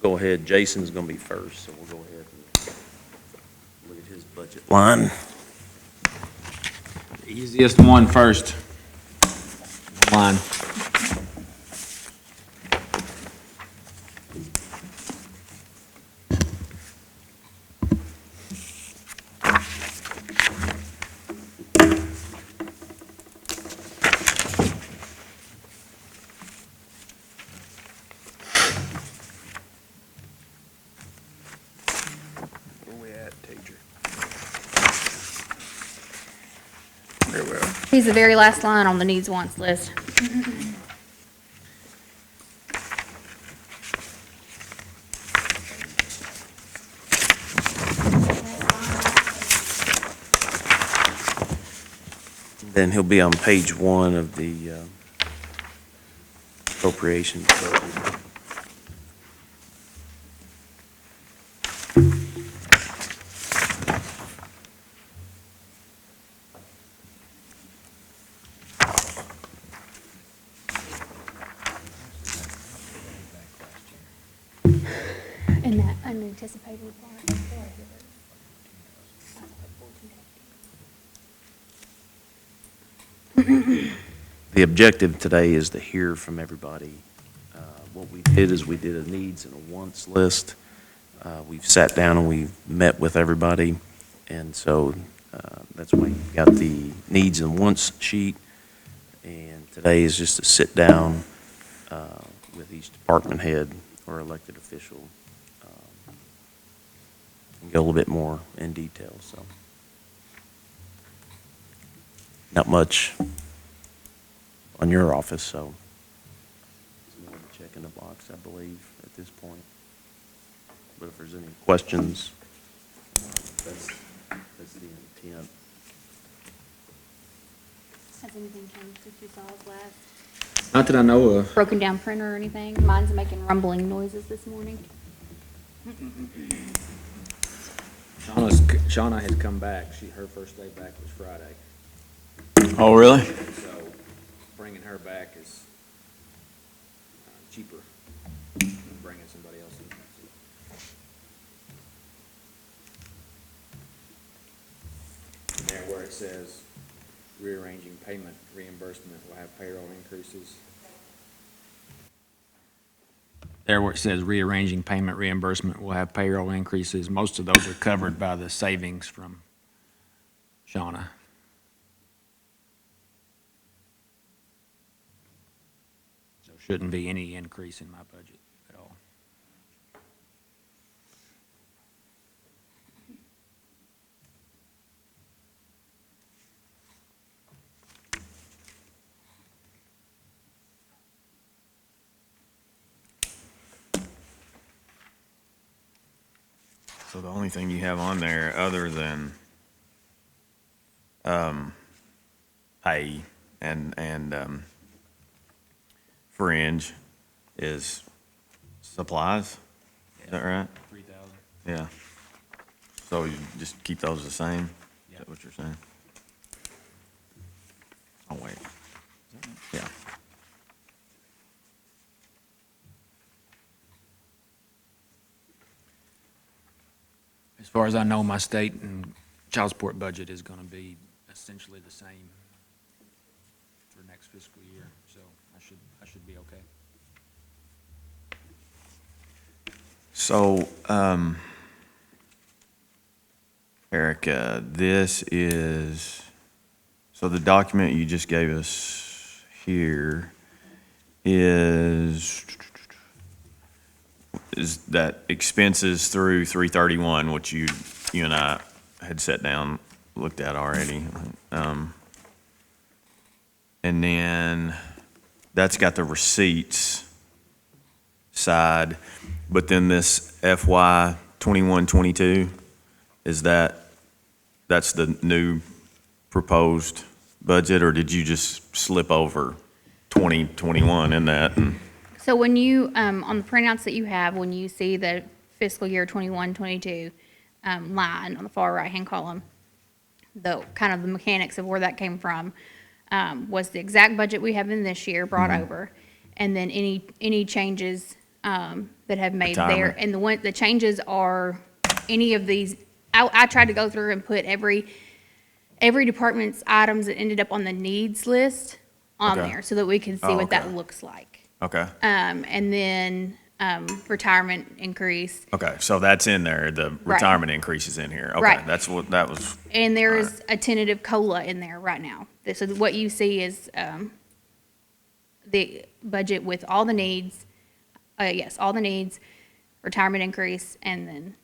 Go ahead, Jason's gonna be first, so we'll go ahead and look at his budget line. The easiest one first. Line. Where we at, Teacher? There we are. He's the very last line on the needs wants list. Then he'll be on page 1 of the appropriations budget. In that unanticipated part. The objective today is to hear from everybody. What we did is we did a needs and a wants list. We've sat down and we've met with everybody, and so that's why you've got the needs and wants sheet. And today is just to sit down with each department head or elected official and go a little bit more in detail. So, not much on your office, so it's more of a check in the box, I believe, at this point. But if there's any questions, that's the intent. Has anything changed since you saw us last? Not that I know of. Broken down printer or anything? Mine's making rumbling noises this morning. Shauna has come back. Her first day back was Friday. Oh, really? So bringing her back is cheaper than bringing somebody else in. And there where it says rearranging payment reimbursement will have payroll increases. There where it says rearranging payment reimbursement will have payroll increases, most of those are covered by the savings from Shauna. So shouldn't be any increase in my budget at all. So the only thing you have on there other than pay and fringe is supplies? Is that right? 3,000. Yeah. So you just keep those the same? Is that what you're saying? Oh, wait. Yeah. As far as I know, my state and child support budget is going to be essentially the same for next fiscal year, so I should be okay. So, Eric, this is, so the document you just gave us here is that expenses through 3/31, which you and I had sat down, looked at already. And then that's got the receipts side, but then this FY 21-22, that's the new proposed budget, or did you just slip over 2021 in that? So when you, on the printouts that you have, when you see the fiscal year 21-22 line on the far right-hand column, the kind of the mechanics of where that came from was the exact budget we have in this year brought over, and then any changes that have made their, Retirement. and the changes are any of these, I tried to go through and put every department's items that ended up on the needs list on Okay. there so that we can see Oh, what that okay. looks like. Okay, And then, retirement increase. okay, so that's in there, the Right. retirement increase is in here. Okay, Right. that's what, that was, And there is a tentative COLA in there right now. So what you see is, the budget with all the needs, yes, all the needs, retirement increase, and then,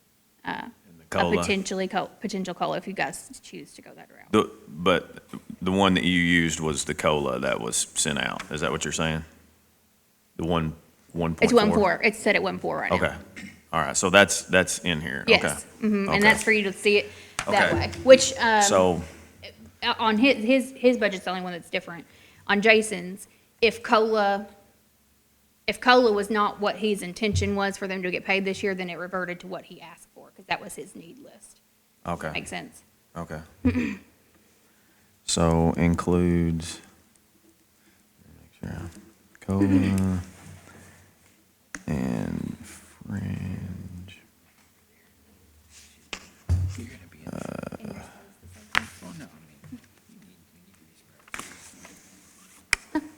a COLA. potential COLA if you guys choose to go that route. But the one that you used was the COLA that was sent out. Is that what you're saying? The 1.4? It's 1.4. It's set at 1.4 right now. Okay, all right, so that's in here. Yes. Okay. Mhm. Okay. And that's for you to see it that Okay. way, which, So, on his budget's the only one that's different. On Jason's, if COLA was not what his intention was for them to get paid this year, then it reverted to what he asked for, because that was his need list. okay, Makes sense? okay. So includes, make sure, COLA and fringe.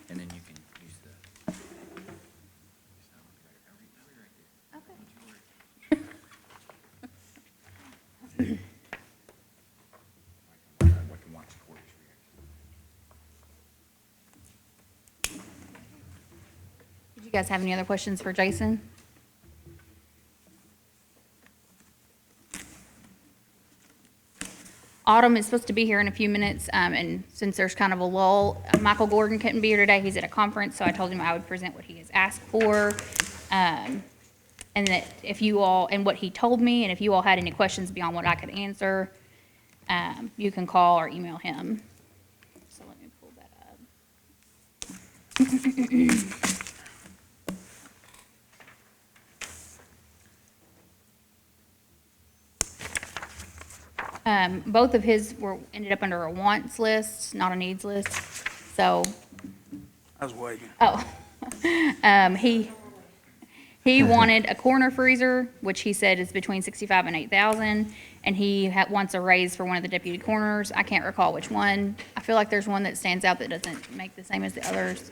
And then you can use the. Did you guys have any other questions for Jason? Autumn is supposed to be here in a few minutes, and since there's kind of a lull, Michael Gordon couldn't be here today. He's at a conference, so I told him I would present what he has asked for. And that if you all, and what he told me, and if you all had any questions beyond what I could answer, you can call or email him. So let me pull that up. Both of his ended up under a wants list, not a needs list. So, I was waiting. he wanted a corner freezer, which he said is between 65 and 8,000, and he wants a raise for one of the deputy corners. I can't recall which one. I feel like there's one that stands out that doesn't make the same as the others.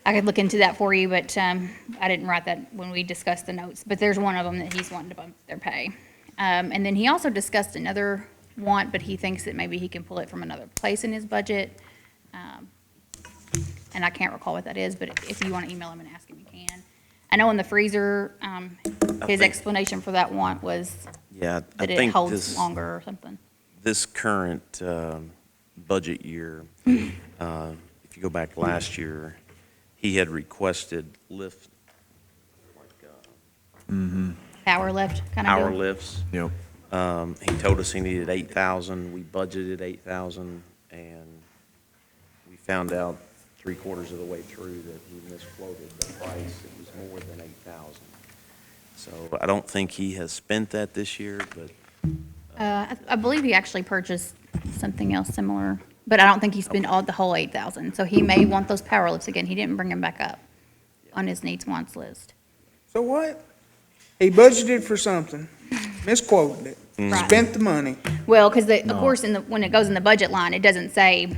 I could look into that for you, but I didn't write that when we discussed the notes. But there's one of them that he's wanting to bump their pay. And then he also discussed another want, but he thinks that maybe he can pull it from another place in his budget. And I can't recall what that is, but if you want to email him and ask him, you can. I know in the freezer, his think- explanation for that want was Yeah, I that it think holds this, longer or something. this current budget year, if you go back last year, he had requested lift, like Power left kind of power deal. lifts. Yep. He told us he needed 8,000. We budgeted 8,000, and we found out 3/4 of the way through that he misquoted the price. It was more than 8,000. So I don't think he has spent that this year, but I believe he actually purchased something else similar, but I don't think he spent the whole 8,000. So he may want those power lifts again. He didn't bring them back up on his needs wants list. So what? He budgeted for something, misquoted it, Right. spent the money. Well, because of course, when it goes in the budget line, it doesn't say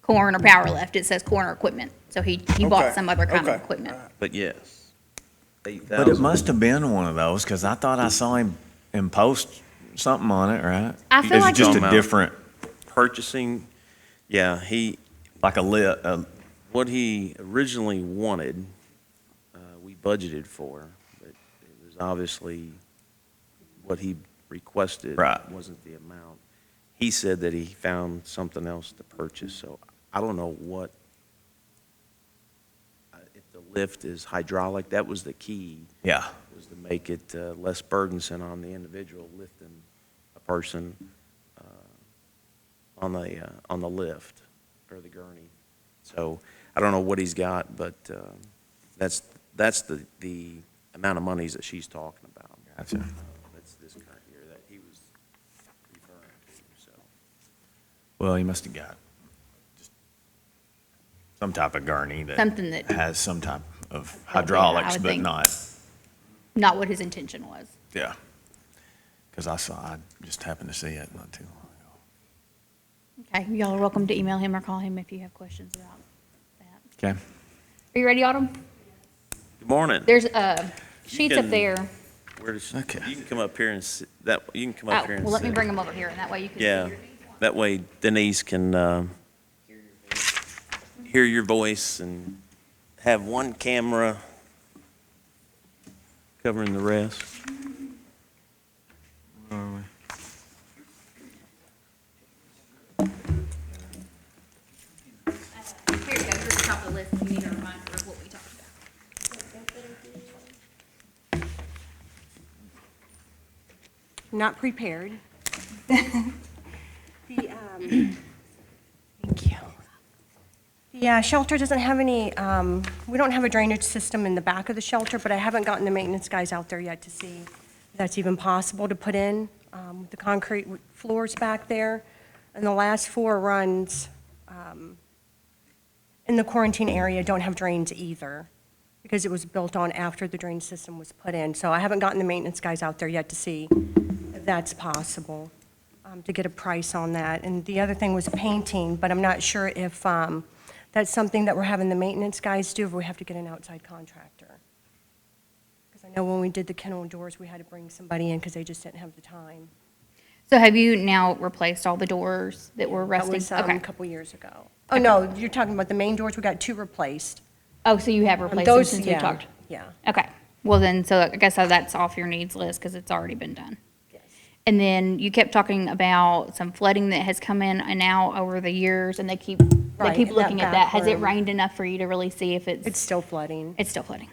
corn or power lift. It says corn or equipment. So he bought Okay, some other kind of okay, equipment. all right. But yes, But it 8,000. must have been one of those, because I thought I saw him post something on it, right? I feel It's like just he- a different, Purchasing, yeah, like a lit, what he originally wanted, we budgeted for, but it was obviously what he requested Right. wasn't the amount. He said that he found something else to purchase, so I don't know what, if the lift is hydraulic, that was the key, yeah. was to make it less burdensome on the individual lifting a person on the lift or the gurney. So I don't know what he's got, but that's the amount of monies that she's talking about. Gotcha. That's this current year that he was referring to, so. Well, he must have got just some type of gurney that Something that- has some type of I hydraulics, would but think. not, what his intention was. yeah. Because I just happened to see it not too long ago. Okay, y'all are welcome to email him or call him if you have questions about that. Okay. Are you ready, Autumn? Good morning. There's sheets up can- there. Okay. You can come up here and sit, you can come up Oh, here and well, let me sit. bring them over here, and that way you can see. Yeah, that way Denise can hear your voice and have one camera covering the rest. Here you go, here's the top of the list, if you need a reminder of what we talked about. Not prepared. Thank you. The shelter doesn't have any, we don't have a drainage system in the back of the shelter, but I haven't gotten the maintenance guys out there yet to see if that's even possible to put in, with the concrete floors back there. And the last 4 runs in the quarantine area don't have drains either, because it was built on after the drain system was put in. So I haven't gotten the maintenance guys out there yet to see if that's possible, to get a price on that. And the other thing was painting, but I'm not sure if that's something that we're having the maintenance guys do, or we have to get an outside contractor. Because I know when we did the kennel doors, we had to bring somebody in because they just didn't have the time. So have you now replaced all the doors that were rusting? That was Okay. a couple years ago. Oh, no, you're talking about the main doors, we got 2 replaced. Oh, so you have replaced them Those, since we yeah, talked? yeah. Okay, well then, so I guess that's off your needs list, because it's already been done. Yes. And then you kept talking about some flooding that has come in and out over the years, and they keep Right, in that looking at that. back Has it room. rained enough for you to really see if It's still flooding. it's still flooding?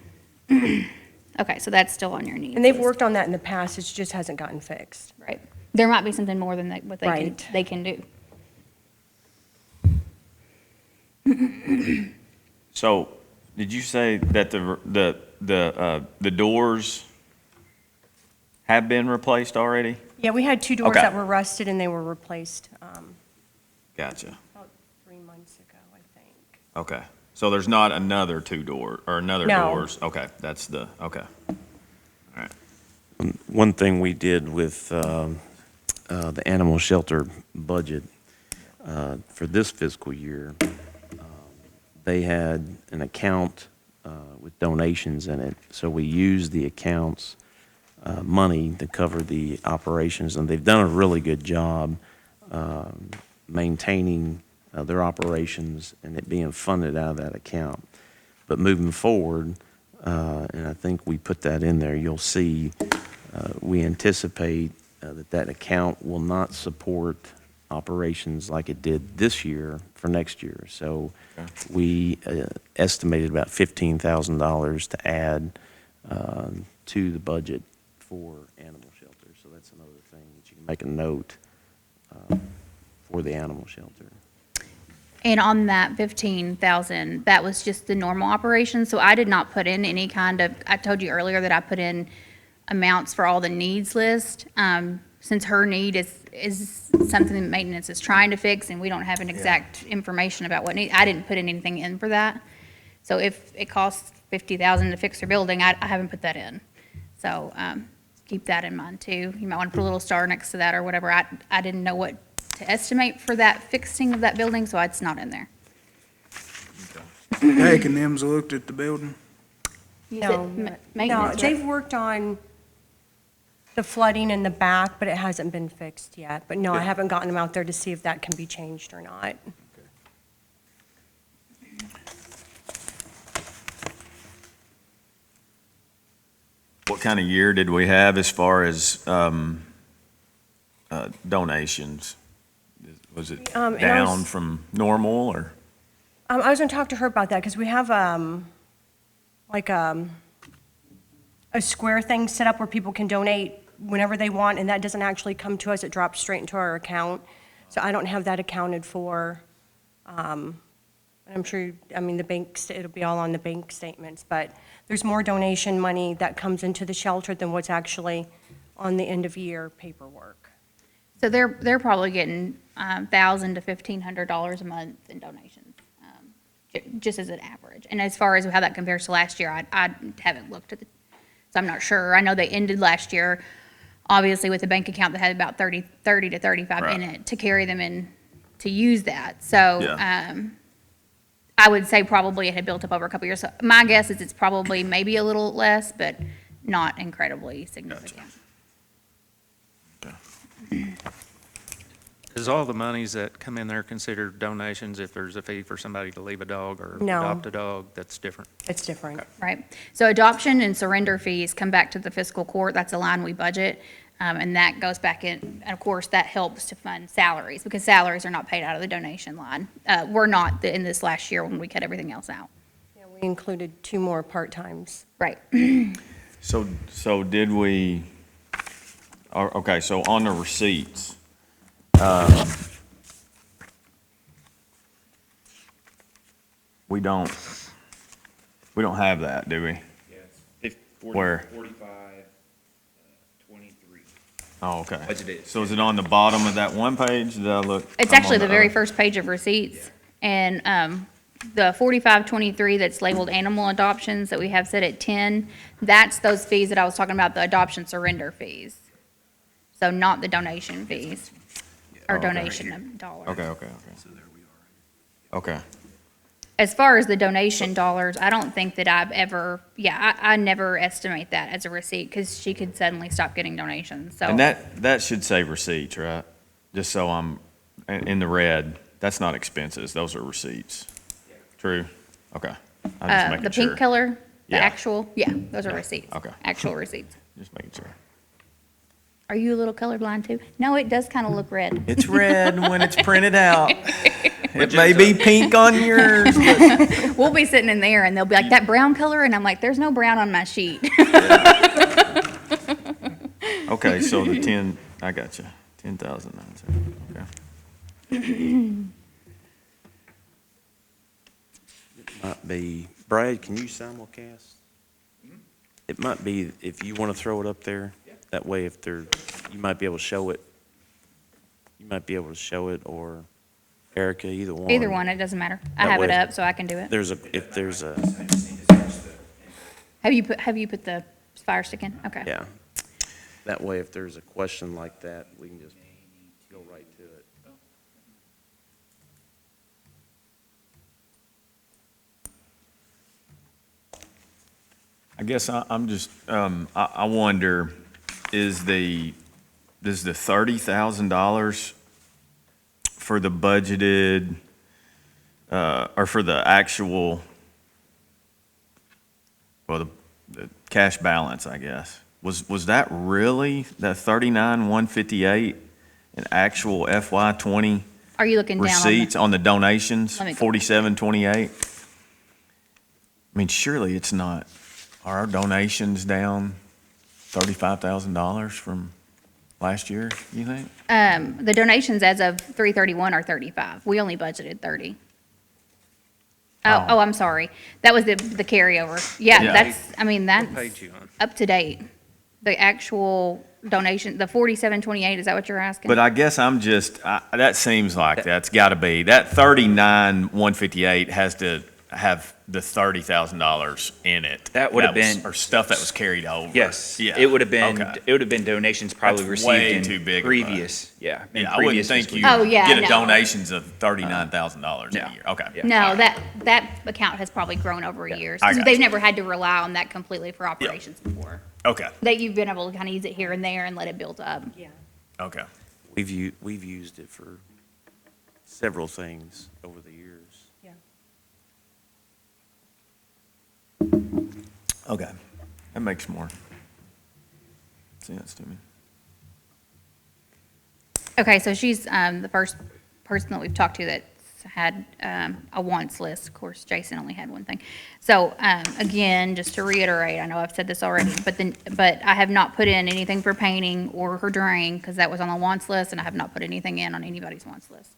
Okay, so that's still on your needs And they've list. worked on that in the past, it just hasn't gotten fixed. Right. There might be something more than what Right. they can do. So, did you say that the doors have been replaced already? Yeah, we had 2 doors Okay. that were rusted and they were replaced Gotcha. about 3 months ago, I think. Okay. So there's not another 2 door, or another No. doors? Okay, that's the, okay. All right. One thing we did with the animal shelter budget for this fiscal year, they had an account with donations in it. So we used the account's money to cover the operations, and they've done a really good job maintaining their operations and it being funded out of that account. But moving forward, and I think we put that in there, you'll see we anticipate that account will not support operations like it did this year for next year. So we estimated about $15,000 to add to the budget for animal shelter. So that's another thing that you can make a note for the animal shelter. And on that 15,000, that was just the normal operation, so I did not put in any kind of, I told you earlier that I put in amounts for all the needs list. Since her need is something that maintenance is trying to fix, and we don't have an exact information about what need, I didn't put anything in for that. So if it costs 50,000 to fix her building, I haven't put that in. So, keep that in mind too. You might want to put a little star next to that or whatever. I didn't know what to estimate for that fixing of that building, so it's not in there. Heck, and them's looked at the building. You No, said no, maintenance, right? they've worked on the flooding in the back, but it hasn't been fixed yet. But no, I haven't gotten them out there to see if that can be changed or not. What kind of year did we have as far as donations? Was it and I down was- from normal, or? I was gonna talk to her about that, because we have, like, a square thing set up where people can donate whenever they want, and that doesn't actually come to us, it drops straight into our account. So I don't have that accounted for. And I'm sure, I mean, it'll be all on the bank statements, but there's more donation money that comes into the shelter than what's actually on the end-of-year paperwork. So they're probably getting $1,000 to $1,500 a month in donations. just as an average. And as far as how that compares to last year, I haven't looked at so I'm not sure. I know they ended last year, obviously with a bank account that had about 30 to 35 in Right. it to carry them in, to use that. So, Yeah. I would say probably it had built up over a couple years. So my guess is it's probably maybe a little less, but not incredibly significant. Is all the monies that come in there considered donations if there's a fee for somebody to leave a dog or No. adopt a dog? That's different. It's different. Right. So adoption and surrender fees come back to the fiscal court. That's a line we budget. And that goes back in, and of course, that helps to fund salaries because salaries are not paid out of the donation line. We're not in this last year when we cut everything else out. Yeah, we included 2 more part-times. Right. So did we, okay, so on the receipts, we don't have that, do we? Where? 45, 23. Oh, okay. Budgeted. So is it on the bottom of that one page? Did I look? It's I'm actually on the very other- first page of receipts. And the 4523 that's labeled animal adoptions that we have set at 10, that's those fees that I was talking about, the adoption surrender fees. So not the donation fees or Oh, okay. donation of dollars. Okay. Okay. As far as the donation dollars, I don't think that I've ever, I never estimate that as a receipt because she could suddenly stop getting donations, so. And that should say receipts, right? Just so I'm in the red. That's not expenses. Those are receipts. True? Okay. I'm just making The sure. pink color, the Yeah. actual, those are receipts. Okay. Actual receipts. Just making sure. Are you a little colorblind too? No, it does kind of look red. It's red when it's printed out. It may be pink on yours, but We'll be sitting in there and they'll be like, that brown color? And I'm like, there's no brown on my sheet. okay, so the 10, I got you. 10,000. Okay. Might be, Brad, can you simulcast? It might be, if you want to throw it up there, that way if there, you might be able to show it. You might be able to show it, or Erica, either one. Either one, it doesn't matter. I That have it way- up so I can do it. If there's a, Have you put the Fire Stick in? Okay. yeah. That way, if there's a question like that, we can just go right to it. I guess I'm just, I wonder, does the $30,000 for the budgeted, or for the actual, well, the cash balance, I guess, was that really, that 39,158, an actual FY '20 Are you looking down on receipts on the donations, Let me go. 4728? I mean, surely it's not. Are our donations down $35,000 from last year, you think? the donations as of 3/31 are 35. We only budgeted 30. Oh. Oh, I'm sorry. That was the carryover. Yeah, Yeah. that's, I mean, What that's page you on? up to date. The actual donation, the 4728, is that what you're asking? But I guess I'm just, that seems like that's got to be, that 39,158 has to have the $30,000 in it. That would have was- been- Or stuff that was carried over. Yes, Yeah. it would have been, Okay. it would have been donations probably That's received way in too big of a- previous, in Yeah, I wouldn't previous think fiscal you year. Oh, yeah, get a no. donations of $39,000 No. a year. Okay. Yeah. No, that account has probably grown over years. I got They've you. never had to rely on that completely for operations before. Okay, That you've been able to kind of use it here and there and let it build up. Yeah. okay. We've used it for several things over the years. Yeah. Okay. That makes more sense to me. Okay, so she's the first person that we've talked to that's had a wants list. Of course, Jason only had one thing. So again, just to reiterate, I know I've said this already, but I have not put in anything for painting or her drain because that was on the wants list, and I have not put anything in on anybody's wants list.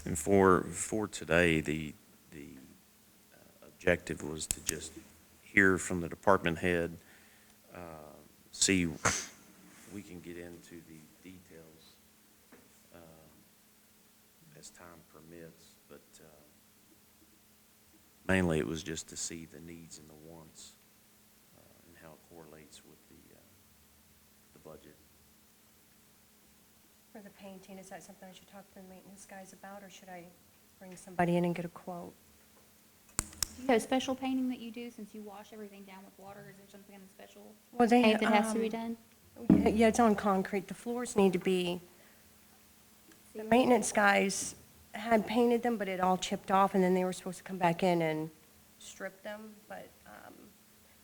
And for today, the objective was to just hear from the department head, see we can get into the details as time permits, but mainly it was just to see the needs and the wants and how it correlates with the budget. For the painting, is that something I should talk to the maintenance guys about, or should I bring somebody in and get a quote? Do you have special painting that you do since you wash everything down with water? Is there something special Well, they, paint that has to be done? Yeah, it's on concrete. The floors need to be, the maintenance guys had painted them, but it all chipped off, and then they were supposed to come back in and strip them, but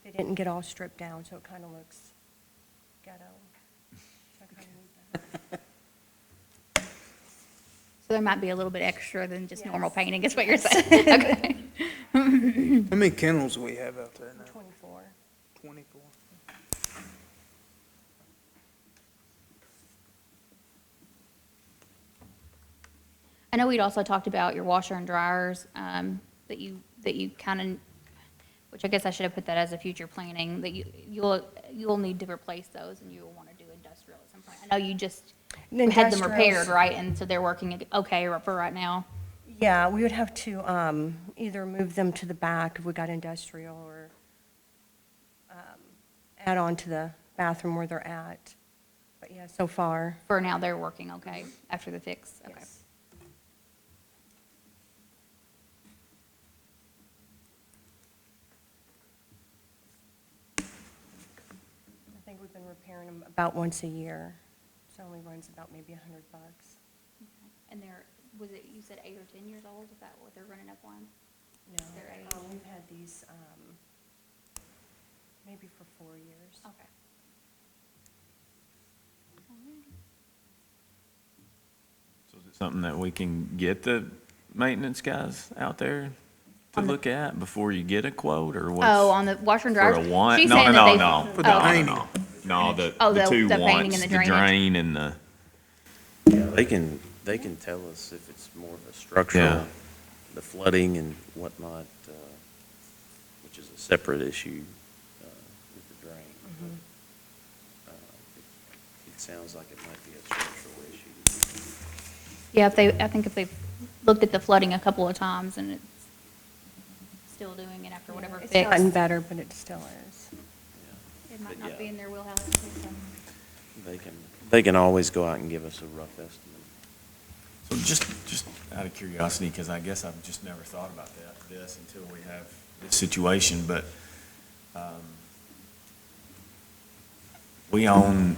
they didn't get all stripped down, so it kind of looks ghetto. So I kinda need that. So there might be a little bit extra than just normal Yes. painting, is what you're saying? Okay. How many kennels do we have out there now? 24. 24. I know we'd also talked about your washer and dryers, that you kind of, which I guess I should have put that as a future planning, that you'll need to replace those and you'll want to do industrial at some point. I know you just The had them industrials- repaired, right? And so they're working okay for right now? Yeah, we would have to either move them to the back if we got industrial, or add on to the bathroom where they're at. But yeah, so far, For now, they're working okay after the fix? Okay. yes. I think we've been repairing them about once a year, so it only runs about maybe $100. And they're, was it, you said 8 or 10 years old? Is that what they're running up on? No, They're age. we've had these maybe for 4 years. Okay. So is it something that we can get the maintenance guys out there to On the- look at before you get a quote, or what's? Oh, on the washer and For dryers? a want? She's No, saying no, that no, they- no, For no, the no, painting. no. No, Oh, the two the painting and wants, the the drainage. drain and the, They can tell us if it's more of a structural, Yeah. the flooding and whatnot, which is a separate issue with the drain. Uh, It sounds like it might be a structural issue. Yeah, I think if they've looked at the flooding a couple of times and it's still doing it after whatever It's fix, gotten better, but it still is. Yeah. it might But not be yeah. in their wheelhouse to fix them. They can always go out and give us a rough estimate. so just out of curiosity, because I guess I've just never thought about this until we have this situation, but we own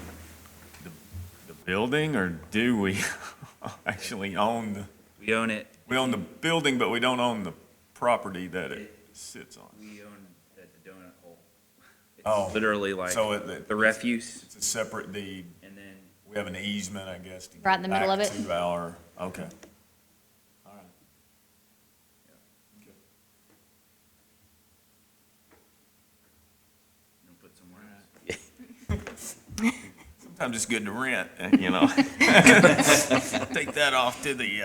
the building, or do we actually own the? We own it. We own the building, but we don't own the property that it sits on. We own the donut hole. Oh, It's literally like so it- the refuse, It's a separate deed. and then We have an easement, I guess, to Right in the get middle back of it? to our, okay. All right. Okay. you'll put somewhere else. Sometimes it's good to rent, you know. Take that off to the,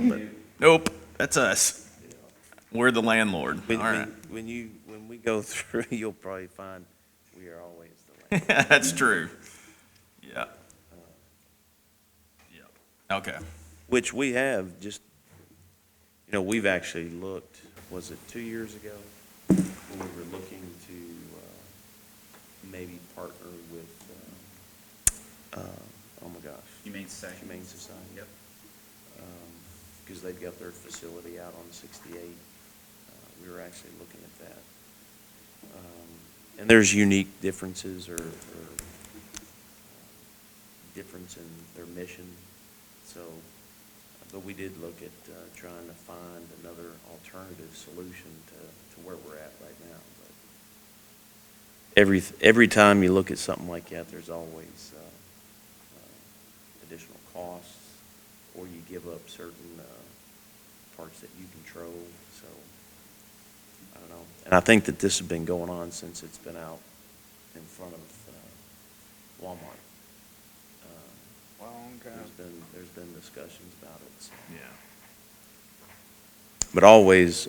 but nope, that's us. We're the landlord, all right. When we go through, you'll probably find we are always the land. That's true. Yeah. Yeah, okay. Which we have just, we've actually looked, was it 2 years ago? When we were looking to maybe partner with, oh my gosh, Humane Society. Humane Society. Yep. Because they've got their facility out on 68. We were actually looking at that. And there's unique differences or difference in their mission. So, but we did look at trying to find another alternative solution to where we're at right now. But every time you look at something like that, there's always additional costs, or you give up certain parts that you control, so, I don't know. And I think that this has been going on since it's been out in front of Walmart. Long time. There's been discussions about it, so. Yeah. But always,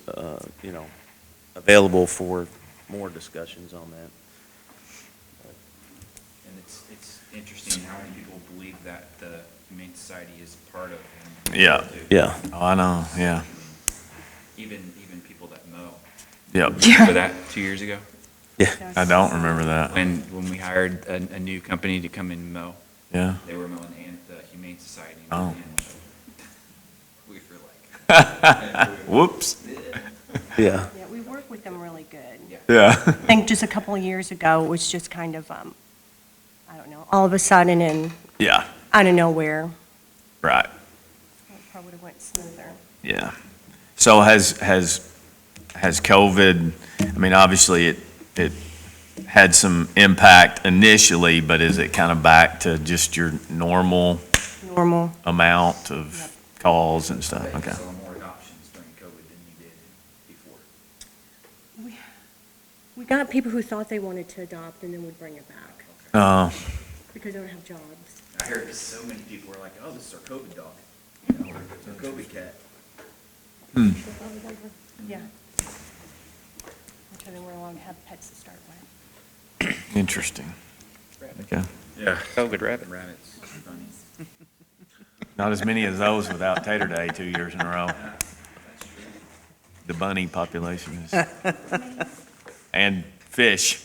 available for more discussions on that. And it's interesting how many people believe that the Humane Society is part of. Yeah. Yeah. Oh, I know, yeah. Even people that mow. Yep. Remember that 2 years ago? I don't remember that. When we hired a new company to come in and mow, Yeah. they were mowing the Humane Society. Oh. And we were like. Whoops. Yeah. Yeah, we work with them really good. Yeah. I think just a couple of years ago, it was just kind of, I don't know, all of a sudden and Yeah, out of nowhere, right, it probably would have went smoother. yeah. So has COVID, I mean, obviously it had some impact initially, but is it kind of back to just your normal Normal. amount of calls and stuff? You Okay. saw more adoptions during COVID than you did before. We got people who thought they wanted to adopt and then would bring it back because they don't have jobs. I heard so many people were like, oh, this is our COVID dog, or our COVID cat. Yeah. Which I think we're allowed to have pets to start with. Interesting. Okay. Yeah. COVID rabbits. Funny. Not as many as those without Tater Day 2 years in a row. The bunny population is, and fish.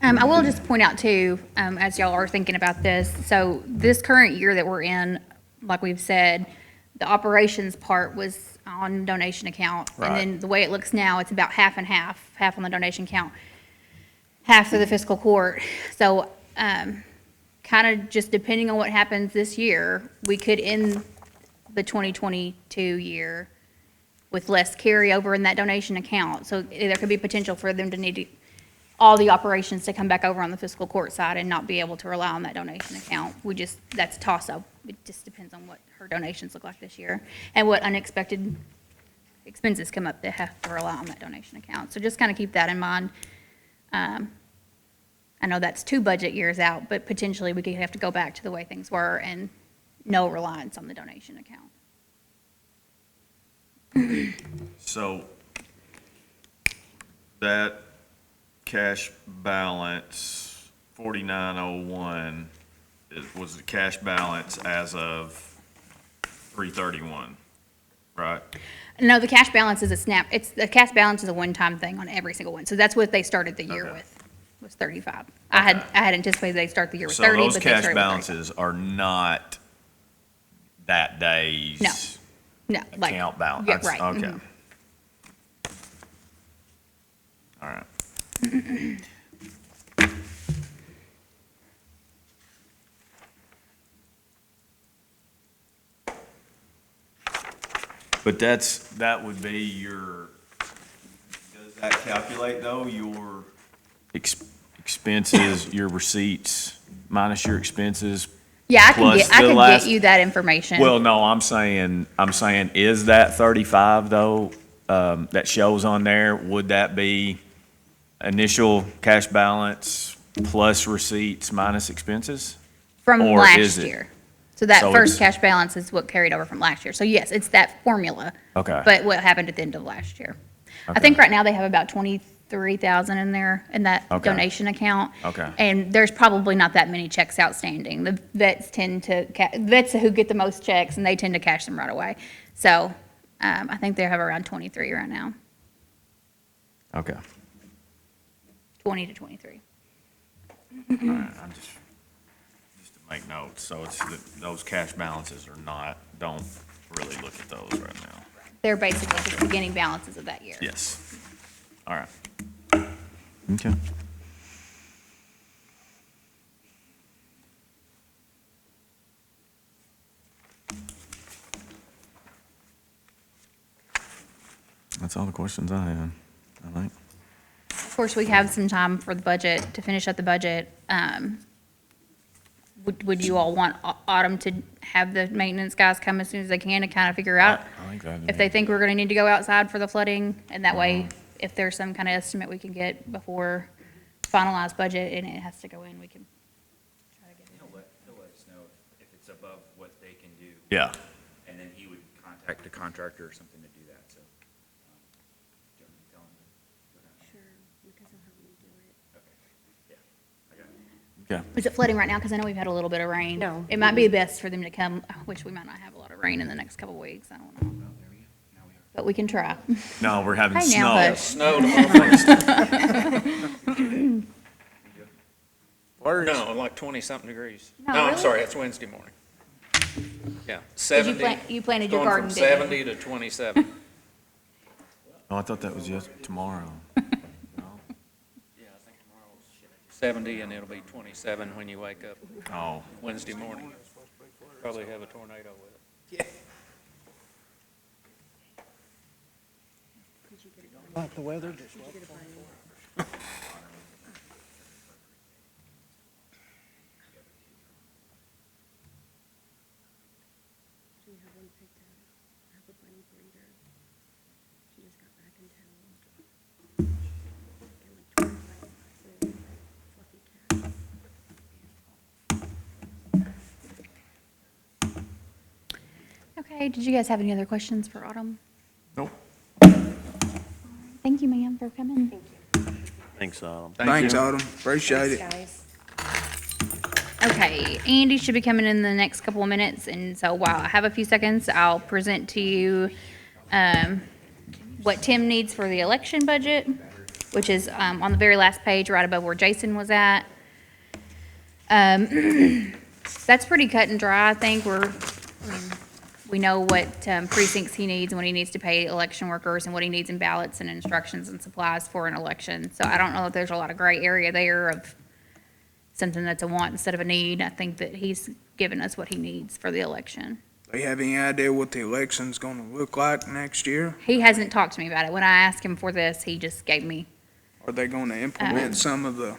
I will just point out too, as y'all are thinking about this, so this current year that we're in, like we've said, the operations part was on donation account. And Right. then the way it looks now, it's about half and half, half on the donation account, half for the fiscal court. So, kind of just depending on what happens this year, we could end the 2022 year with less carryover in that donation account. So there could be potential for them to need all the operations to come back over on the fiscal court side and not be able to rely on that donation account. That's a toss-up. It just depends on what her donations look like this year and what unexpected expenses come up that have to rely on that donation account. So just kind of keep that in mind. I know that's 2 budget years out, but potentially we could have to go back to the way things were and no reliance on the donation account. So that cash balance, 4901, was the cash balance as of 3/31, right? No, the cash balance is the cash balance is a one-time thing on every single one. So that's what they started the year Okay. with, was 35. I Okay. had anticipated they'd start the year with So 30, those but they cash started with 30. balances are not that day's No. No, like. account balance? Yeah, That's- right. Okay. mhm. All right. But that would be your, does that calculate though, your expenses, your receipts minus your expenses? Yeah, I Plus can the last- get you that information. Well, no, I'm saying, is that 35 though, that shows on there, would that be initial cash balance plus receipts minus expenses? From or last is it- year. So that So first it's- cash balance is what carried over from last year. So yes, it's that formula. Okay. But what happened at the end of last year. I Okay. think right now they have about 23,000 in there, in that Okay. donation account. Okay. And there's probably not that many checks outstanding. The vets tend to, vets who get the most checks, and they tend to cash them right away. So, I think they have around 23 right now, Okay. 20 to 23. All right, I'm just to make notes, so it's, those cash balances are not, don't really look at those right now. They're basically just beginning balances of that year. Yes. All right. Okay. That's all the questions I had, I think. Of course, we have some time for the budget, to finish up the budget. Would you all want Autumn to have the maintenance guys come as soon as they can to kind of figure out I think that'd if be- they think we're gonna need to go outside for the flooding? And that way, if there's some kind of estimate we can get before finalized budget and it has to go in, we can try to get it. He'll let us know if it's above what they can do. Yeah, And then he would contact a contractor or something to do that, so. Is it flooding right now? Because I know we've had a little bit of rain. No. It might be best for them to come, which we might not have a lot of rain in the next couple of weeks. I don't know. But we can try. No, we're having Hey, now, snow. hush. Snow tomorrow. Worse. No, like 20-something degrees. No, No, I'm really? sorry, that's Wednesday morning. Yeah, Did you 70. plant, you planted your Going garden, from didn't you? 70 to 27. Oh, I thought that was just tomorrow. 70, and it'll be 27 when you wake up Oh, Wednesday morning. Probably have a tornado with it. Like the weather just. Okay, did you guys have any other questions for Autumn? Nope. Thank you, ma'am, for coming. Thanks, Autumn. Thanks, Autumn. Appreciate it. Guys. Okay, Andy should be coming in the next couple of minutes, and so while I have a few seconds, I'll present to you what Tim needs for the election budget, which is on the very last page, right above where Jason was at. That's pretty cut and dry, I think. We know what precincts he needs and what he needs to pay election workers and what he needs in ballots and instructions and supplies for an election. So I don't know if there's a lot of gray area there of something that's a want instead of a need. I think that he's given us what he needs for the election. Do you have any idea what the election's gonna look like next year? He hasn't talked to me about it. When I asked him for this, he just gave me, Are they gonna implement some of the?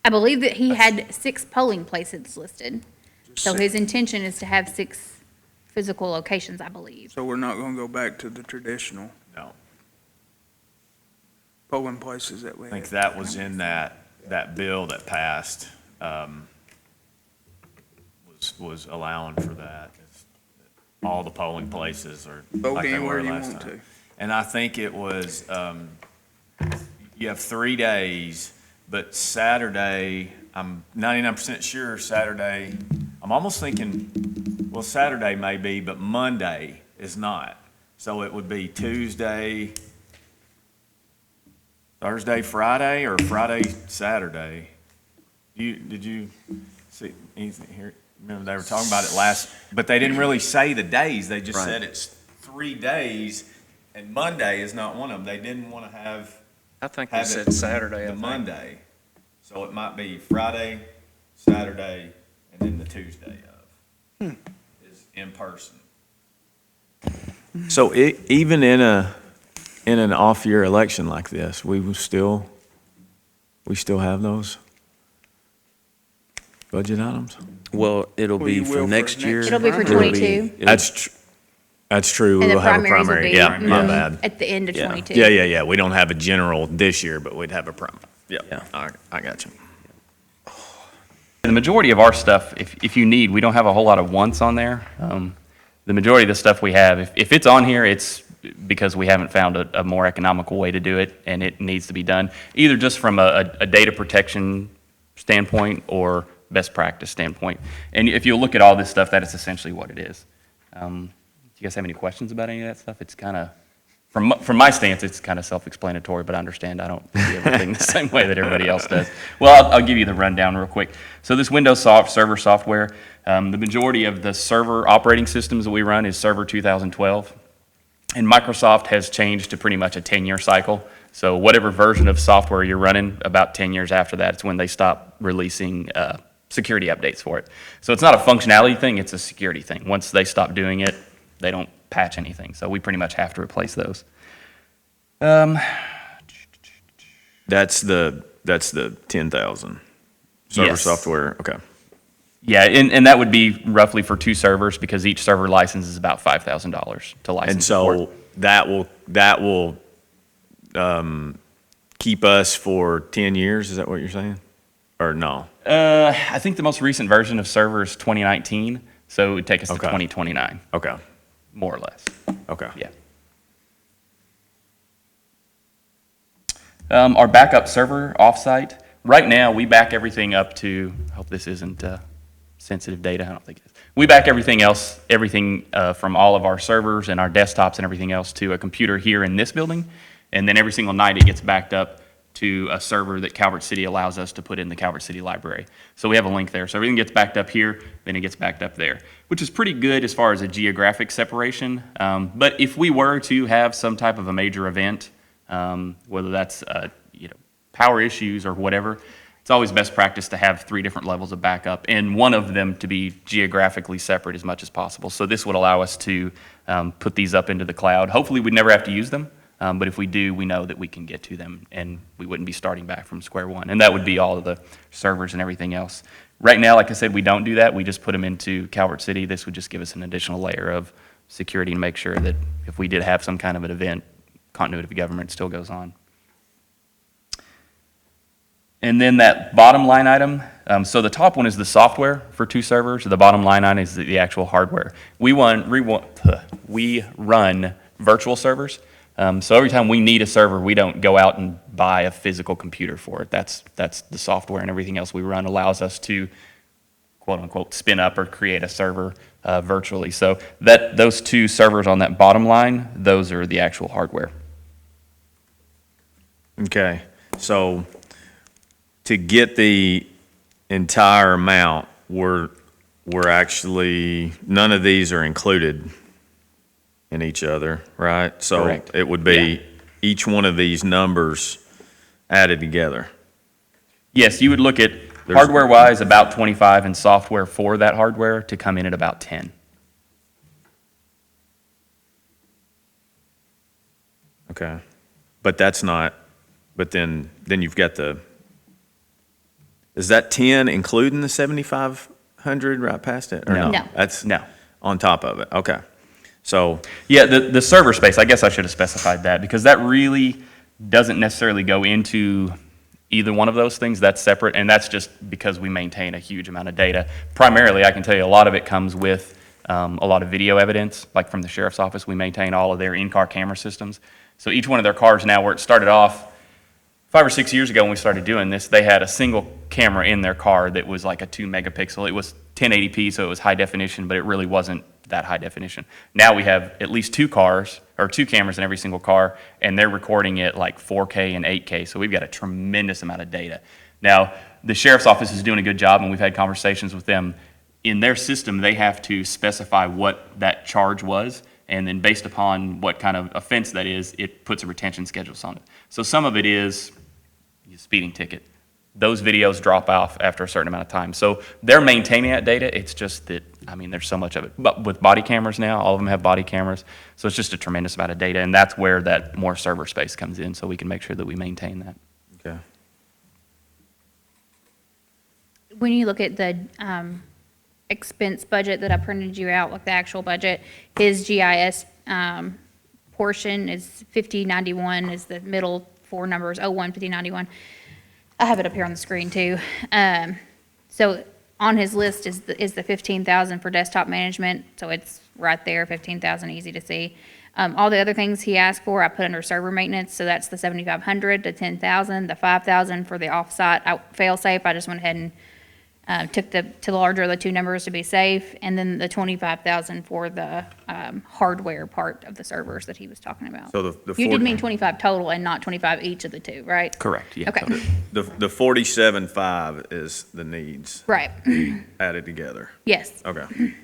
I believe that he had 6 polling places listed. So his intention is to have 6 physical locations, I believe. So we're not gonna go back to the traditional no. polling places that we I had? think that was in that bill that passed, was allowing for that. All the polling places are Vote like they anywhere were you last want time. to. And I think it was, you have 3 days, but Saturday, I'm 99% sure Saturday, I'm almost thinking, well, Saturday may be, but Monday is not. So it would be Tuesday, Thursday, Friday, or Friday, Saturday. Did you see anything here? Remember, they were talking about it last, but they didn't really say the days. They just Right. said it's 3 days, and Monday is not one of them. They didn't want to have I think they Have it said Saturday, I the think. Monday. So it might be Friday, Saturday, and then the Tuesday of is in person. So even in an off-year election like this, we still have those budget items? Well, it'll Well, you be will for for next next year. It'll be for It'll be- 22. That's true. And the We'll have a primaries will primary. be Yeah, my mhm, bad. at the end of Yeah. 22. Yeah. We don't have a general this year, but we'd have a primary. Yeah. I got you. The majority of our stuff, if you need, we don't have a whole lot of wants on there. The majority of the stuff we have, if it's on here, it's because we haven't found a more economical way to do it, and it needs to be done, either just from a data protection standpoint or best practice standpoint. And if you look at all this stuff, that is essentially what it is. Do you guys have any questions about any of that stuff? It's kind of, from my stance, it's kind of self-explanatory, but I understand I don't see everything the same way that everybody else does. Well, I'll give you the rundown real quick. So this Windows Server software, the majority of the server operating systems that we run is Server 2012. And Microsoft has changed to pretty much a 10-year cycle. So whatever version of software you're running, about 10 years after that, it's when they stop releasing security updates for it. So it's not a functionality thing, it's a security thing. Once they stop doing it, they don't patch anything. So we pretty much have to replace those. That's the 10,000 server Yes. software. Okay. Yeah, and that would be roughly for 2 servers because each server license is about $5,000 to license. And support. so that will keep us for 10 years. Is that what you're saying? Or no? I think the most recent version of server is 2019, so it would take us to Okay. 2029, Okay. more or less. Okay. Yeah. Our backup server offsite, Right now, we back everything up to, I hope this isn't sensitive data, I don't think it is. We back everything else, from all of our servers and our desktops and everything else to a computer here in this building. And then every single night, it gets backed up to a server that Calvert City allows us to put in the Calvert City Library. So we have a link there. So everything gets backed up here, then it gets backed up there, which is pretty good as far as a geographic separation. But if we were to have some type of a major event, whether that's power issues or whatever, it's always best practice to have 3 different levels of backup and one of them to be geographically separate as much as possible. So this would allow us to put these up into the cloud. Hopefully, we'd never have to use them. But if we do, we know that we can get to them and we wouldn't be starting back from square one. And that would be all of the servers and everything else. Right now, like I said, we don't do that. We just put them into Calvert City. This would just give us an additional layer of security to make sure that if we did have some kind of an event, continuity of government still goes on. And then that bottom line item, so the top one is the software for 2 servers. The bottom line item is the actual hardware. We run virtual servers. So every time we need a server, we don't go out and buy a physical computer for it. That's the software and everything else we run allows us to, quote unquote, spin up or create a server virtually. So those 2 servers on that bottom line, those are the actual hardware. Okay, so to get the entire amount, we're actually, none of these are included in each other, right? So Correct. it would be each one of these numbers added together. Yes, you would look at hardware-wise about 25 and software for that hardware to come in at about 10. Okay, but that's not, but then you've got is that 10 including the 7,500 right past it? Or No. No. That's No. on top of it, okay. So, Yeah, the server space, I guess I should have specified that because that really doesn't necessarily go into either one of those things. That's separate, and that's just because we maintain a huge amount of data. Primarily, I can tell you a lot of it comes with a lot of video evidence, like from the sheriff's office. We maintain all of their in-car camera systems. So each one of their cars now, where it started off 5 or 6 years ago when we started doing this, they had a single camera in their car that was like a 2 megapixel. It was 1080p, so it was high definition, but it really wasn't that high definition. Now we have at least 2 cameras in every single car, and they're recording it like 4K and 8K, so we've got a tremendous amount of data. Now, the sheriff's office is doing a good job, and we've had conversations with them. In their system, they have to specify what that charge was, and then based upon what kind of offense that is, it puts a retention schedule on it. So some of it is a speeding ticket. Those videos drop off after a certain amount of time. So they're maintaining that data. It's just that, there's so much of it. But with body cameras now, all of them have body cameras. So it's just a tremendous amount of data. And that's where that more server space comes in, so we can make sure that we maintain that. okay. When you look at the expense budget that I printed you out, like the actual budget, his GIS portion is 5091 is the middle 4 numbers, 5091. I have it up here on the screen too. So on his list is the 15,000 for desktop management, so it's right there, 15,000, easy to see. All the other things he asked for, I put under server maintenance, so that's the 7,500, the 10,000, the 5,000 for the offsite fail-safe. I just went ahead and took the larger of the 2 numbers to be safe, and then the 25,000 for the hardware part of the servers that he was talking about. So the You did mean 25 total and not 25 each of the 2, right? Correct, yeah. Okay, The 47.5 is the needs right, added together. yes, Okay,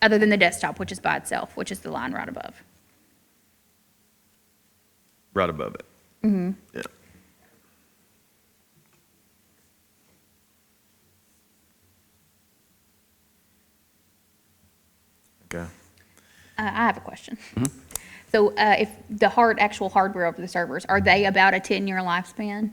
other than the desktop, which is by itself, which is the line right above. right above it. Yeah. Okay. I have a question. So if the actual hardware of the servers, are they about a 10-year lifespan?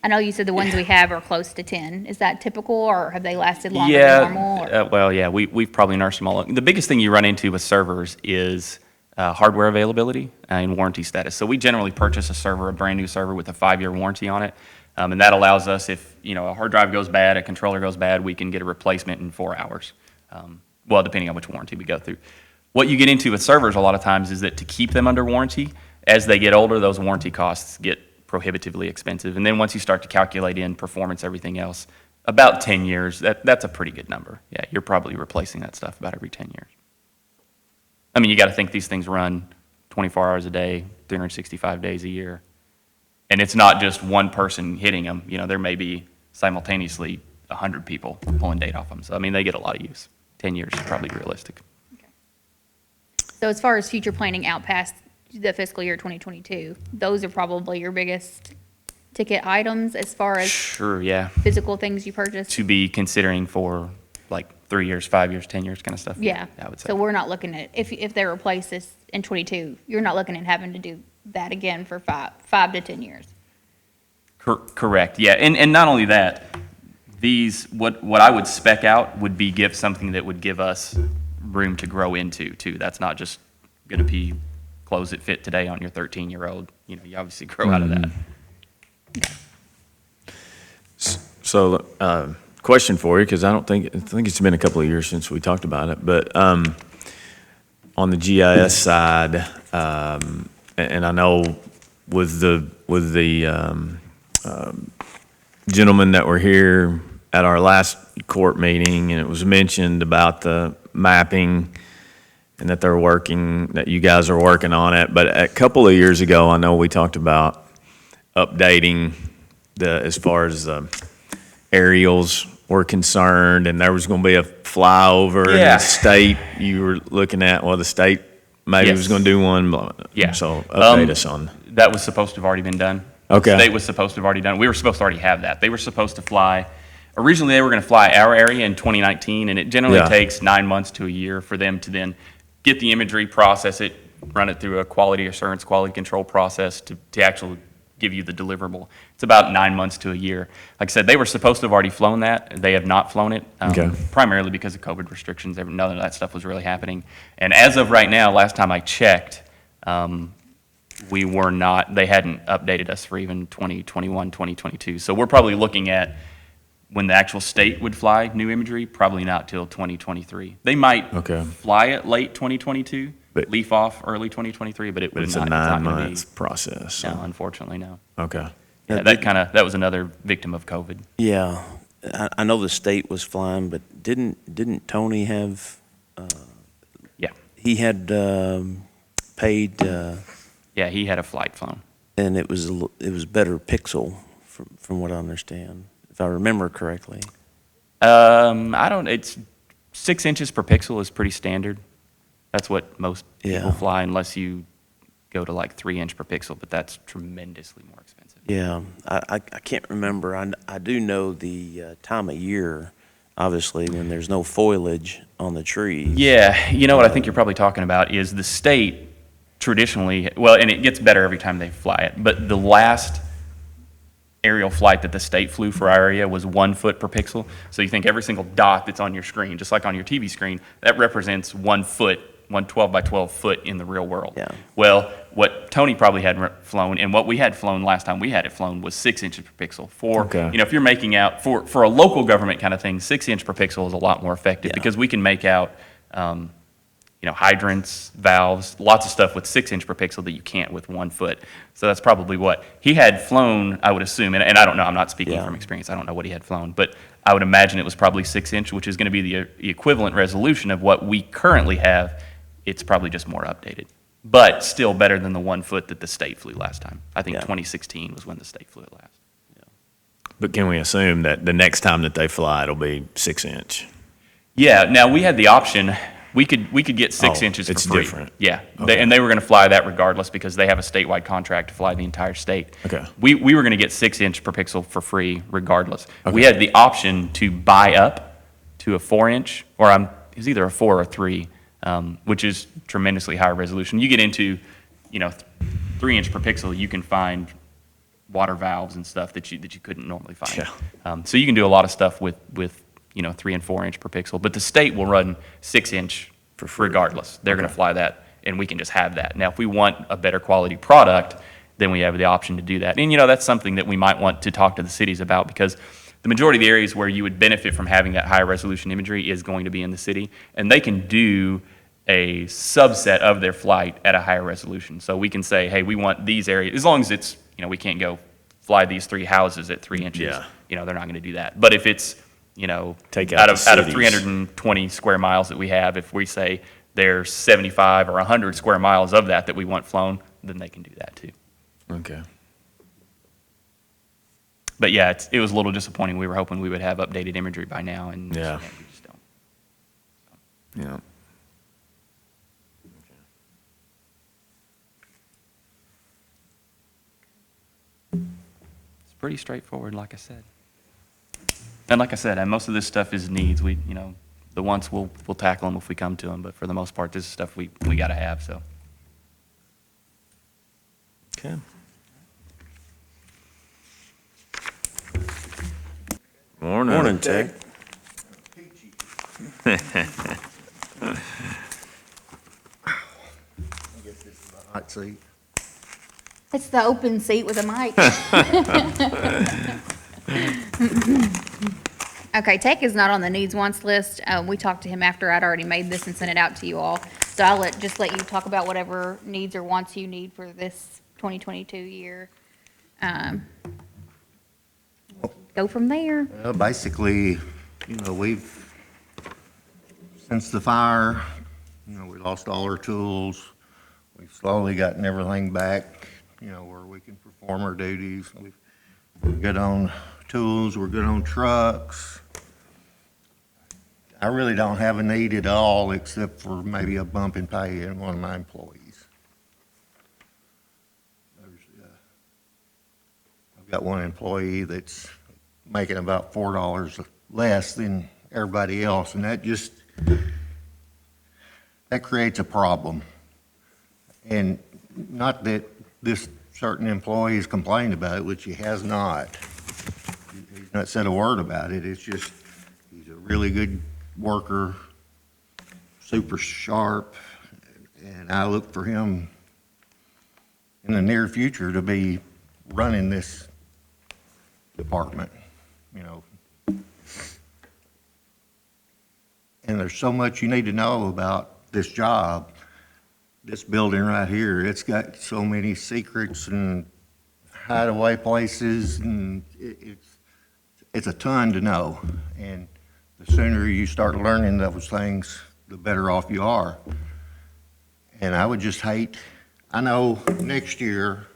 I know you said the ones we have are close to 10. Is that typical, or have they lasted longer than normal? or- We've probably nursed them all. The biggest thing you run into with servers is hardware availability and warranty status. So we generally purchase a brand-new server with a 5-year warranty on it, and that allows us, if a hard drive goes bad, a controller goes bad, we can get a replacement in 4 hours. Well, depending on which warranty we go through. What you get into with servers a lot of times is that to keep them under warranty, as they get older, those warranty costs get prohibitively expensive. And then once you start to calculate in performance, everything else, about 10 years, that's a pretty good number. Yeah, you're probably replacing that stuff about every 10 years. I mean, you got to think these things run 24 hours a day, 365 days a year. And it's not just one person hitting them. You know, there may be simultaneously 100 people pulling data off them. So, I mean, they get a lot of use. 10 years is probably realistic. So as far as future planning out past the fiscal year 2022, those are probably your biggest ticket items as far as Sure, yeah. physical things you purchase? To be considering for like 3 years, 5 years, 10 years kind of stuff. Yeah. I would say. So we're not looking at, if they replace this in 22, you're not looking at having to do that again for 5 to 10 years? Correct, yeah. And not only that, what I would spec out would be something that would give us room to grow into too. That's not just going to be clothes that fit today on your 13-year-old. You know, you obviously grow out of that. So, question for you, because I think it's been a couple of years since we talked about it, but on the GIS side, and I know with the gentlemen that were here at our last court meeting, and it was mentioned about the mapping and that you guys are working on it. But a couple of years ago, I know we talked about updating as far as aerials were concerned, and there was going to be a flyover in Yeah. the state you were looking at. Well, the state maybe Yes. was going to do one. Blah. Yeah. So update us on. That was supposed to have already been done. Okay. The state was supposed to have already done it. We were supposed to already have that. They were supposed to fly, originally they were going to fly our area in 2019, and it generally Yeah. takes 9 months to a year for them to then get the imagery, process it, run it through a quality assurance, quality control process to actually give you the deliverable. It's about 9 months to a year. Like I said, they were supposed to have already flown that. They have not flown it, Okay. primarily because of COVID restrictions. None of that stuff was really happening. And as of right now, last time I checked, we were not, they hadn't updated us for even 2021, 2022. So we're probably looking at when the actual state would fly new imagery, probably not till 2023. They might Okay. fly it late 2022, But- leaf off early 2023, but it But would it's not. a 9 gonna months process. Be, no, unfortunately, no. Okay. Yeah, that was another victim of COVID. Yeah, I know the state was flying, but didn't Tony have, Yeah, he had paid, yeah, he had a flight flown. and it was better pixel from what I understand, if I remember correctly. It's 6 inches per pixel is pretty standard. That's what most people Yeah. fly unless you go to like 3 inch per pixel, but that's tremendously more expensive. Yeah, I can't remember. I do know the time of year, obviously, when there's no foliage on the trees. Yeah, you know what I think you're probably talking about is the state traditionally, well, and it gets better every time they fly it, but the last aerial flight that the state flew for our area was 1 foot per pixel. So you think every single dot that's on your screen, just like on your TV screen, that represents 1 foot, 12 by 12 foot in the real world. Yeah. Well, what Tony probably had flown, and what we had flown last time we had it flown was 6 inches per pixel. Okay. You know, if you're making out, for a local government kind of thing, 6 inch per pixel is a lot more effective Yeah. because we can make out, you know, hydrants, valves, lots of stuff with 6 inch per pixel that you can't with 1 foot. So that's probably what he had flown, I would assume, and I don't know, I'm not speaking Yeah. from experience, I don't know what he had flown, but I would imagine it was probably 6 inch, which is going to be the equivalent resolution of what we currently have. It's probably just more updated, but still better than the 1 foot that the state flew last time. I think Yeah. 2016 was when the state flew it last. But can we assume that the next time that they fly, it'll be 6 inch? Yeah, now we had the option, we could get 6 Oh, inches for it's free. different. Yeah, Okay. and they were going to fly that regardless because they have a statewide contract to fly the entire state. Okay. We were going to get 6 inch per pixel for free regardless. Okay. We had the option to buy up to a 4 inch, or it was either a 4 or 3, which is tremendously higher resolution. You get into, you know, 3 inch per pixel, you can find water valves and stuff that you couldn't normally find. Yeah. So you can do a lot of stuff with you know 3 and 4 inch per pixel, but the state will run 6 inch regardless. They're going to fly that, and we can just have that. Now, if we want a better quality product, then we have the option to do that. And you know that's something that we might want to talk to the cities about because the majority of the areas where you would benefit from having that higher resolution imagery is going to be in the city, and they can do a subset of their flight at a higher resolution. So we can say, hey, we want these areas, as long as it's we can't go fly these 3 houses at 3 inches. Yeah. They're not going to do that. But if it's, Take out the out of cities. 320 square miles that we have, if we say there's 75 or 100 square miles of that we want flown, then they can do that too. Okay. But yeah, it was a little disappointing. We were hoping we would have updated imagery by now, and Yeah. we just don't. Yeah. It's pretty straightforward, like I said. And like I said, and most of this stuff is needs. The wants, we'll tackle them if we come to them, but for the most part, this is stuff we got to have, so. Okay. Morning, Tech. Hot seat. It's the open seat with a mic. Okay, Tech is not on the needs wants list. We talked to him after I'd already made this and sent it out to you all. So I'll just let you talk about whatever needs or wants you need for this 2022 year. Go from there. Well, basically, since the fire, we lost all our tools. We've slowly gotten everything back, where we can perform our duties. We're good on tools, we're good on trucks. I really don't have a need at all except for maybe a bump in pay in one of my employees. I've got one employee that's making about $4 less than everybody else, and that creates a problem. And not that this certain employee has complained about it, which he has not. He's not said a word about it. It's just, he's a really good worker, super sharp, and I look for him in the near future to be running this department, And there's so much you need to know about this job. This building right here, it's got so many secrets and hideaway places, and it's a ton to know. And the sooner you start learning those things, the better off you are. And I would just hate, I know next year,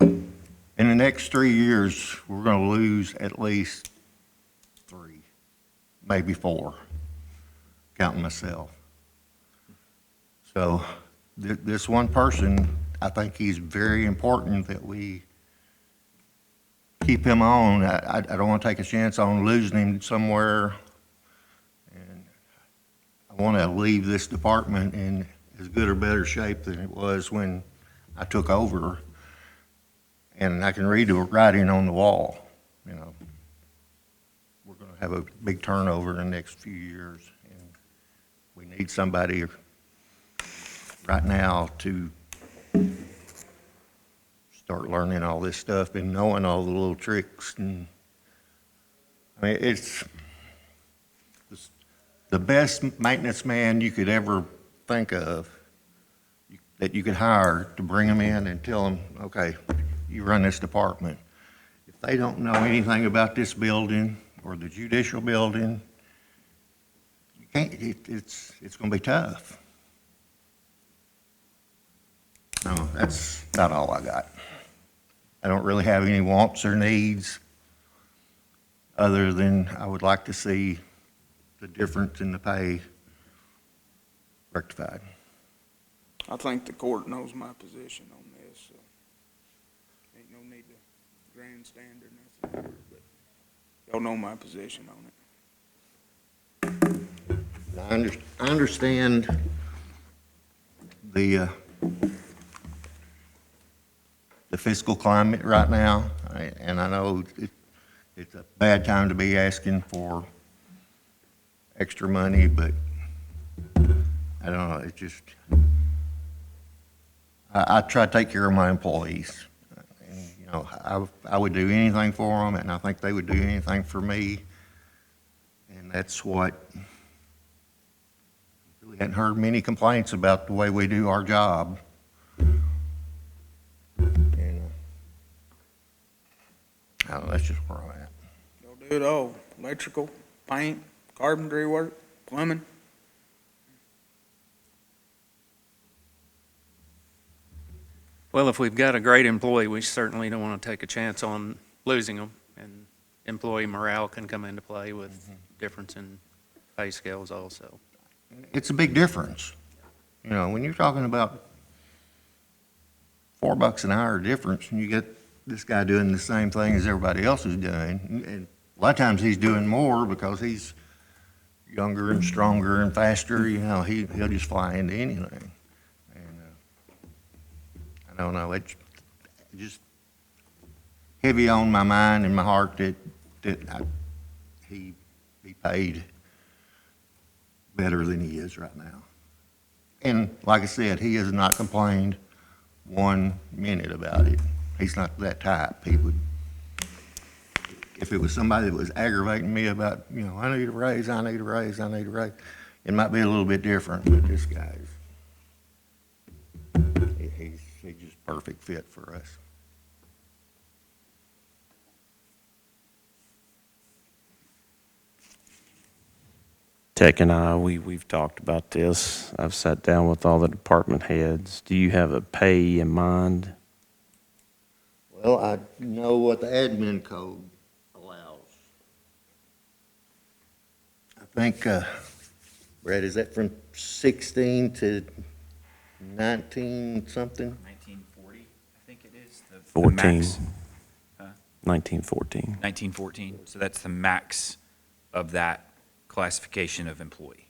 in the next 3 years, we're gonna lose at least 3, maybe 4, counting myself. So this one person, I think he's very important that we keep him on. I don't want to take a chance on losing him somewhere. And I want to leave this department in as good or better shape than it was when I took over. And I can read the writing on the wall, We're going to have a big turnover in the next few years. And we need somebody right now to start learning all this stuff and knowing all the little tricks. And I mean, it's the best maintenance man you could ever think of that you could hire to bring them in and tell them, okay, you run this department. If they don't know anything about this building or the judicial building, you can't, it's going to be tough. No, that's not all I got. I don't really have any wants or needs other than I would like to see the difference in the pay rectified. I think the court knows my position on this, so ain't no need to grandstand or nothing, but y'all know my position on it. I understand the fiscal climate right now, and I know it's a bad time to be asking for extra money, but I don't know, it's just, I try to take care of my employees. And, I would do anything for them, and I think they would do anything for me. And that's what, really hadn't heard many complaints about the way we do our job. And Do it all, electrical, paint, carpentry work, plumbing. Well, if we've got a great employee, we certainly don't want to take a chance on losing them. And employee morale can come into play with difference in pay scales also. It's a big difference. You know, when you're talking about $4 an hour difference, and you get this guy doing the same thing as everybody else is doing, and a lot of times he's doing more because he's younger and stronger and faster, you know, he'll just fly into anything. And I don't know, it's just heavy on my mind and my heart that he be paid better than he is right now. And like I said, he has not complained 1 minute about it. He's not that type. He would, if it was somebody that was aggravating me about, you know, I need a raise, I need a raise, I need a raise, it might be a little bit different, but this guy's, he's just perfect fit for us. Tech and I, we've talked about this. I've sat down with all the department heads. Do you have a pay in mind? Well, I know what the admin code allows. I think, Brad, is that from 16 to 19 something? 1940, I think it is. The 14. max. 1914. 1914, so that's the max of that classification of employee.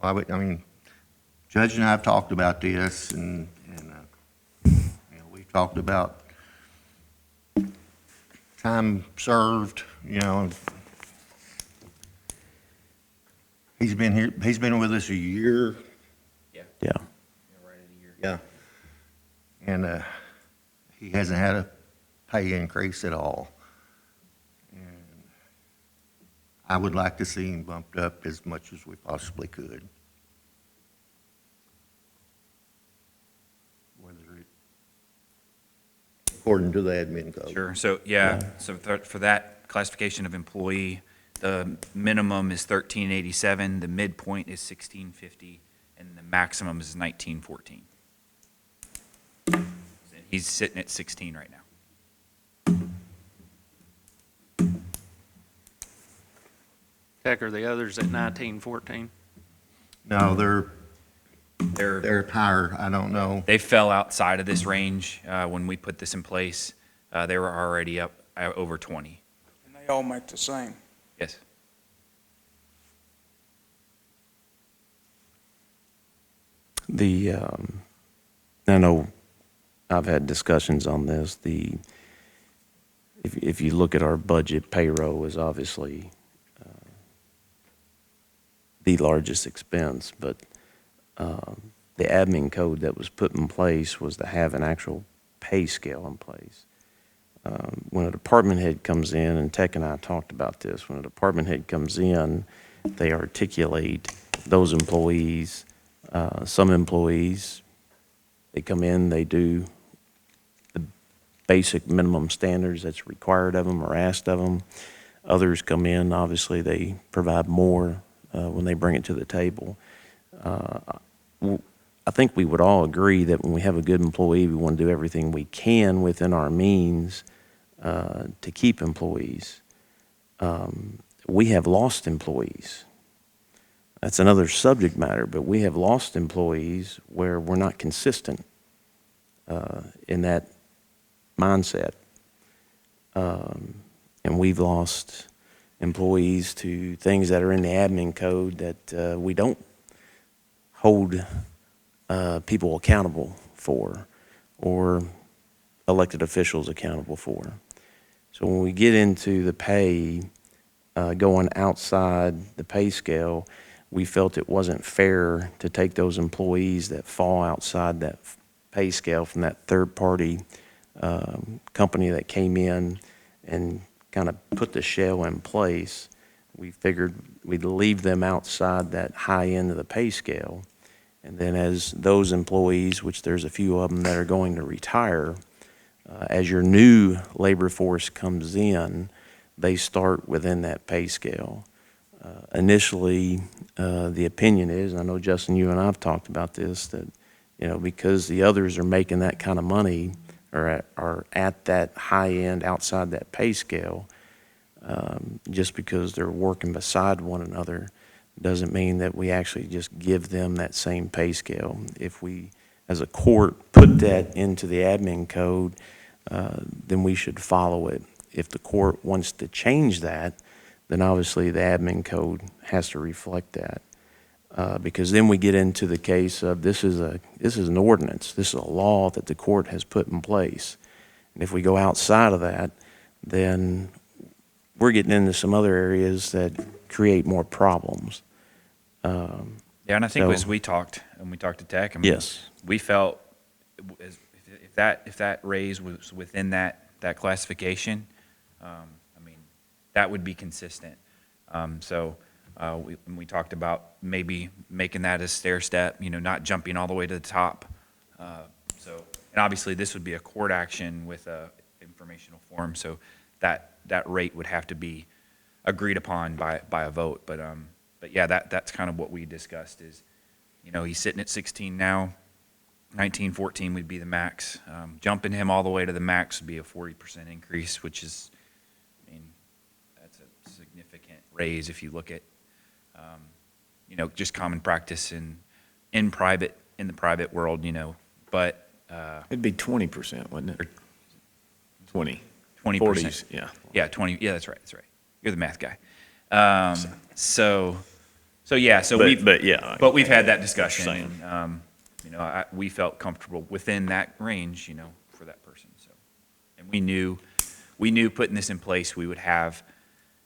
I mean, Judge and I have talked about this, and you know, we've talked about time served, you know. He's been here, he's been with us a year. Yeah. Yeah. Right at a year. Yeah. And he hasn't had a pay increase at all. And I would like to see him bumped up as much as we possibly could. Whether it, according to the admin code. Sure, so, yeah, so for that classification of employee, the minimum is 1387, the midpoint is 1650, and the maximum is 1914. He's sitting at 16 right now. Tech, are the others at 1914? No, They're, they're higher, I don't know. they fell outside of this range when we put this in place. They were already up over 20. And they all make the same. Yes. I know I've had discussions on this. If you look at our budget, payroll is obviously the largest expense, but the admin code that was put in place was to have an actual pay scale in place. When a department head comes in, and Tech and I talked about this, when a department head comes in, they articulate those employees. Some employees, they come in, they do the basic minimum standards that's required of them or asked of them. Others come in, obviously, they provide more when they bring it to the table. I think we would all agree that when we have a good employee, we want to do everything we can within our means to keep employees. We have lost employees. That's another subject matter, but we have lost employees where we're not consistent in that mindset. And we've lost employees to things that are in the admin code that we don't hold people accountable for or elected officials accountable for. So when we get into the pay, going outside the pay scale, we felt it wasn't fair to take those employees that fall outside that pay scale from that third-party company that came in and kind of put the shell in place. We figured we'd leave them outside that high end of the pay scale And then as those employees, which there's a few of them that are going to retire, as your new labor force comes in, they start within that pay scale. Initially, the opinion is, and I know Justin, you and I have talked about this, that, because the others are making that kind of money or are at that high end outside that pay scale, just because they're working beside one another doesn't mean that we actually just give them that same pay scale. If we, as a court, put that into the admin code, then we should follow it. If the court wants to change that, then obviously the admin code has to reflect that. Because then we get into the case of this is an ordinance, this is a law that the court has put in place. And if we go outside of that, then we're getting into some other areas that create more problems. Yeah, and I think So- as we talked, and we talked to Tech, I mean, Yes. we felt if that raise was within that classification, I mean, that would be consistent. We talked about maybe making that a stair step, not jumping all the way to the top. And obviously this would be a court action with a informational form, so that rate would have to be agreed upon by a vote. But yeah, that's kind of what we discussed is, he's sitting at 16 now, 19, 14 would be the max. Jumping him all the way to the max would be a 40% increase, which is, I mean, that's a significant raise if you look at, just common practice in the private world, but. It'd be 20%, wouldn't it? 20. 20%. 40s, yeah. Yeah, 20, yeah, that's right. You're the math guy. So we've had that discussion. saying. And, we felt comfortable within that range, for that person, so. And we knew putting this in place, we would have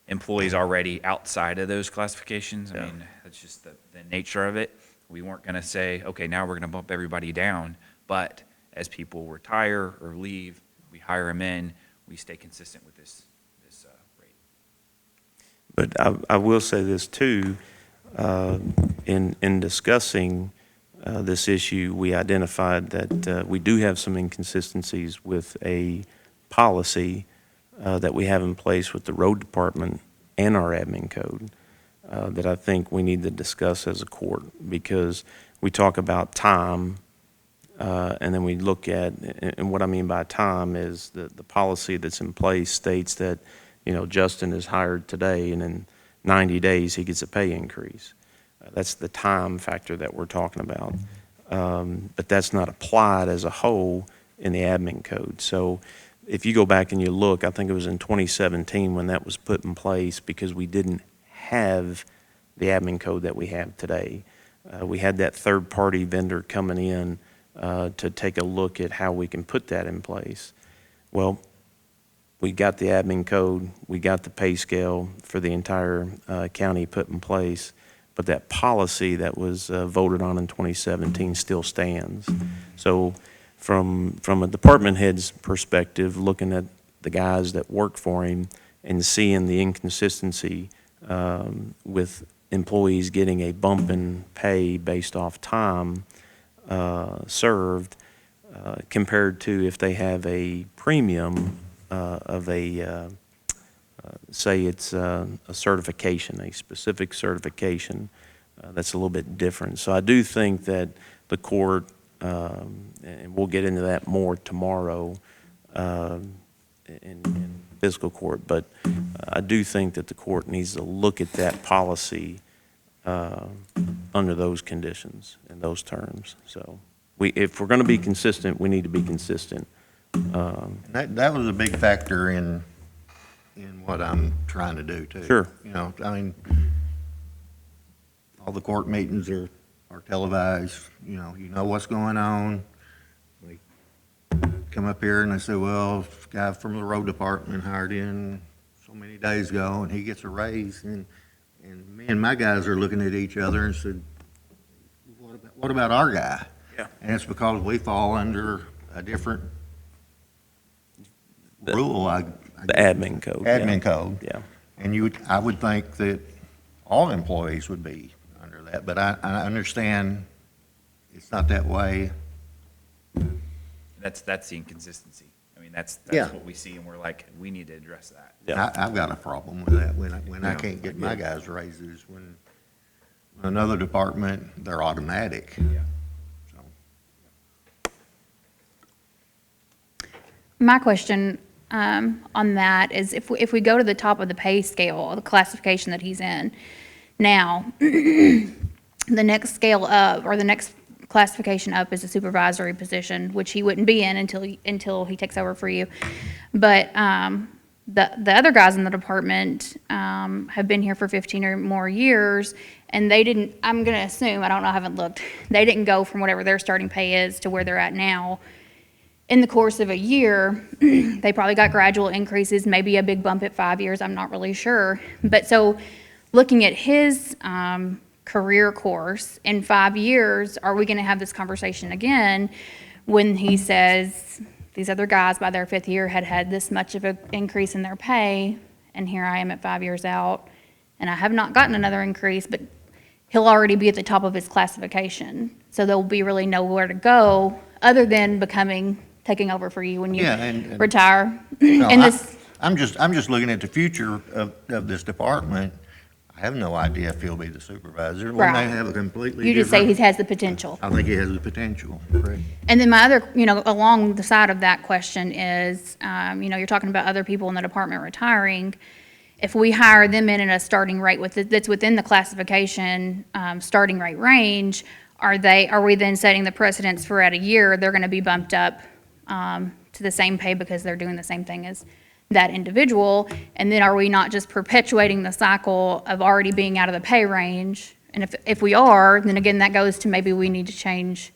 employees already outside of those classifications. I mean, that's just the nature of it. We weren't gonna say, okay, now we're gonna bump everybody down, but as people retire or leave, we hire them in, we stay consistent with this rate. But I will say this too, in discussing this issue, we identified that we do have some inconsistencies with a policy that we have in place with the road department and our admin code that I think we need to discuss as a court, because we talk about time and then we look at, and what I mean by time is the policy that's in place states that, Justin is hired today and in 90 days he gets a pay increase. That's the time factor that we're talking about. But that's not applied as a whole in the admin code. So if you go back and you look, I think it was in 2017 when that was put in place, because we didn't have the admin code that we have today. We had that third-party vendor coming in to take a look at how we can put that in place. Well, we got the admin code, we got the pay scale for the entire county put in place, but that policy that was voted on in 2017 still stands. So from a department head's perspective, looking at the guys that work for him and seeing the inconsistency with employees getting a bump in pay based off time served compared to if they have a premium of say it's a certification, a specific certification, that's a little bit different. So I do think that the court, and we'll get into that more tomorrow in fiscal court, but I do think that the court needs to look at that policy under those conditions and those terms. So if we're going to be consistent, we need to be consistent. That was a big factor in what I'm trying to do too. Sure. I mean, all the court meetings are televised, you know what's going on. We come up here and they say, well, this guy from the road department hired in so many days ago and he gets a raise, and me and my guys are looking at each other and said, what about our guy? Yeah. And it's because we fall under a different rule. The admin code. Admin code. Yeah. And I would think that all employees would be under that, but I understand it's not that way. That's the inconsistency. I mean, that's Yeah. what we see, and we're like, we need to address that. Yeah. I've got a problem with that when I Yeah, can't I get get my it. guys raises, when another department, they're automatic. Yeah. So, My question on that is if we go to the top of the pay scale, the classification that he's in now, the next scale up, or the next classification up is a supervisory position, which he wouldn't be in until he takes over for you. But the other guys in the department have been here for 15 or more years, and they didn't, I'm going to assume, I don't know, I haven't looked, they didn't go from whatever their starting pay is to where they're at now in the course of a year. They probably got gradual increases, maybe a big bump at 5 years, I'm not really sure. But so, looking at his career course, in 5 years, are we gonna have this conversation again when he says, these other guys by their 5th year had this much of an increase in their pay, and here I am at 5 years out, and I have not gotten another increase, but he'll already be at the top of his classification. So there'll be really nowhere to go other than taking over for you when you Yeah, and- retire. No, And this, I'm just looking at the future of this department. I have no idea if he'll be the supervisor. We may Right. have a completely you just say he different. has the potential. I think he has the potential, correct. And then my other, along the side of that question is, you're talking about other people in the department retiring. If we hire them in at a starting rate that's within the classification, starting rate range, are we then setting the precedence for at a year, they're gonna be bumped up, to the same pay because they're doing the same thing as that individual? And then are we not just perpetuating the cycle of already being out of the pay range? And if we are, then again, that goes to maybe we need to change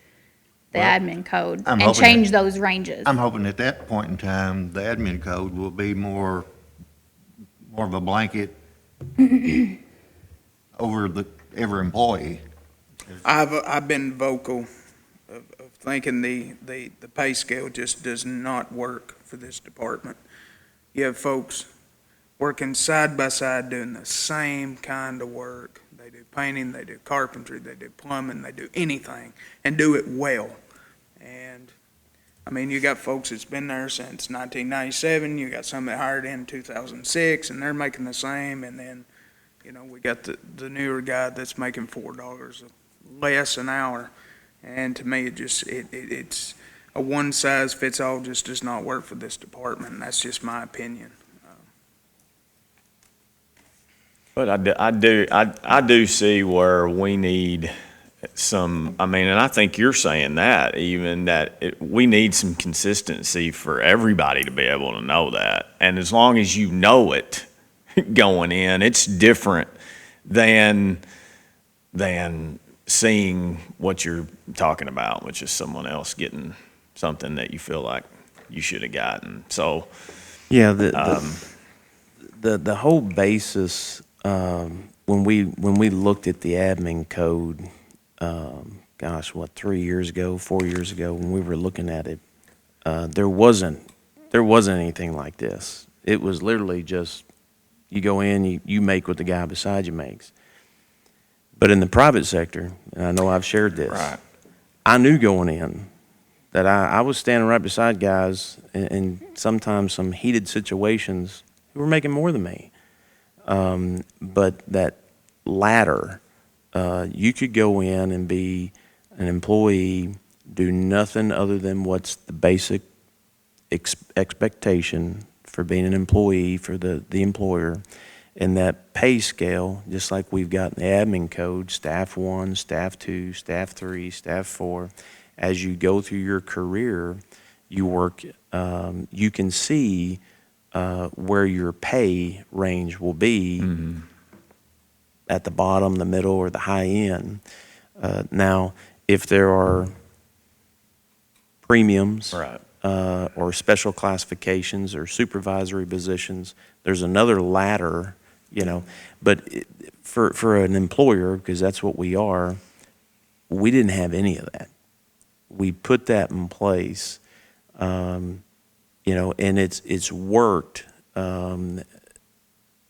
the Well, admin code I'm and hoping change that- those ranges. I'm hoping at that point in time, the admin code will be more of a blanket over every employee. I've been vocal of thinking the pay scale just does not work for this department. You have folks working side by side doing the same kind of work. They do painting, they do carpentry, they do plumbing, they do anything, and do it well. And, I mean, you got folks that's been there since 1997, you got some that hired in 2006, and they're making the same, and then, we got the newer guy that's making $4 less an hour. And to me, it's a one-size-fits-all just does not work for this department, and that's just my opinion. But I do see where we need some, I mean, and I think you're saying that even, that we need some consistency for everybody to be able to know that. And as long as you know it going in, it's different than seeing what you're talking about, which is someone else getting something that you feel like you should have gotten. So, Yeah, the whole basis, when we looked at the admin code, 3 years ago, 4 years ago, when we were looking at it, there wasn't anything like this. It was literally just, you go in, you make what the guy beside you makes. But in the private sector, and I know I've shared this, right. I knew going in that I was standing right beside guys in sometimes some heated situations who were making more than me. But that ladder, you could go in and be an employee, do nothing other than what's the basic expectation for being an employee for the employer. And that pay scale, just like we've got in the admin code, staff 1, staff 2, staff 3, staff 4, as you go through your career, you work, you can see where your pay range will be at the bottom, the middle, or the high end. Now, if there are premiums, Right. or special classifications or supervisory positions, there's another ladder, But for an employer, because that's what we are, we didn't have any of that. We put that in place, and it's worked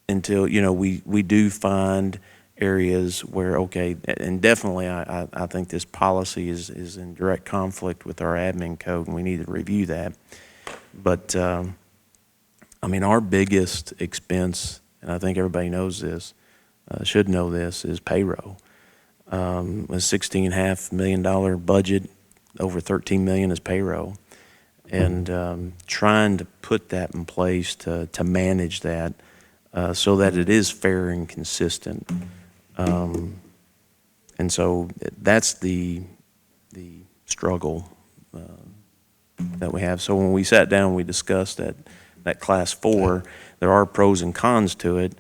until we do find areas where, okay, and definitely I think this policy is in direct conflict with our admin code, and we need to review that. But, I mean, our biggest expense, and I think everybody knows this, should know this, is payroll. A $16.5 million budget, over 13 million is payroll. And trying to put that in place to manage that so that it is fair and consistent. And so that's the struggle that we have. So when we sat down, we discussed that class 4, there are pros and cons to it.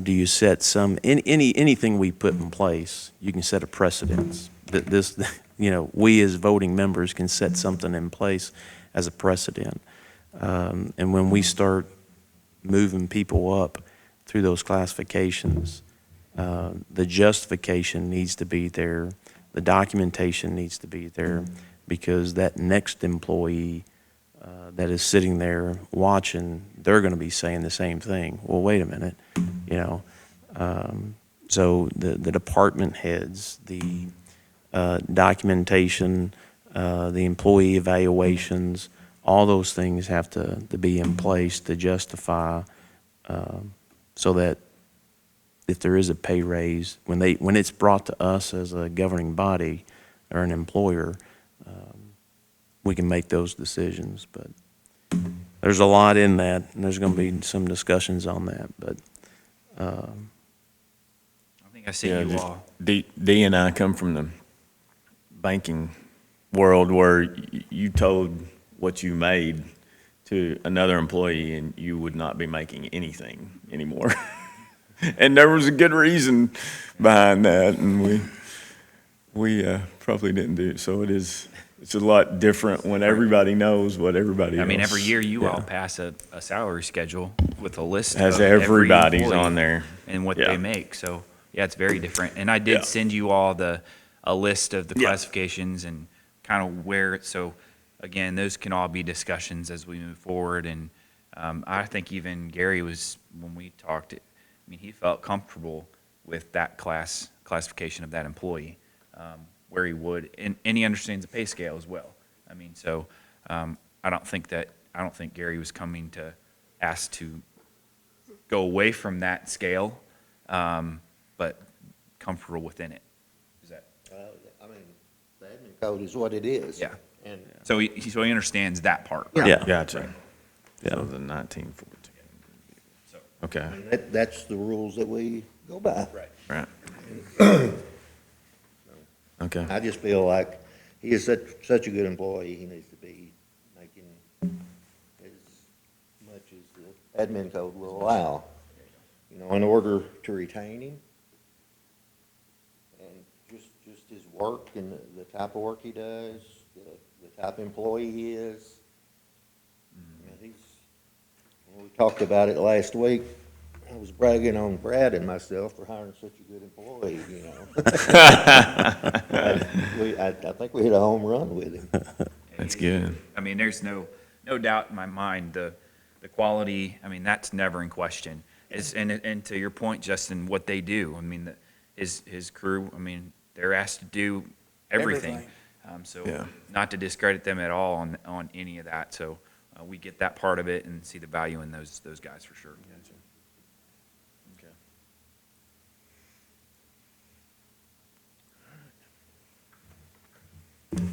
Do you set anything we put in place, you can set a precedence. This, we as voting members can set something in place as a precedent. And when we start moving people up through those classifications, the justification needs to be there, the documentation needs to be there, because that next employee that is sitting there watching, they're going to be saying the same thing. Well, wait a minute, So the department heads, the documentation, the employee evaluations, all those things have to be in place to justify, so that if there is a pay raise, when it's brought to us as a governing body or an employer, we can make those decisions. But there's a lot in that, and there's going to be some discussions on that. But I think I see Yeah, you just all. D and I come from the banking world where you told what you made to another employee and you would not be making anything anymore. And there was a good reason behind that, and we probably didn't do it. So it's a lot different when everybody knows what everybody else. I mean, every year you yeah, all pass a salary schedule with a list has of every everybody's employee on there. and what Yeah. they make. So, yeah, it's very different. And I did Yeah. send you all a list of the Yeah. classifications and kind of where, so again, those can all be discussions as we move forward. And I think even Gary when we talked, I mean, he felt comfortable with that classification of that employee, where he would, and he understands the pay scale as well. I mean, so I don't think Gary was coming to ask to go away from that scale, but comfortable within it. Is that? I mean, the admin code is what it is. Yeah. And So he understands that part. Yeah. Yeah. Gotcha. Yeah. So the 1914. So, Okay, I mean, that's the rules that we go by. right. right. Okay. I just feel like he is such a good employee, he needs to be making as much as the admin code will allow, in order to retain him. And just his work and the type of work he does, the type of employee he is. I mean, we talked about it last week. I was bragging on Brad and myself for hiring such a good employee, I think we hit a home run with him. That's good. I mean, there's no doubt in my mind, the quality, I mean, that's never in question. And to your point, Justin, what they do, I mean, his crew, I mean, they're asked to do everything. So Yeah. not to discredit them at all on any of that. So we get that part of it and see the value in those guys for sure. Okay. Is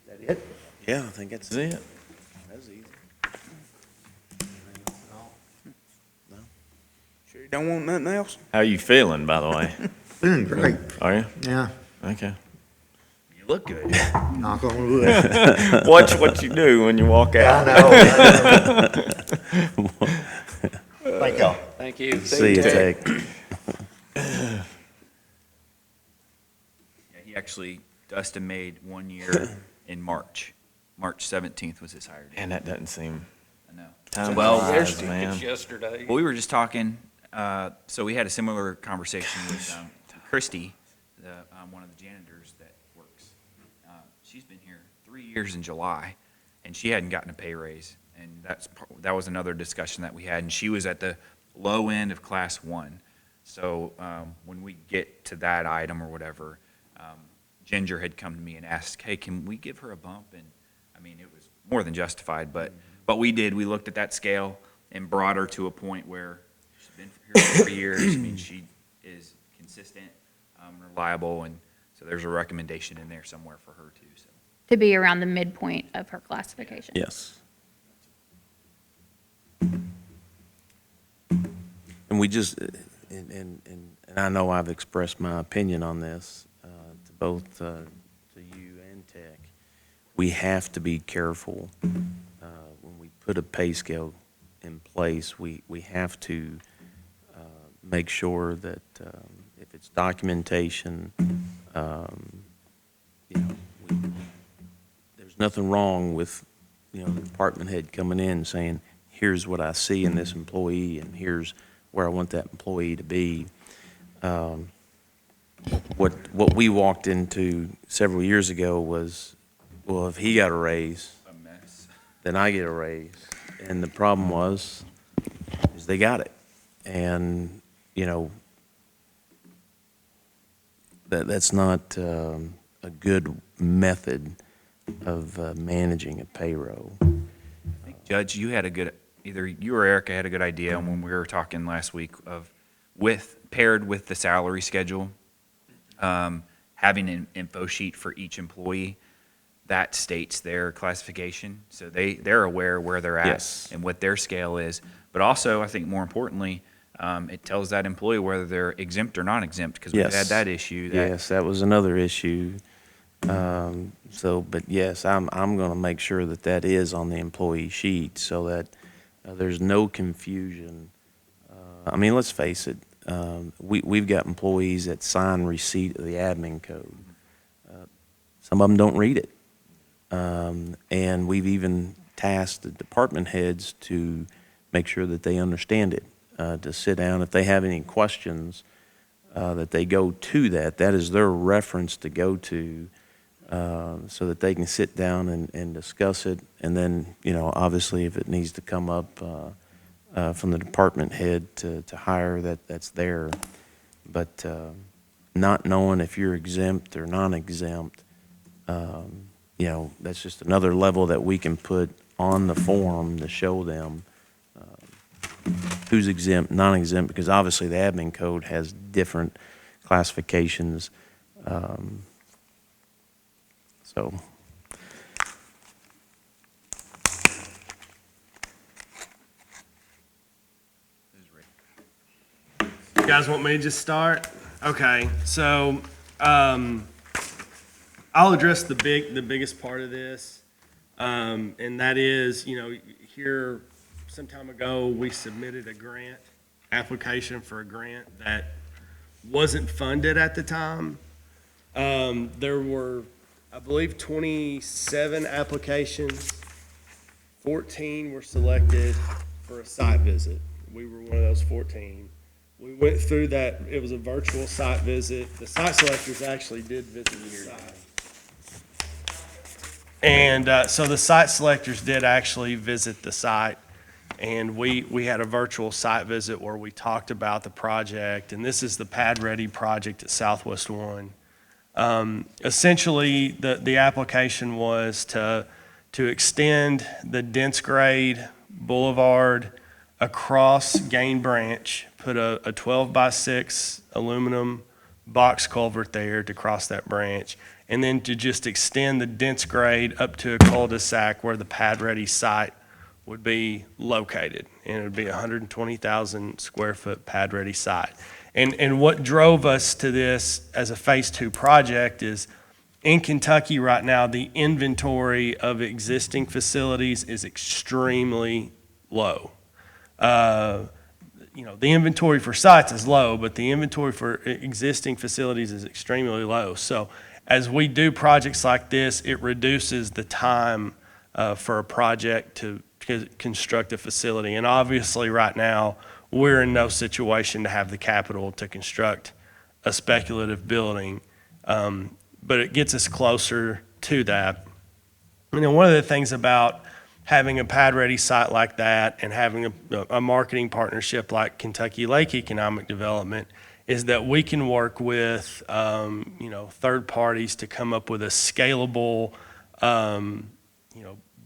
that it? yeah, I think that's That's it. That's easy. Sure you don't want nothing else? How you feeling, by the way? Feeling great. Are you? Yeah, Okay. You look good. knock on wood. Watch what you do when you walk out. I know. Thank y'all. Thank you. See you, Tech. Yeah, he actually, Dustin made 1 year in March. March 17th was his hire date. Man, that doesn't seem. I know. Time Well, flies, man. Yesterday. Well, we were just talking, so we had a similar conversation with Christy, one of the janitors that works. She's been here 3 years in July, and she hadn't gotten a pay raise And that was another discussion that we had, and she was at the low end of Class 1. So when we get to that item or whatever, Ginger had come to me and asked, hey, can we give her a bump? And, I mean, it was more than justified, but we did. We looked at that scale and brought her to a point where she's been here for 4 years. I mean, she is consistent, reliable, and so there's a recommendation in there somewhere for her too, so. To be around the midpoint of her classification. Yes. And we just, and I know I've expressed my opinion on this, to both, to you and Tech. We have to be careful, when we put a pay scale in place, we have to, make sure that, if it's documentation, you know, there's nothing wrong with, you know, the department head coming in and saying, here's what I see in this employee, and here's where I want that employee to be. What we walked into several years ago was, well, if he got a raise, A mess. then I get a raise. And the problem was, is they got it. And, you know, that's not a good method of managing a payroll. Judge, you had a good, either you or Erica had a good idea when we were talking last week of paired with the salary schedule, having an info sheet for each employee that states their classification. So they're aware where they're at Yes. and what their scale is. But also, I think more importantly, it tells that employee whether they're exempt or non-exempt, because we've Yes. had that issue. Yes, that was another issue. But yes, I'm going to make sure that that is on the employee sheet so that there's no confusion. I mean, let's face it, we've got employees that sign receipt of the admin code. Some of them don't read it. And we've even tasked the department heads to make sure that they understand it, to sit down. If they have any questions, that they go to that. That is their reference to go to, so that they can sit down and discuss it. And then, you know, obviously if it needs to come up from the department head to hire, that's there. But not knowing if you're exempt or non-exempt, you know, that's just another level that we can put on the form to show them who's exempt, non-exempt, because obviously the admin code has different classifications. So, You guys want me to just start? Okay, so, I'll address the biggest part of this. And that is, you know, here, some time ago, we submitted a grant, application for a grant that wasn't funded at the time. There were, I believe, 27 applications. 14 were selected for a site visit. We were one of those 14. We went through that, it was a virtual site visit. The site selectors actually did visit the site. And so the site selectors did actually visit the site, and we had a virtual site visit where we talked about the project, and this is the Pad Ready project at Southwest One. Essentially, the application was to extend the dense grade boulevard across Gain Branch, put a 12x6 aluminum box culvert there to cross that branch, and then to just extend the dense grade up to a cul-de-sac where the Pad Ready site would be located. And it would be a 120,000 square foot Pad Ready site. And what drove us to this as a Phase 2 project is in Kentucky right now, the inventory of existing facilities is extremely low. You know, the inventory for sites is low, but the inventory for existing facilities is extremely low. So as we do projects like this, it reduces the time for a project to construct a facility. And obviously right now, we're in no situation to have the capital to construct a speculative building, but it gets us closer to that. You know, one of the things about having a pad-ready site like that and having a marketing partnership like Kentucky Lake Economic Development is that we can work with, third parties to come up with a scalable,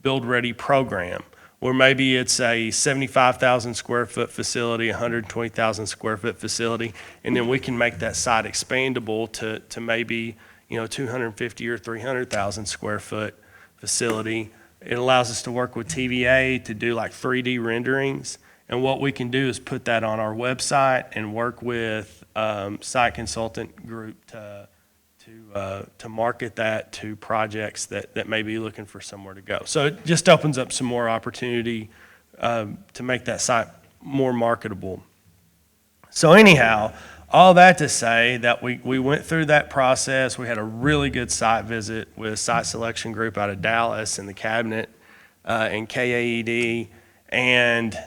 build-ready program, where maybe it's a 75,000 square foot facility, 120,000 square foot facility, and then we can make that site expandable to maybe, 250 or 300,000 square foot facility. It allows us to work with TVA to do like 3D renderings. And what we can do is put that on our website and work with site consultant group to market that to projects that may be looking for somewhere to go. So it just opens up some more opportunity to make that site more marketable. So anyhow, all that to say that we went through that process. We had a really good site visit with Site Selection Group out of Dallas and the Cabinet and KAED. And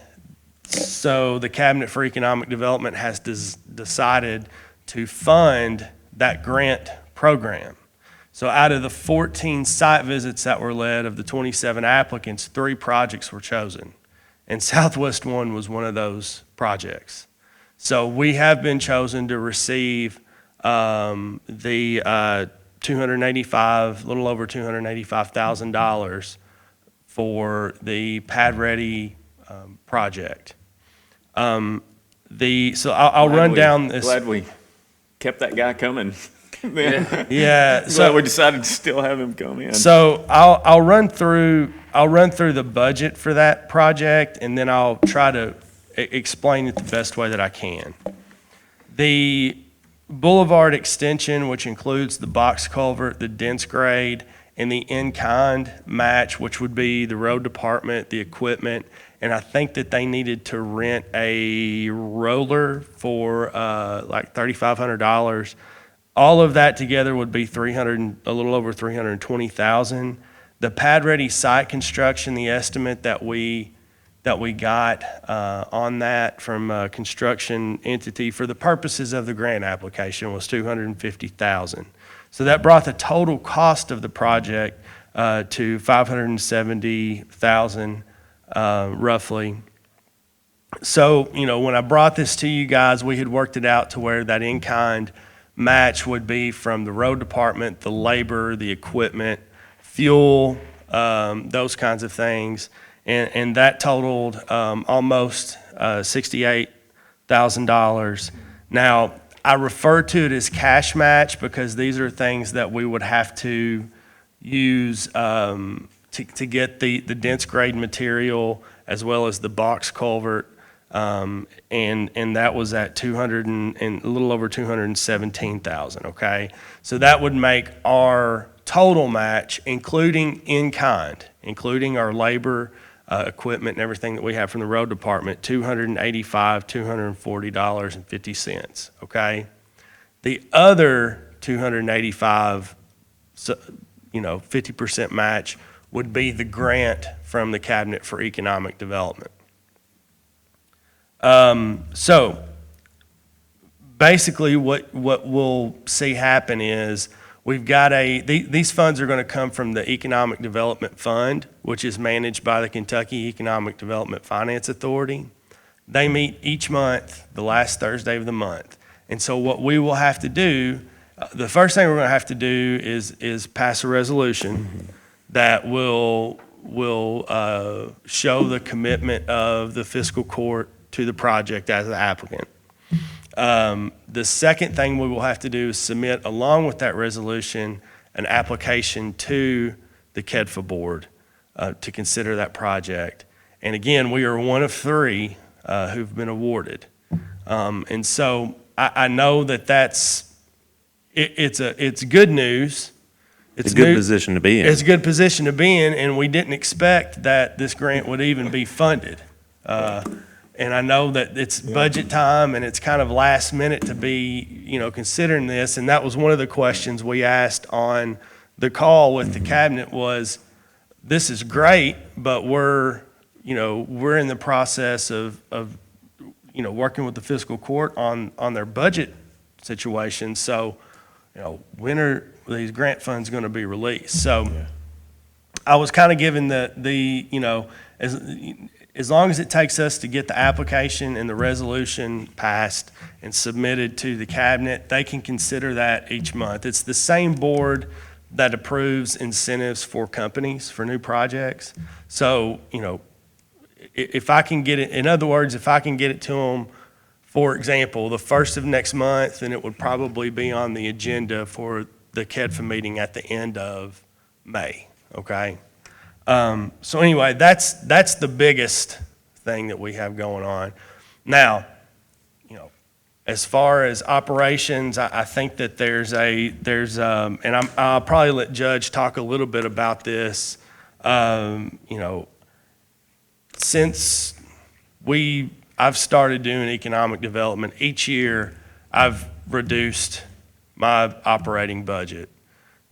so the Cabinet for Economic Development has decided to fund that grant program. So out of the 14 site visits that were led, of the 27 applicants, 3 projects were chosen. And Southwest One was one of those projects. So we have been chosen to receive the 285, little over $285,000 for the Pad Ready project. So I'll run down this. Glad we kept that guy coming. Yeah. Glad we decided to still have him come in. So I'll run through the budget for that project, and then I'll try to explain it the best way that I can. The Boulevard extension, which includes the box culvert, the dense grade, and the in-kind match, which would be the road department, the equipment, and I think that they needed to rent a roller for like $3,500. All of that together would be a little over $320,000. The Pad Ready site construction, the estimate that we got on that from a construction entity for the purposes of the grant application was $250,000. So that brought the total cost of the project to $570,000 roughly. So, when I brought this to you guys, we had worked it out to where that in-kind match would be from the road department, the labor, the equipment, fuel, those kinds of things. And that totaled almost $68,000. Now, I refer to it as cash match because these are things that we would have to use to get the dense grade material as well as the box culvert. And that was at a little over $217,000, okay? So that would make our total match, including in-kind, including our labor, equipment and everything that we have from the road department, $240.50, okay? The other $285, 50% match would be the grant from the Cabinet for Economic Development. So basically what we'll see happen is we've got these funds are going to come from the Economic Development Fund, which is managed by the Kentucky Economic Development Finance Authority. They meet each month, the last Thursday of the month. And so what we will have to do, the first thing we're going to have to do is pass a resolution that will show the commitment of the fiscal court to the project as the applicant. The second thing we will have to do is submit, along with that resolution, an application to the KEDFA board to consider that project. And again, we are one of 3 who've been awarded. And so I know it's good news. It's a good position to be in. It's a good position to be in, and we didn't expect that this grant would even be funded. And I know that it's budget time and it's kind of last minute to be, considering this. And that was one of the questions we asked on the call with the cabinet was, this is great, but we're in the process of working with the fiscal court on their budget situation. So, when are these grant funds going to be released? So I was kind of given as long as it takes us to get the application and the resolution passed and submitted to the cabinet, they can consider that each month. It's the same board that approves incentives for companies for new projects. So, if I can get it, in other words, if I can get it to them, for example, the first of next month, then it would probably be on the agenda for the KEDFA meeting at the end of May, okay? So anyway, that's the biggest thing that we have going on. Now, as far as operations, I think that I'll probably let Judge talk a little bit about this. Since I've started doing economic development, each year I've reduced my operating budget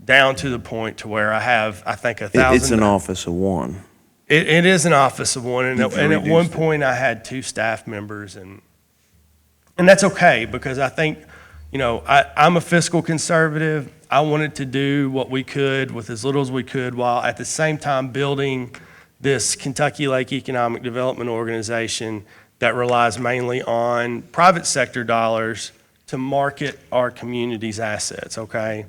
down to the point to where I have, I think, 1,000. It's an office of one. It is an office of one, and You've at one reduced it. point I had 2 staff members, and that's okay, because I think, I'm a fiscal conservative. I wanted to do what we could with as little as we could, while at the same time building this Kentucky Lake Economic Development Organization that relies mainly on private sector dollars to market our community's assets, okay?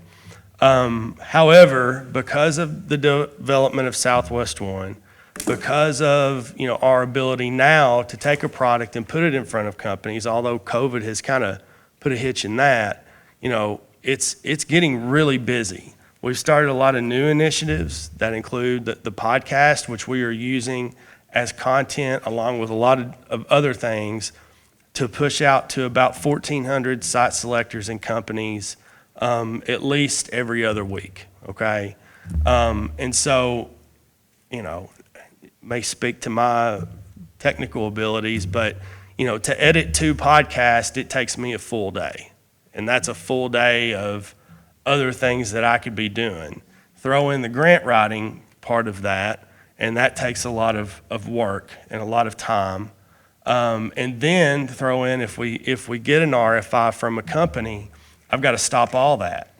However, because of the development of Southwest One, because of, our ability now to take a product and put it in front of companies, although COVID has kind of put a hitch in that, it's getting really busy. We've started a lot of new initiatives that include the podcast, which we are using as content along with a lot of other things to push out to about 1,400 site selectors and companies at least every other week, okay? And so, may speak to my technical abilities, but, to edit 2 podcasts, it takes me a full day. And that's a full day of other things that I could be doing. Throw in the grant writing part of that, and that takes a lot of work and a lot of time. And then throw in, if we get an RFI from a company, I've got to stop all that.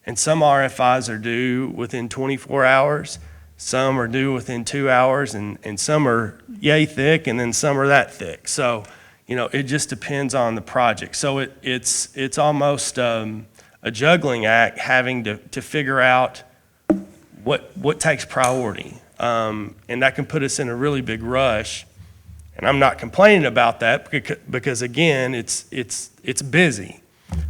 And some RFIs are due within 24 hours, some are due within 2 hours, and some are yay thick, and then some are that thick. So, it just depends on the project. So it's almost a juggling act, having to figure out what takes priority. And that can put us in a really big rush. And I'm not complaining about that because again, it's busy.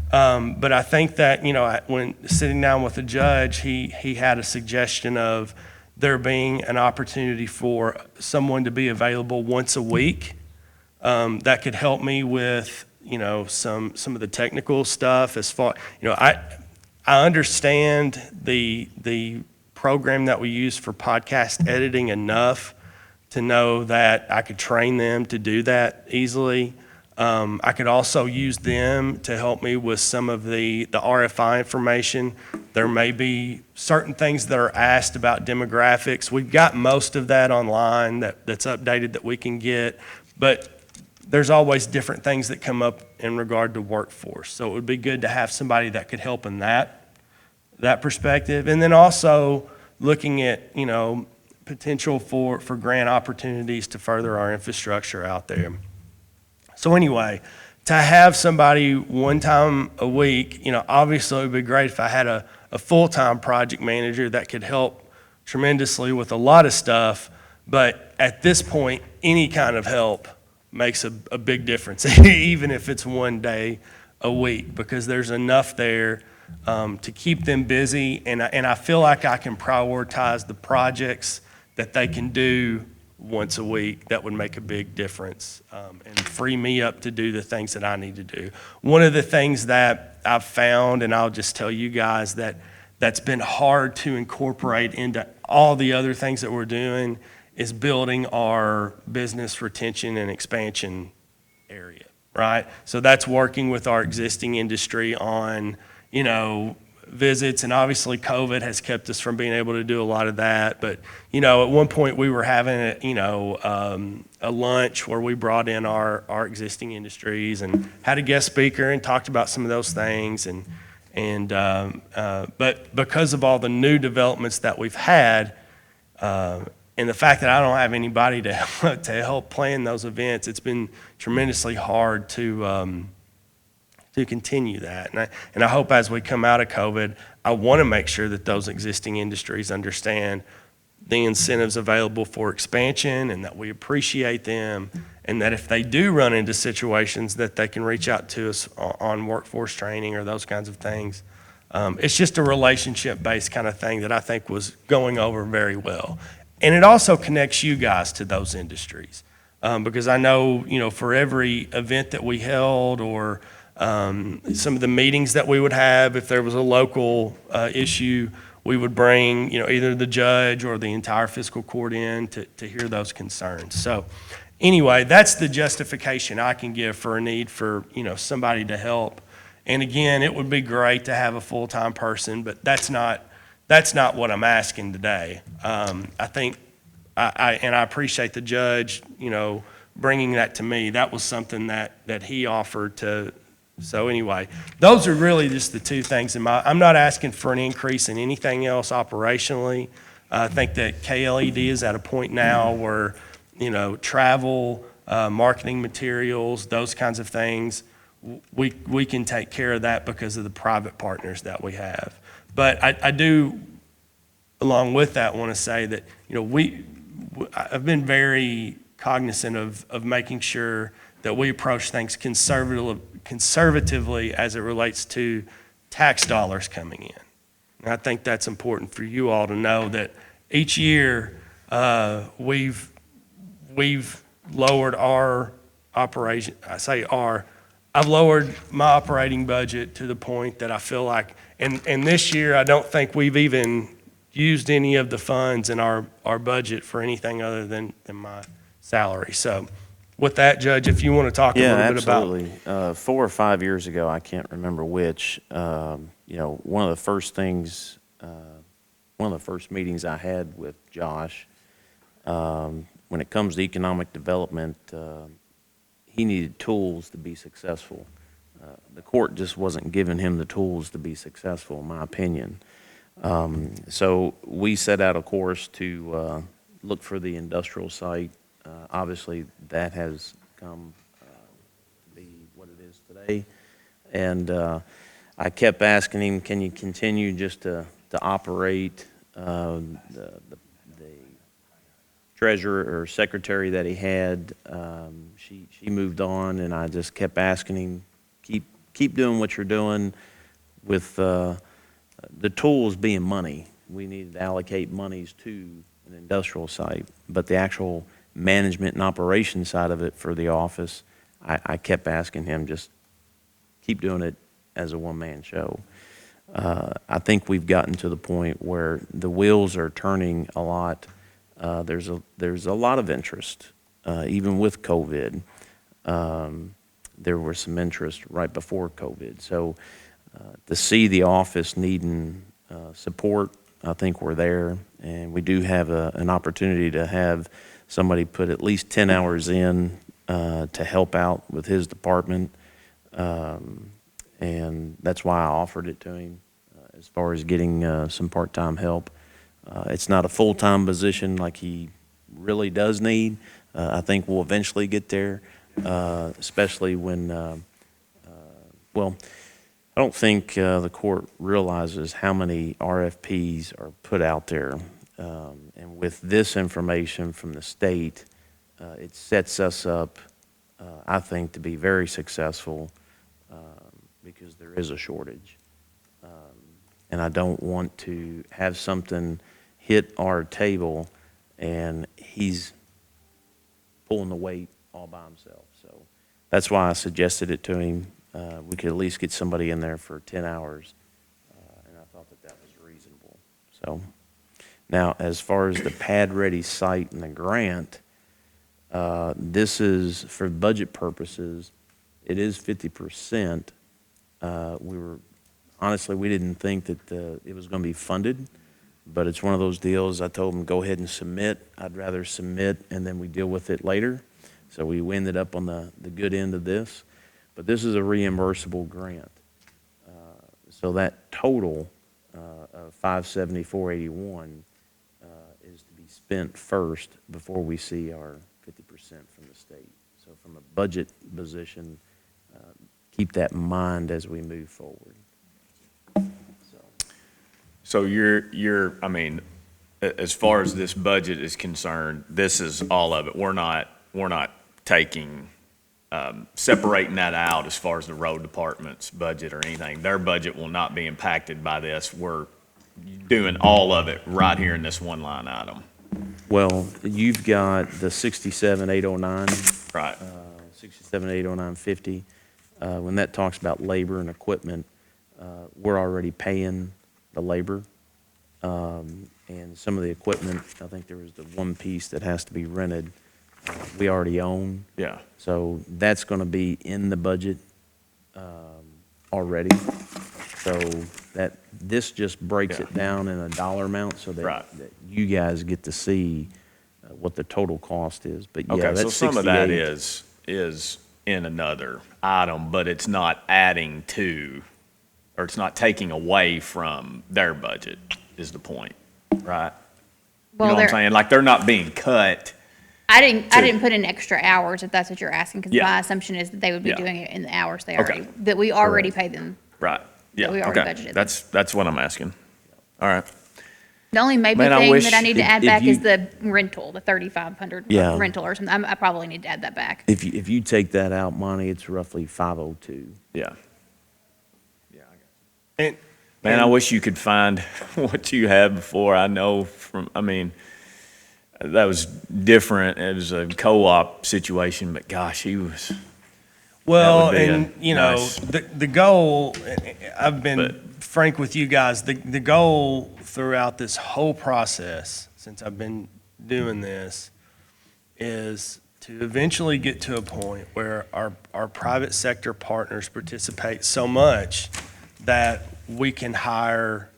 But I think that, when sitting down with the judge, he had a suggestion of there being an opportunity for someone to be available once a week. That could help me with, some of the technical stuff as far, I understand the program that we use for podcast editing enough to know that I could train them to do that easily. I could also use them to help me with some of the RFI information. There may be certain things that are asked about demographics. We've got most of that online that's updated that we can get, but there's always different things that come up in regard to workforce. So it would be good to have somebody that could help in that perspective. And then also looking at, potential for grant opportunities to further our infrastructure out there. So anyway, to have somebody one time a week, obviously it would be great if I had a full-time project manager that could help tremendously with a lot of stuff. But at this point, any kind of help makes a big difference, even if it's one day a week, because there's enough there to keep them busy. And I feel like I can prioritize the projects that they can do once a week that would make a big difference and free me up to do the things that I need to do. One of the things that I've found, and I'll just tell you guys that's been hard to incorporate into all the other things that we're doing, is building our business retention and expansion area, right? So that's working with our existing industry on, visits, and obviously COVID has kept us from being able to do a lot of that. But, at one point we were having a lunch where we brought in our existing industries and had a guest speaker and talked about some of those things. But because of all the new developments that we've had, And the fact that I don't have anybody to help plan those events, it's been tremendously hard to continue that. And I hope as we come out of COVID, I want to make sure that those existing industries understand the incentives available for expansion and that we appreciate them, and that if they do run into situations that they can reach out to us on workforce training or those kinds of things. It's just a relationship-based kind of thing that I think was going over very well. And it also connects you guys to those industries. Because I know, for every event that we held or some of the meetings that we would have, if there was a local issue, we would bring, either the judge or the entire fiscal court in to hear those concerns. So anyway, that's the justification I can give for a need for, somebody to help. And again, it would be great to have a full-time person, but that's not what I'm asking today. I think, and I appreciate the judge, bringing that to me. That was something that he offered to. So anyway, those are really just the two things I'm not asking for an increase in anything else operationally. I think that KLED is at a point now where, travel, marketing materials, those kinds of things, we can take care of that because of the private partners that we have. But I do, along with that, want to say that, I've been very cognizant of making sure that we approach things conservatively as it relates to tax dollars coming in. And I think that's important for you all to know that each year we've lowered our operation. I've lowered my operating budget to the point that I feel like, and this year I don't think we've even used any of the funds in our budget for anything other than my salary. So with that, Judge, if you want to talk a little bit about. Yeah, absolutely. 4 or 5 years ago, I can't remember which, one of the first things, one of the first meetings I had with Josh, when it comes to economic development, he needed tools to be successful. The court just wasn't giving him the tools to be successful, in my opinion. So we set out a course to look for the industrial site. Obviously, that has come to be what it is today. And I kept asking him, can you continue just to operate the treasurer or secretary that he had? She moved on, and I just kept asking him, keep doing what you're doing with the tools being money. We needed to allocate monies to an industrial site, but the actual management and operations side of it for the office, I kept asking him, just keep doing it as a one-man show. I think we've gotten to the point where the wheels are turning a lot. There's a lot of interest, even with COVID. There was some interest right before COVID. So to see the office needing support, I think we're there, and we do have an opportunity to have somebody put at least 10 hours in to help out with his department, and that's why I offered it to him as far as getting some part-time help. It's not a full-time position like he really does need. I think we'll eventually get there, especially when, well, I don't think the court realizes how many RFPs are put out there. And with this information from the state, it sets us up, I think, to be very successful because there is a shortage. And I don't want to have something hit our table and he's pulling the weight all by himself. So that's why I suggested it to him. We could at least get somebody in there for 10 hours. And I thought that was reasonable. So now, as far as the pad-ready site and the grant, this is, for budget purposes, it is 50%. Honestly, we didn't think that it was going to be funded, but it's one of those deals. I told them, go ahead and submit. I'd rather submit and then we deal with it later. So we ended up on the good end of this. But this is a reimbursable grant. So that total of $574.81 is to be spent first before we see our 50% from the state. So from a budget position, keep that in mind as we move forward. So I mean, as far as this budget is concerned, this is all of it. We're not taking, separating that out as far as the road department's budget or anything. Their budget will not be impacted by this. We're doing all of it right here in this one line item. Well, you've got the 67,809. Right. 67,809.50. When that talks about labor and equipment, we're already paying the labor. And some of the equipment, I think there was the one piece that has to be rented, we already own. Yeah. So that's going to be in the budget already. So this just breaks it down in a dollar amount so that you guys get to see what the total cost is. But yeah, Okay, so that's some of that 68. is in another item, but it's not adding to, or it's not taking away from their budget, is the point, right? You know what I'm saying? Like, they're not being cut. I didn't put in extra hours, if that's what you're asking, because Yeah. my assumption is that they would be Yeah. doing it in the hours they Okay. already, that we already paid them. Right, yeah, we already okay. budgeted. That's what I'm asking. All right. The only maybe Man, I thing wish that I need to if- add if back is you- the rental, the 3,500 Yeah. rental or something. I probably need to add that back. If you take that out, Monty, it's roughly 502. Yeah. And, Man, I wish you could find what you had before. I know from, I mean, that was different. It was a co-op situation, but gosh, he was, well, That would be and, a you know, nice- the goal, I've been But- frank with you guys, the goal throughout this whole process, since I've been doing this, is to eventually get to a point where our private sector partners participate so much that we can hire,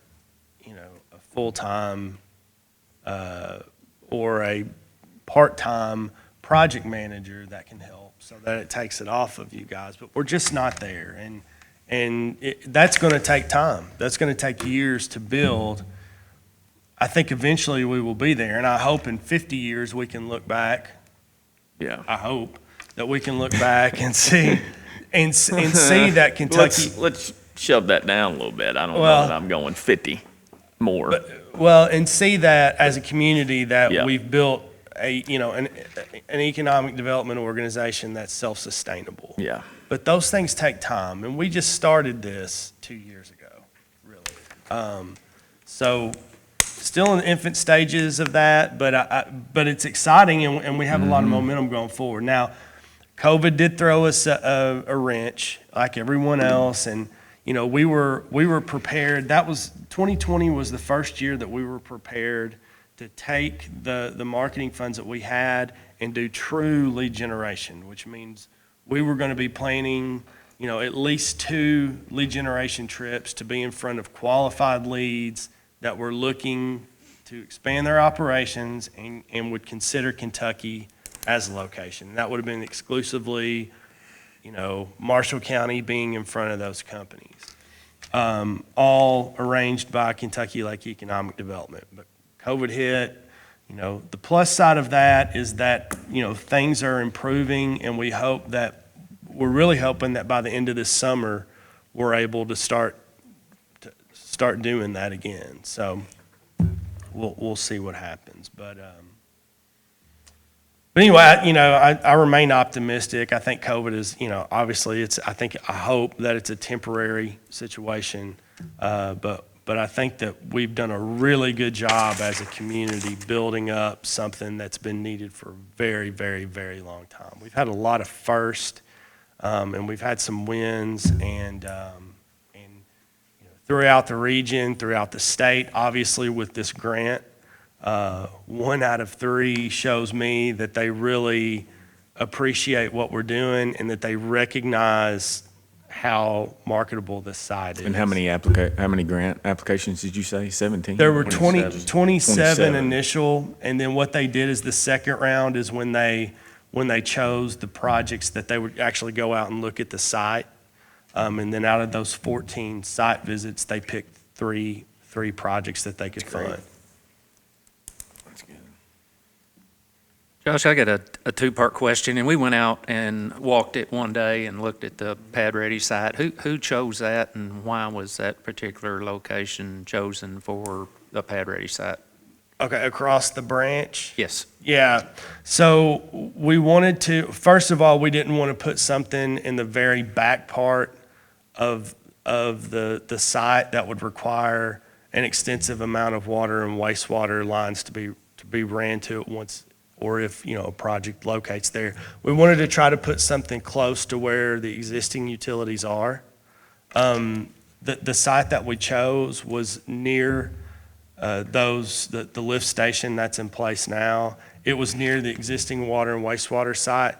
you know, a full-time, or a part-time project manager that can help so that it takes it off of you guys. But we're just not there. And that's going to take time. That's going to take years to build. I think eventually we will be there. And I hope in 50 years we can look back. yeah. I hope that we can look back and see, and see that Kentucky. Let's shove that down a little bit. I don't know Well- that I'm going 50 more. Well, and see that as a community that Yeah. we've built an economic development organization that's self-sustainable. Yeah. But those things take time, and we just started this 2 years ago, really. So still in the infant stages of that, but it's exciting, and we have a lot of momentum going forward. Now, COVID did throw us a wrench, like everyone else, and you know, we were prepared. 2020 was the first year that we were prepared to take the marketing funds that we had and do true lead generation, which means we were going to be planning, you know, at least 2 lead generation trips to be in front of qualified leads that were looking to expand their operations and would consider Kentucky as a location. And that would have been exclusively, you know, Marshall County being in front of those companies. All arranged by Kentucky Lake Economic Development. But COVID hit. You know, the plus side of that is that, you know, things are improving, and we're really hoping that by the end of this summer, we're able to start doing that again. So we'll see what happens. But anyway, I remain optimistic. I think COVID is, you know, obviously I hope that it's a temporary situation. But I think that we've done a really good job as a community building up something that's been needed for a very, very, very long time. We've had a lot of firsts, and we've had some wins, and you know, throughout the region, throughout the state, obviously with this grant, 1 out of 3 shows me that they really appreciate what we're doing and that they recognize how marketable this site is. And how many grant applications did you say? 17? There were 27. 27 initial, and then what they did is the second round is when they chose the projects that they would actually go out and look at the site. And then out of those 14 site visits, they picked three projects that they could fund. That's good. Josh, I got a two-part question, and we went out and walked it one day and looked at the Pad Ready site. Who chose that, and why was that particular location chosen for the Pad Ready site? Okay, across the branch? Yes. Yeah, so we wanted to, first of all, we didn't want to put something in the very back part of the site that would require an extensive amount of water and wastewater lines to be ran to it once, or if, a project locates there. We wanted to try to put something close to where the existing utilities are. The site that we chose was near the lift station that's in place now. It was near the existing water and wastewater site,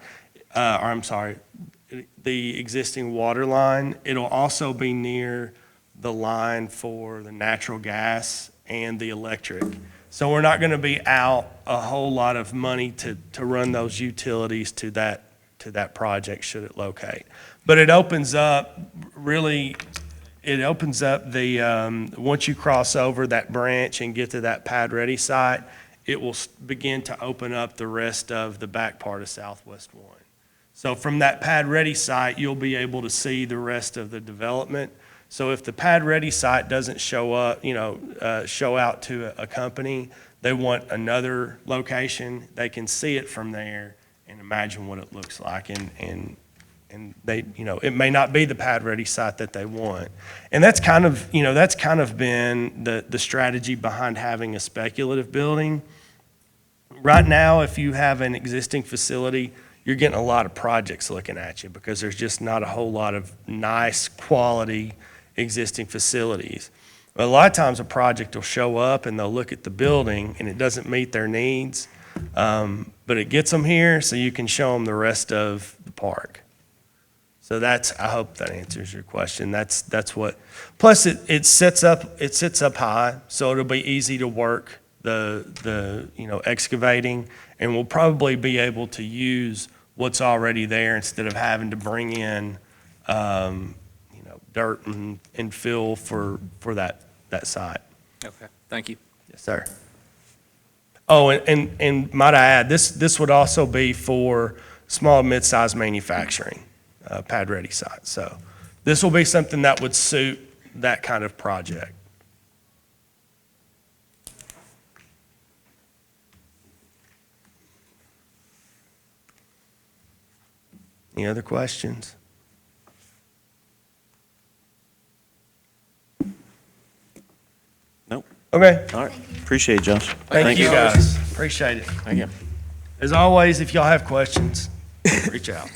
the existing water line. It'll also be near the line for the natural gas and the electric. So we're not going to be out a whole lot of money to run those utilities to that project should it locate. But it opens up once you cross over that branch and get to that Pad Ready site, it will begin to open up the rest of the back part of Southwest 1. So from that Pad Ready site, you'll be able to see the rest of the development. So if the Pad Ready site doesn't show up, show out to a company, they want another location, they can see it from there and imagine what it looks like. And they, it may not be the Pad Ready site that they want. And that's kind of been the strategy behind having a speculative building. Right now, if you have an existing facility, you're getting a lot of projects looking at you because there's just not a whole lot of nice quality existing facilities. But a lot of times a project will show up and they'll look at the building and it doesn't meet their needs, but it gets them here so you can show them the rest of the park. So I hope that answers your question. That's what, plus it sits up high, so it'll be easy to work the excavating, and we'll probably be able to use what's already there instead of having to bring in, dirt and fill for that site. Okay, thank you. Yes, sir. Oh, and might I add, this would also be for small, mid-sized manufacturing, Pad Ready site. So this will be something that would suit that kind of project. Any other questions? Nope. Okay. All right. Appreciate it, Josh. Thank you, guys. Appreciate it. Thank you. As always, if y'all have questions, reach out.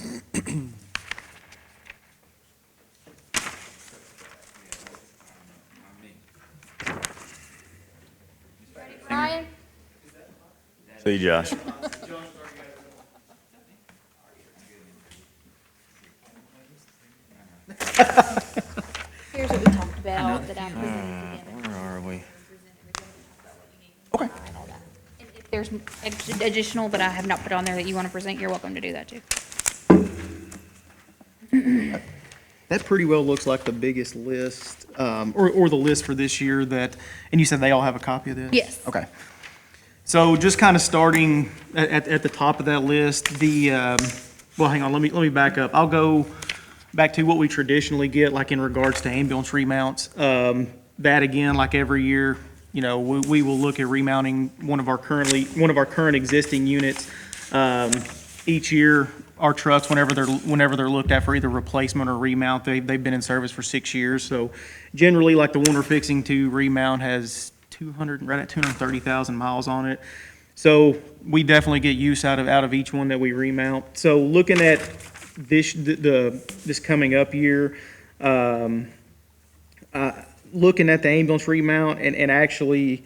Ryan? See you, Josh. Here's what we talked about that I presented together. Where are we? Okay. If there's additional that I have not put on there that you want to present, you're welcome to do that too. That pretty well looks like the biggest list, or the list for this year that, and you said they all have a copy of this? Yes. Okay. So just kind of starting at the top of that list, well, hang on, let me back up. I'll go back to what we traditionally get, like in regards to ambulance remounts. That again, like every year, we will look at remounting one of our current existing units. Each year, our trucks, whenever they're looked at for either replacement or remount, they've been in service for 6 years. So generally, like the one we're fixing to remount has right at 230,000 miles on it. So we definitely get use out of each one that we remount. So looking at this coming up year, looking at the ambulance remount and actually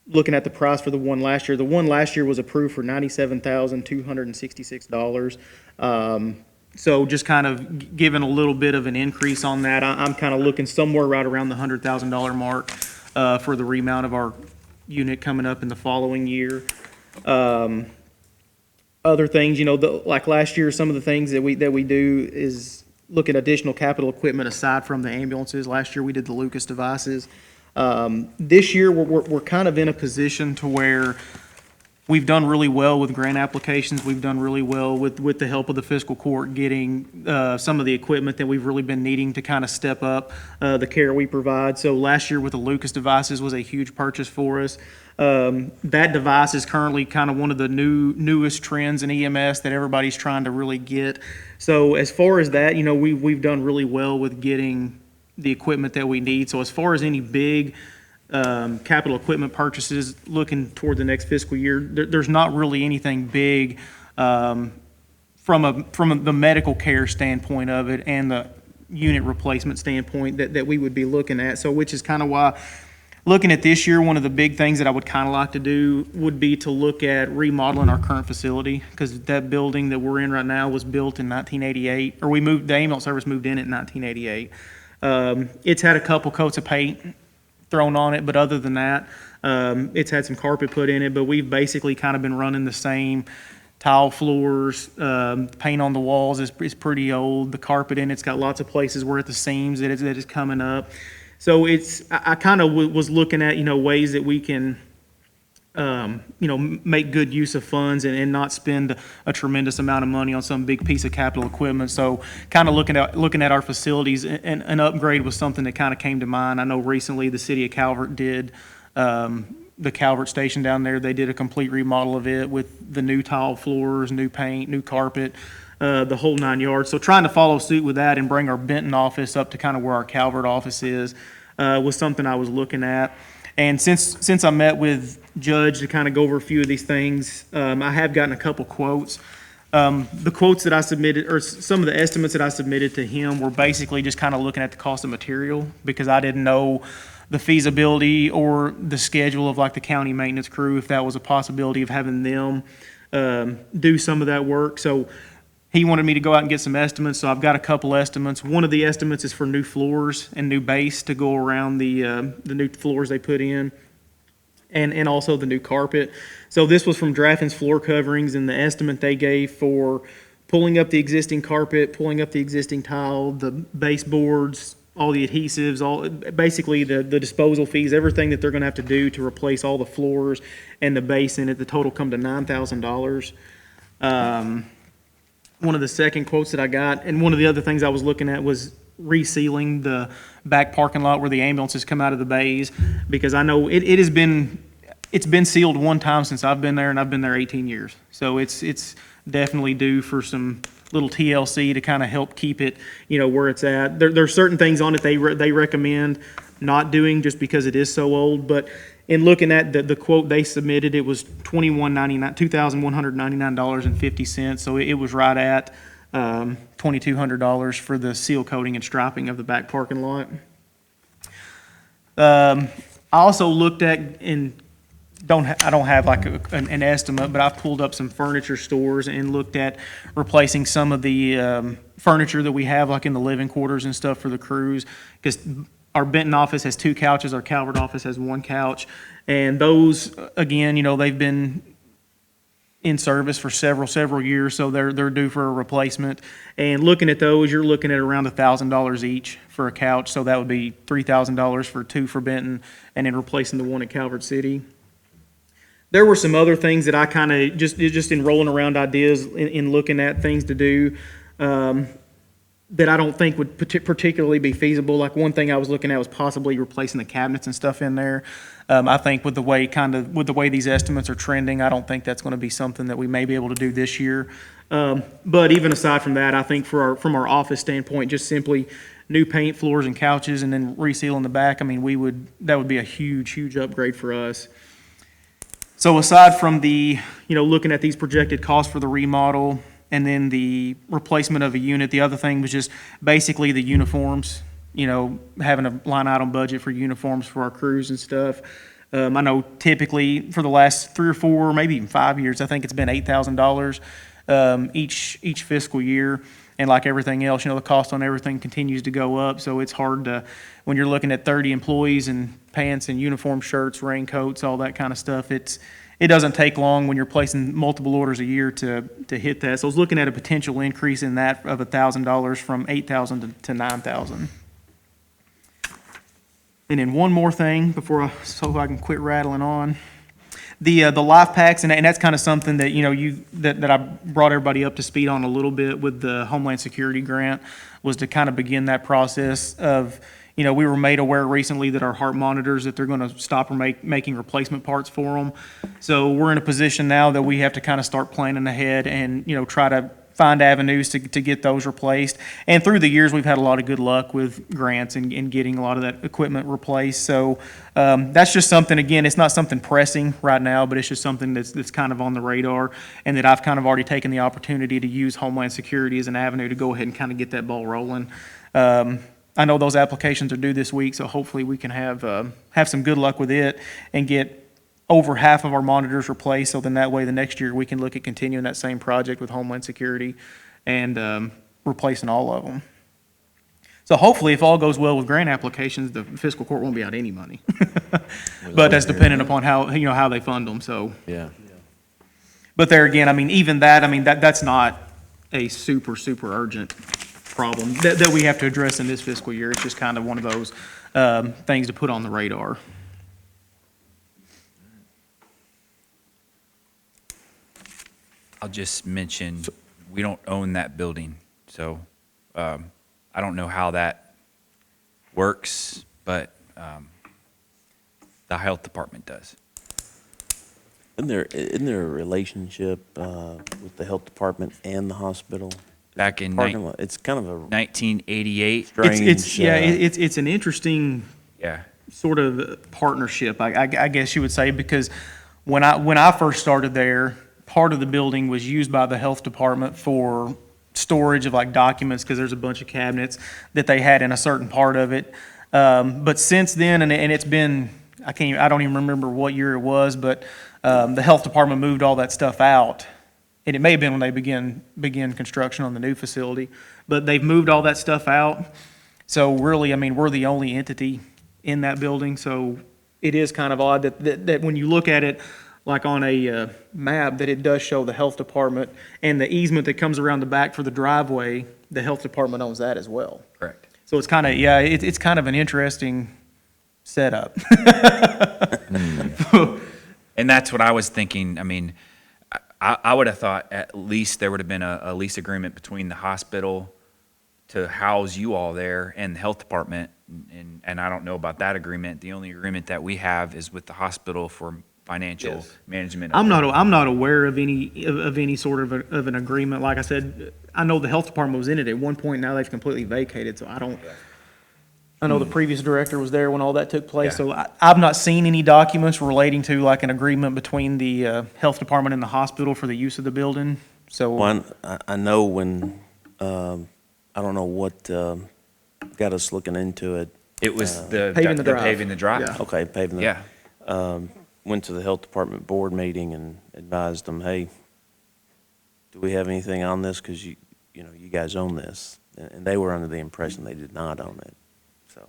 looking at the price for the one last year. The one last year was approved for $97,266. So just kind of giving a little bit of an increase on that. I'm kind of looking somewhere right around the $100,000 mark for the remount of our unit coming up in the following year. Other things, like last year, some of the things that we do is look at additional capital equipment aside from the ambulances. Last year, we did the Lucas devices. This year, we're kind of in a position to where We've done really well with grant applications. We've done really well with the help of the fiscal court getting some of the equipment that we've really been needing to kind of step up the care we provide. So last year with the Lucas devices was a huge purchase for us. That device is currently kind of one of the newest trends in EMS that everybody's trying to really get. So as far as that, we've done really well with getting the equipment that we need. So as far as any big capital equipment purchases looking toward the next fiscal year, there's not really anything big from the medical care standpoint of it and the unit replacement standpoint that we would be looking at. So which is kind of why, looking at this year, one of the big things that I would kind of like to do would be to look at remodeling our current facility, because that building that we're in right now was built in 1988, or the ambulance service moved in 1988. It's had a couple coats of paint thrown on it, but other than that, it's had some carpet put in it, but we've basically kind of been running the same tile floors. Paint on the walls is pretty old. The carpet in it's got lots of places where at the seams that is coming up. So I kind of was looking at, ways that we can, make good use of funds and not spend a tremendous amount of money on some big piece of capital equipment. So kind of looking at our facilities, and an upgrade was something that kind of came to mind. I know recently the city of Calvert did, the Calvert station down there, they did a complete remodel of it with the new tile floors, new paint, new carpet, the whole 9 yards. So trying to follow suit with that and bring our Benton office up to kind of where our Calvert office is, was something I was looking at. And since I met with Judge to kind of go over a few of these things, I have gotten a couple quotes. The quotes that I submitted, or some of the estimates that I submitted to him, were basically just kind of looking at the cost of material, because I didn't know the feasibility or the schedule of like the county maintenance crew, if that was a possibility of having them do some of that work. So he wanted me to go out and get some estimates, so I've got a couple estimates. One of the estimates is for new floors and new base to go around the new floors they put in, and also the new carpet. So this was from Drafton's Floor Coverings, and the estimate they gave for pulling up the existing carpet, pulling up the existing tile, the baseboards, all the adhesives, basically the disposal fees, everything that they're going to have to do to replace all the floors and the base in it, the total come to $9,000. One of the second quotes that I got, and one of the other things I was looking at, was resealing the back parking lot where the ambulances come out of the bays, because I know it's been sealed one time since I've been there, and I've been there 18 years. So it's definitely due for some little TLC to kind of help keep it, where it's at. There's certain things on it they recommend not doing just because it is so old, but in looking at the quote they submitted, it was $2,199.50, so it was right at $2,200 for the seal coating and striping of the back parking lot. I also looked at, and I don't have like an estimate, but I've pulled up some furniture stores and looked at replacing some of the furniture that we have, like in the living quarters and stuff for the crews, because our Benton office has 2 couches, our Calvert office has 1 couch, and those, again, they've been in service for several years, so they're due for a replacement. And looking at those, you're looking at around $1,000 each for a couch, so that would be $3,000 for 2 for Benton, and then replacing the one at Calvert City. There were some other things that I kind of, just in rolling around ideas, in looking at things to do, that I don't think would particularly be feasible. Like one thing I was looking at was possibly replacing the cabinets and stuff in there. I think with the way these estimates are trending, I don't think that's going to be something that we may be able to do this year. But even aside from that, I think from our office standpoint, just simply new paint, floors, and couches, and then resealing the back, I mean, that would be a huge upgrade for us. So aside from the, looking at these projected costs for the remodel, and then the replacement of a unit, the other thing was just basically the uniforms, having a line item budget for uniforms for our crews and stuff. I know typically for the last 3 or 4, maybe even 5 years, I think it's been $8,000 each fiscal year. And like everything else, the cost on everything continues to go up. So it's hard to, when you're looking at 30 employees and pants and uniform shirts, raincoats, all that kind of stuff, it doesn't take long when you're placing multiple orders a year to hit that. So I was looking at a potential increase in that of $1,000 from $8,000 to $9,000. And then one more thing so I can quit rattling on. The life packs, and that's kind of something that, you know, that I brought everybody up to speed on a little bit with the Homeland Security grant, was to kind of begin that process of, you know, we were made aware recently that our heart monitors, that they're going to stop making replacement parts for them. So we're in a position now that we have to kind of start planning ahead and, you know, try to find avenues to get those replaced. And through the years, we've had a lot of good luck with grants and getting a lot of that equipment replaced. So that's just something, again, it's not something pressing right now, but it's just something that's kind of on the radar, and that I've kind of already taken the opportunity to use Homeland Security as an avenue to go ahead and kind of get that ball rolling. I know those applications are due this week, so hopefully we can have some good luck with it and get over half of our monitors replaced, so then that way the next year we can look at continuing that same project with Homeland Security and replacing all of them. So hopefully, if all goes well with grant applications, the fiscal court won't be out any money. But that's dependent upon how, you know, how they fund them, so. Yeah. But there again, I mean, even that, I mean, that's not a super, super urgent problem that we have to address in this fiscal year. It's just kind of one of those things to put on the radar. I'll just mention, we don't own that building, so I don't know how that works, but the health department does. Isn't there a relationship with the health department and the hospital? Back in Parking lot, it's kind of a 1988, strange. It's an interesting yeah. sort of partnership, I guess you would say, because when I first started there, part of the building was used by the health department for storage of like documents, because there's a bunch of cabinets that they had in a certain part of it. But since then, and it's been, I don't even remember what year it was, but the health department moved all that stuff out. And it may have been when they began construction on the new facility, but they've moved all that stuff out. So really, I mean, we're the only entity in that building, so it is kind of odd that when you look at it, like on a map, that it does show the health department, and the easement that comes around the back for the driveway, the health department owns that as well. Correct. So it's kind of, it's kind of an interesting setup. And that's what I was thinking. I mean, I would have thought at least there would have been a lease agreement between the hospital to house you all there and the health department. And I don't know about that agreement. The only agreement that we have is with the hospital for financial management. I'm not aware of any sort of an agreement. Like I said, I know the health department was in it at one point. Now they've completely vacated, so I know the previous director was there when all that took place, Yeah. so I've not seen any documents relating to like an agreement between the health department and the hospital for the use of the building, so. One, I know when, I don't know what got us looking into it. It was the Paving the drive. paving the drive. Yeah. Okay, paving the. Yeah. Went to the health department board meeting and advised them, hey, do we have anything on this? Because you know, you guys own this. And they were under the impression they did not own it, so.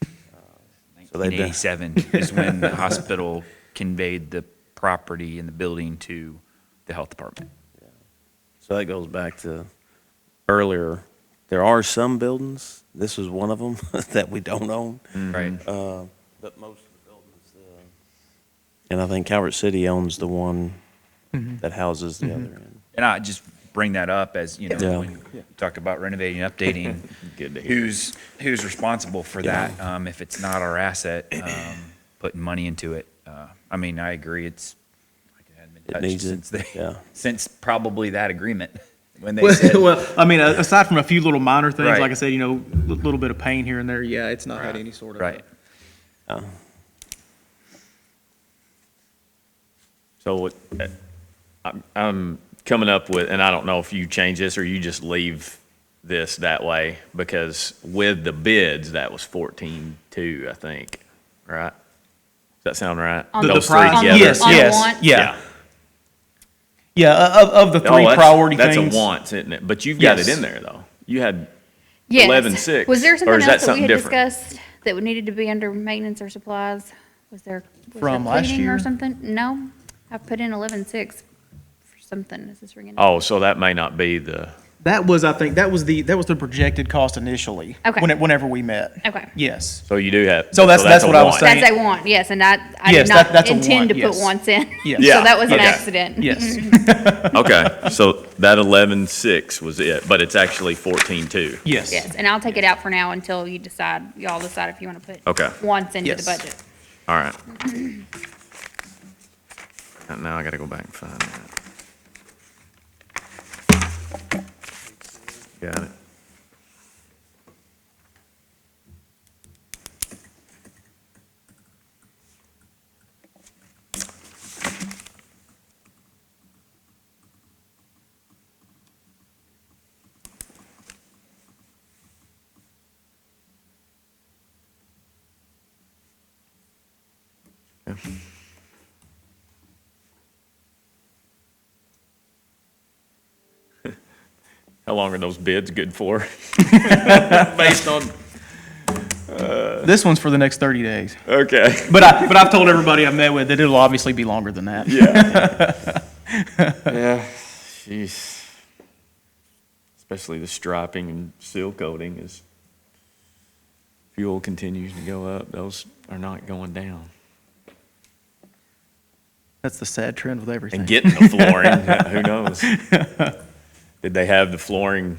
So they've done- 1987 is when the hospital conveyed the property and the building to the health department. So that goes back to earlier. There are some buildings, this is one of them, that we don't own. Right. But most of the buildings, and I think Calvert City owns the one that houses the other end. And I just bring that up as, you know, Yeah. when you talk about renovating, updating, Good to hear. who's responsible for that? If it's not our asset, putting money into it. I mean, I agree, it's, like it hadn't been It touched needs it, since yeah. since probably that agreement, when they said. Well, I mean, aside from a few little minor things, Right. like I said, you know, a little bit of pain here and there, it's not had any sort of. Right. So I'm coming up with, and I don't know if you change this or you just leave this that way, because with the bids, that was 14.2, I think, right? Does that sound right? On The Those price? three together? Yes, On the yes, wants? yeah. Yeah, of the Oh, three priority that's things. a want, isn't it? But you've got it Yes. in there, though. You had Yes. 11.6, Was there or something is that else that we something had different? discussed that needed to be under maintenance or supplies? Was there From last cleaning year? or something? No, I put in 11.6 for something. Is this ringing? Oh, so that may not be the That was, I think, that was the projected cost initially. Okay. Whenever we met. Okay. Yes. So you do have. So that's a what I was one. saying. That's a want, yes, and I Yes, did not that's a intend to want, put yes. wants in. Yes. So Yeah, that was an okay. accident. Yes. Okay, so that 11.6 was it, but it's actually 14.2. Yes. Yes, and I'll take it out for now until y'all decide if you want to put Okay. wants into the Yes. budget. All right. Now I gotta go back and find that. Got it. How long are those bids good for? Based on, This one's for the next 30 days. okay. But I've told everybody I've met with that it'll obviously be longer than that. Yeah. Yeah, jeez. Especially the striping and seal coating as fuel continues to go up, those are not going down. That's the sad trend with everything. And getting the flooring, who knows? Did they have the flooring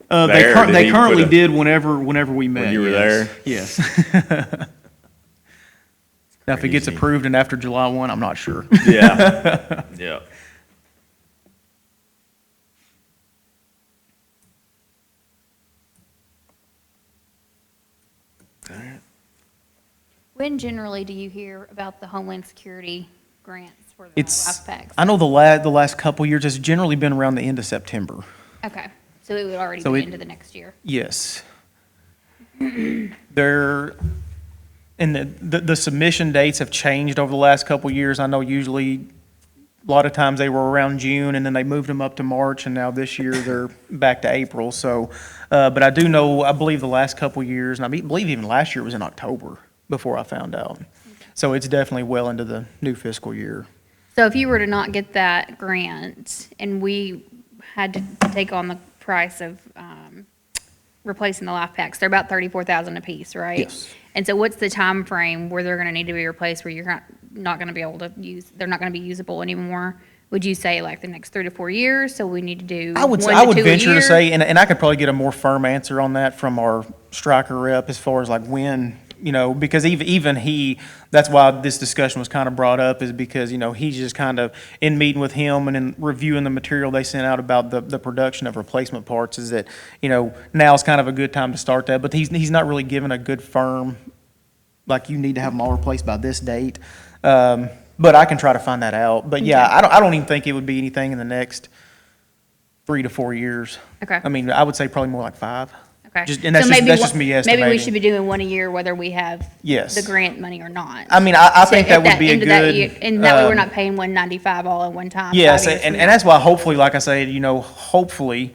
there? Did They he currently put a- did whenever we met. you were yes. there? Yes. Now, if it gets Crazy. approved and after July 1, I'm not sure. Yeah, yeah. When generally do you hear about the Homeland Security grants for the It's, life packs? I know the last couple years, it's generally been around the end of September. Okay, so it would already So be it- into the next year. Yes. There, and the submission dates have changed over the last couple of years. I know usually, a lot of times they were around June, and then they moved them up to March, and now this year they're back to April, so. But I do know, I believe the last couple of years, and I believe even last year was in October before I found out. So it's definitely well into the new fiscal year. So if you were to not get that grant and we had to take on the price of replacing the life packs, they're about 34,000 apiece, right? Yes. And so what's the time frame where they're gonna need to be replaced, where you're not gonna be able to they're not gonna be usable anymore? Would you say like the next 3 to 4 years, so we need to do I would, 1 I to would 2 a venture to year? say, and I could probably get a more firm answer on that from our striker rep as far as like when, because even he, that's why this discussion was kind of brought up, is because, he's just kind of in meeting with him and in reviewing the material they sent out about the production of replacement parts, is that, now's kind of a good time to start that, but he's not really given a good firm, like you need to have them all replaced by this date. But I can try to find that out. But yeah, I don't even think it would be anything in the next 3 to 4 years. Okay. I mean, I would say probably more like 5. Okay. And that's So just, maybe that's just me Maybe estimating. we should be doing 1 a year, whether we have Yes. the grant money or not. I mean, I So think at that would be a end of that good. year- And that way we're not paying 195 all at one time. Yes, 5 years and from now. that's why hopefully, like I say, hopefully,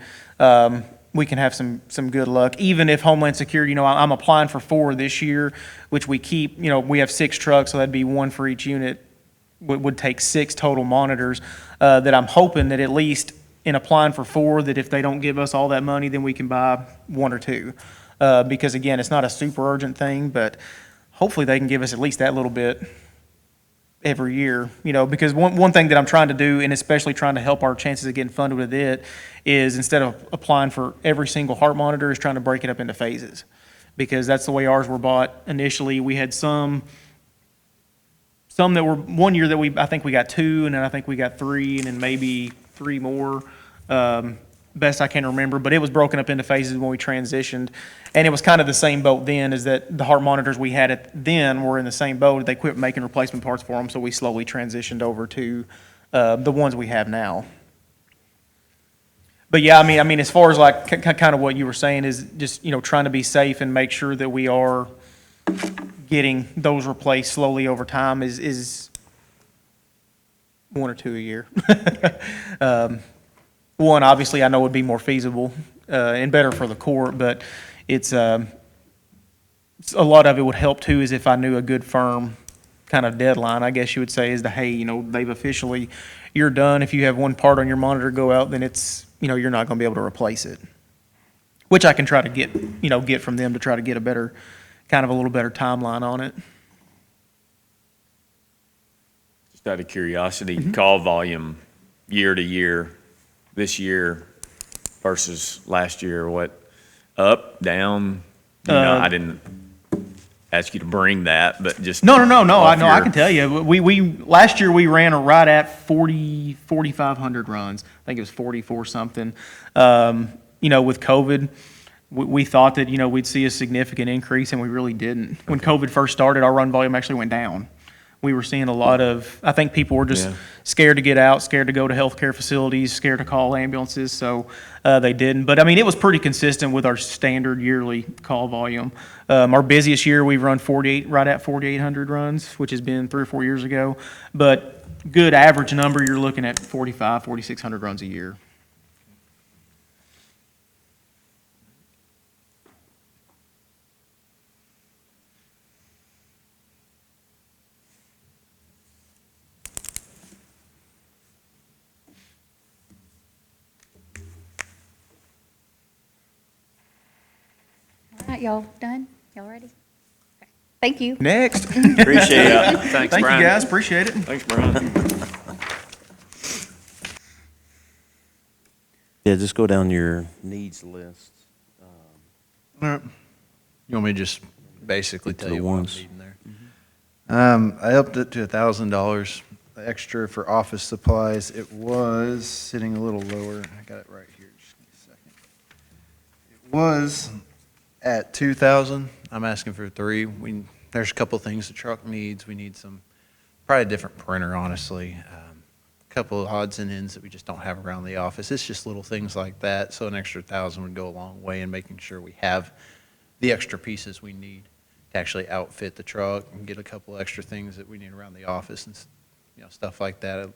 we can have some good luck. Even if Homeland Security, I'm applying for 4 this year, which we keep, we have 6 trucks, so that'd be 1 for each unit. Would take 6 total monitors, that I'm hoping that at least in applying for 4, that if they don't give us all that money, then we can buy 1 or 2. Because again, it's not a super urgent thing, but hopefully they can give us at least that little bit every year, because one thing that I'm trying to do, and especially trying to help our chances of getting funded with it, is instead of applying for every single heart monitor, is trying to break it up into phases. Because that's the way ours were bought initially. We had some that were, one year that I think we got 2, and then I think we got 3, and then maybe 3 more. Best I can remember, but it was broken up into phases when we transitioned. And it was kind of the same boat then, is that the heart monitors we had then were in the same boat. They quit making replacement parts for them, so we slowly transitioned over to the ones we have now. But yeah, I mean, as far as like kind of what you were saying, is just, trying to be safe and make sure that we are getting those replaced slowly over time is 1 or 2 a year. One, obviously, I know would be more feasible and better for the court, but it's a lot of it would help too, is if I knew a good firm kind of deadline, I guess you would say, is the, hey, they've officially, you're done. If you have one part on your monitor go out, then it's, you're not going to be able to replace it. Which I can try to get from them to try to get a better, kind of a little better timeline on it. Just out of curiosity, call volume year to year, this year versus last year, what, up, down? I didn't ask you to bring that, but just. No, off I your- can tell you. Last year we ran right at 4,500 runs. I think it was 44 something. With COVID, we thought that, we'd see a significant increase, and we really didn't. When COVID first started, our run volume actually went down. We were seeing a lot of, I think people were just Yeah. scared to get out, scared to go to healthcare facilities, scared to call ambulances, so they didn't. But, I mean, it was pretty consistent with our standard yearly call volume. Our busiest year, we've run right at 4,800 runs, which has been 3 or 4 years ago. But good average number, you're looking at 4,600 runs a year. All right, y'all done? Y'all ready? Okay. Thank you. Next. Appreciate it. Thanks, Thank you, Brian. guys, appreciate it. Thanks, Brian. Yeah, just go down your needs list. All right. You want me to just basically To tell the you what I'm ones. needing there? I upped it to $1,000 extra for office supplies. It was sitting a little lower. I got it right here. Just give me a second. It was at 2,000. I'm asking for 3. There's a couple things the truck needs. We need probably a different printer, honestly. A couple of odds and ends that we just don't have around the office. It's just little things like that. So an extra 1,000 would go a long way in making sure we have the extra pieces we need to actually outfit the truck and get a couple extra things that we need around the office and stuff like that. A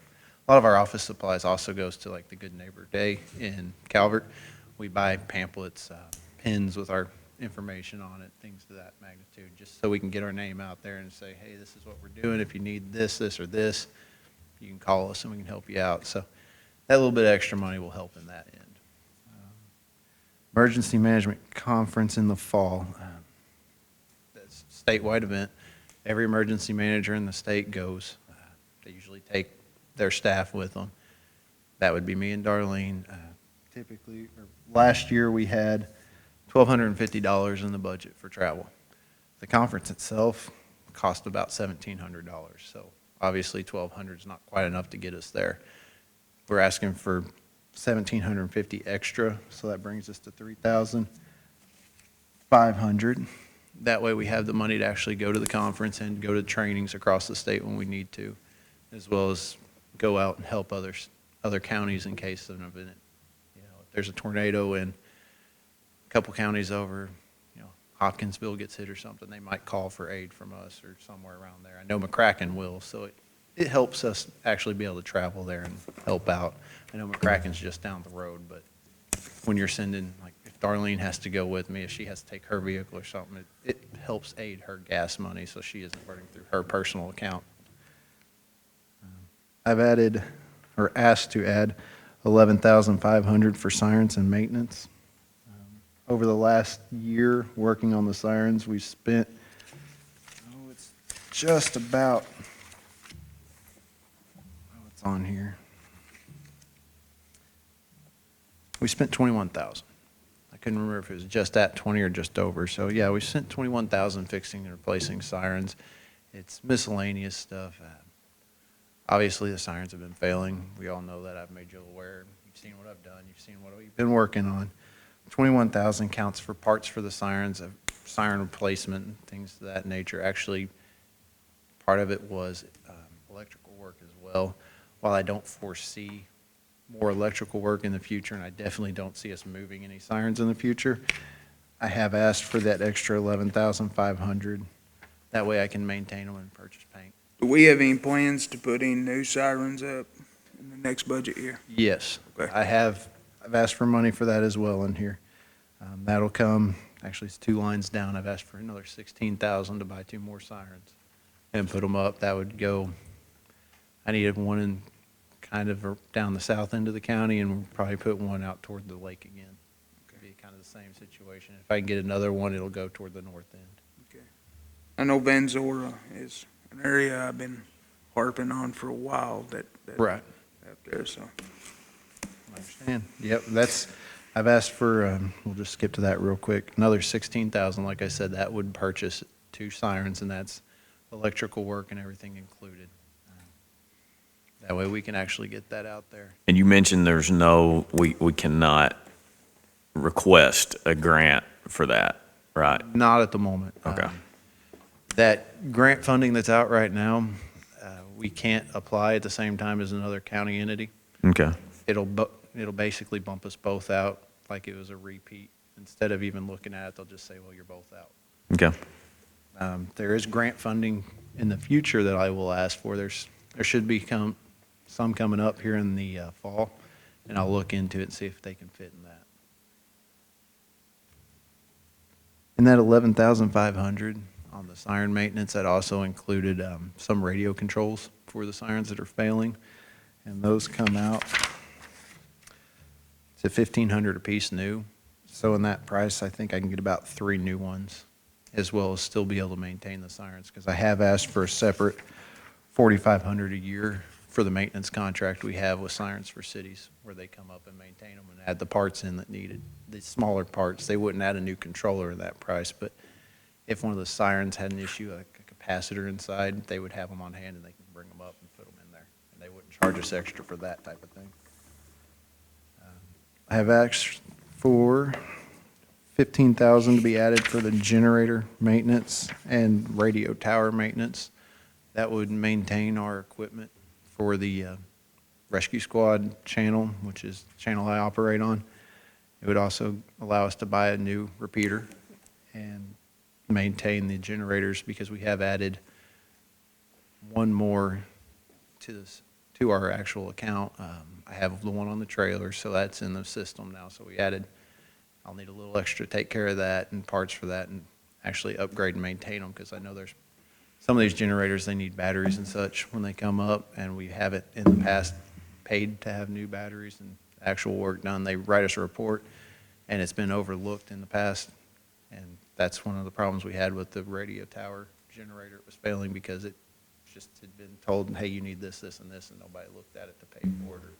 lot of our office supplies also goes to like the Good Neighbor Day in Calvert. We buy pamphlets, pins with our information on it, things to that magnitude, just so we can get our name out there and say, hey, this is what we're doing. If you need this, or this, you can call us and we can help you out. So that little bit of extra money will help in that end. Emergency Management Conference in the fall. That's a statewide event. Every emergency manager in the state goes. They usually take their staff with them. That would be me and Darlene. Last year we had $1,250 in the budget for travel. The conference itself cost about $1,700. So obviously $1,200 is not quite enough to get us there. We're asking for $1,750 extra, so that brings us to $3,500. That way we have the money to actually go to the conference and go to trainings across the state when we need to, as well as go out and help other counties in case of an event. If there's a tornado in a couple counties over, Hopkinsville gets hit or something, they might call for aid from us or somewhere around there. I know McCracken will, so it helps us actually be able to travel there and help out. I know McCracken's just down the road, but when you're sending, like, if Darlene has to go with me, if she has to take her vehicle or something, it helps aid her gas money so she isn't burning through her personal account. I've added, or asked to add, $11,500 for sirens and maintenance. Over the last year, working on the sirens, we've spent, it's just about, it's on here. We spent $21,000. I couldn't remember if it was just at 20 or just over. So yeah, we spent $21,000 fixing and replacing sirens. It's miscellaneous stuff. Obviously, the sirens have been failing. We all know that. I've made you aware. You've seen what I've done. You've seen what we've been working on. $21,000 counts for parts for the sirens, siren replacement, and things of that nature. Actually, part of it was electrical work as well. While I don't foresee more electrical work in the future, and I definitely don't see us moving any sirens in the future, I have asked for that extra $11,500. That way I can maintain them and purchase paint. Do we have any plans to put any new sirens up in the next budget year? Yes, Okay. I've asked for money for that as well in here. That'll come, actually it's 2 lines down. I've asked for another $16,000 to buy 2 more sirens. and put them up. That would go, I needed one in kind of down the south end of the county, and we'll probably put one out toward the lake again. Be kind of the same situation. If I can get another one, it'll go toward the north end. I know Van Zora is an area I've been harping on for a while that Right. out there, so. I understand. Yep, I've asked for, we'll just skip to that real quick. Another 16,000, like I said, that would purchase 2 sirens, and that's electrical work and everything included. That way we can actually get that out there. And you mentioned we cannot request a grant for that, right? Not at the moment. Okay. That grant funding that's out right now, we can't apply at the same time as another county entity. Okay. It'll basically bump us both out like it was a repeat. Instead of even looking at it, they'll just say, well, you're both out. Okay. There is grant funding in the future that I will ask for. There should be some coming up here in the fall, and I'll look into it and see if they can fit in that. In that 11,500 on the siren maintenance, that also included some radio controls for the sirens that are failing, and those come out to 1,500 apiece new. So in that price, I think I can get about 3 new ones, as well as still be able to maintain the sirens, because I have asked for a separate 4,500 a year for the maintenance contract we have with Sirens for Cities, where they come up and maintain them and add the parts in that needed. The smaller parts, they wouldn't add a new controller at that price, but if one of the sirens had an issue, like a capacitor inside, they would have them on hand and they can bring them up and put them in there. And they wouldn't charge us extra for that type of thing. I have asked for 15,000 to be added for the generator maintenance and radio tower maintenance. That would maintain our equipment for the rescue squad channel, which is the channel I operate on. It would also allow us to buy a new repeater and maintain the generators, because we have added one more to our actual account. I have the one on the trailer, so that's in the system now. So I'll need a little extra to take care of that and parts for that, and actually upgrade and maintain them, because I know there's some of these generators, they need batteries and such when they come up, and we have it in the past paid to have new batteries and actual work done. They write us a report, and it's been overlooked in the past, and that's one of the problems we had with the radio tower generator. It was failing because it just had been told, hey, you need this, this, and this, and nobody looked at it to pay for it. Or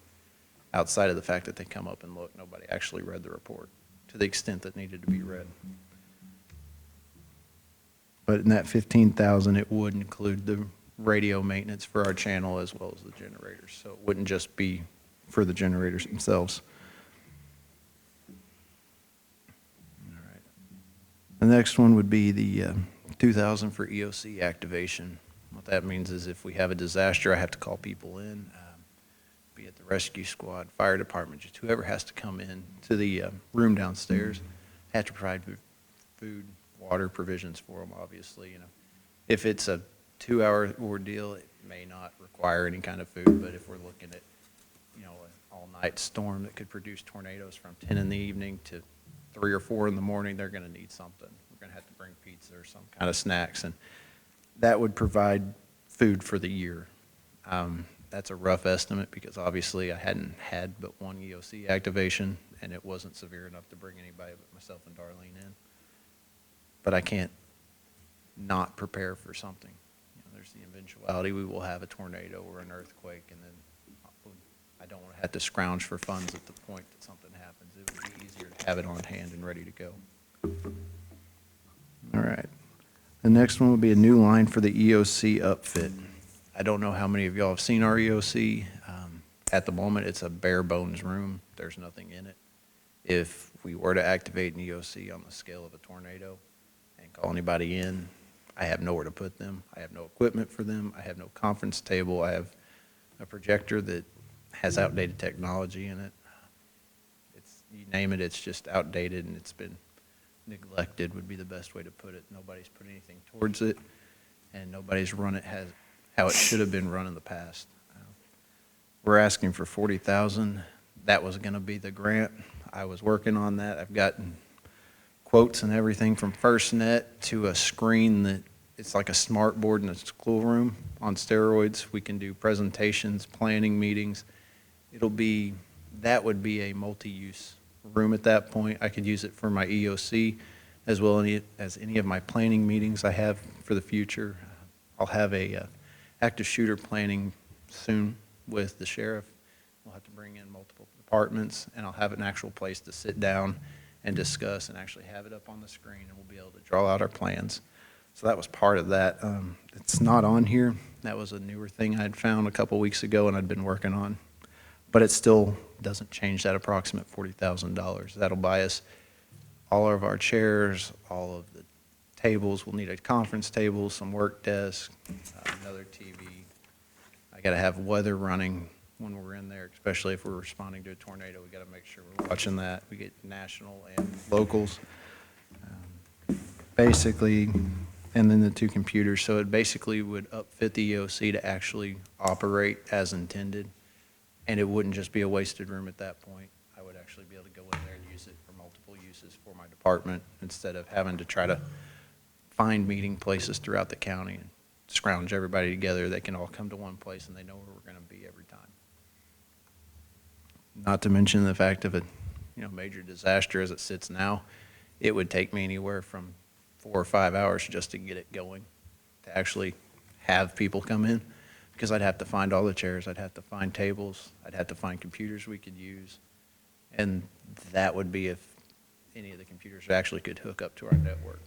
outside of the fact that they come up and look, nobody actually read the report to the extent that needed to be read. But in that 15,000, it would include the radio maintenance for our channel as well as the generators. So it wouldn't just be for the generators themselves. All right. The next one would be the 2,000 for EOC activation. What that means is if we have a disaster, I have to call people in, be it the rescue squad, fire department, just whoever has to come in to the room downstairs, have to provide food, water, provisions for them, obviously. If it's a 2-hour ordeal, it may not require any kind of food, but if we're looking at, an all-night storm that could produce tornadoes from 10 in the evening to 3 or 4 in the morning, they're going to need something. We're going to have to bring pizza or some kind of snacks, and that would provide food for the year. That's a rough estimate, because obviously I hadn't had but one EOC activation, and it wasn't severe enough to bring anybody but myself and Darlene in. But I can't not prepare for something. There's the eventuality we will have a tornado or an earthquake, and then I don't want to have to scrounge for funds at the point that something happens. It would be easier to have it on hand and ready to go. All right. The next one would be a new line for the EOC upfit. I don't know how many of y'all have seen our EOC. At the moment, it's a bare bones room. There's nothing in it. If we were to activate an EOC on the scale of a tornado and call anybody in, I have nowhere to put them. I have no equipment for them. I have no conference table. I have a projector that has outdated technology in it. You name it, it's just outdated, and it's been neglected would be the best way to put it. Nobody's put anything towards it, and nobody's run it how it should have been run in the past. We're asking for 40,000. That was going to be the grant. I was working on that. I've gotten quotes and everything from FirstNet to a screen that it's like a smart board in a schoolroom on steroids. We can do presentations, planning meetings. That would be a multi-use room at that point. I could use it for my EOC as well as any of my planning meetings I have for the future. I'll have a active shooter planning soon with the sheriff. We'll have to bring in multiple departments, and I'll have an actual place to sit down and discuss and actually have it up on the screen, and we'll be able to draw out our plans. So that was part of that. It's not on here. That was a newer thing I'd found a couple weeks ago and I'd been working on. But it still doesn't change that approximate $40,000. That'll buy us all of our chairs, all of the tables. We'll need a conference table, some work desks, another TV. I gotta have weather running when we're in there, especially if we're responding to a tornado. We gotta make sure we're watching that. We get national and locals. Basically, and then the 2 computers. So it basically would upfit the EOC to actually operate as intended. And it wouldn't just be a wasted room at that point. I would actually be able to go in there and use it for multiple uses for my department instead of having to try to find meeting places throughout the county and scrounge everybody together. They can all come to one place and they know where we're going to be every time. Not to mention the fact of a major disaster as it sits now, it would take me anywhere from 4 or 5 hours just to get it going, to actually have people come in. Because I'd have to find all the chairs, I'd have to find tables, I'd have to find computers we could use. And that would be if any of the computers actually could hook up to our network.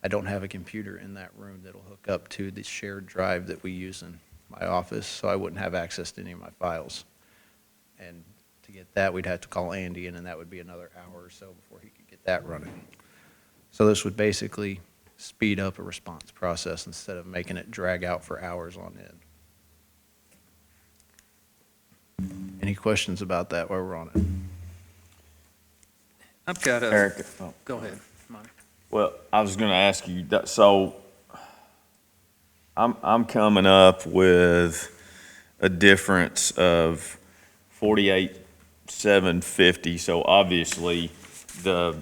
I don't have a computer in that room that'll hook up to the shared drive that we use in my office, so I wouldn't have access to any of my files. And to get that, we'd have to call Andy, and then that would be another hour or so before he could get that running. So this would basically speed up a response process instead of making it drag out for hours on end. Any questions about that while we're on it? I've got a, Eric, go ahead, Monty. well, I was gonna ask you, so I'm coming up with a difference of 48,750, so obviously the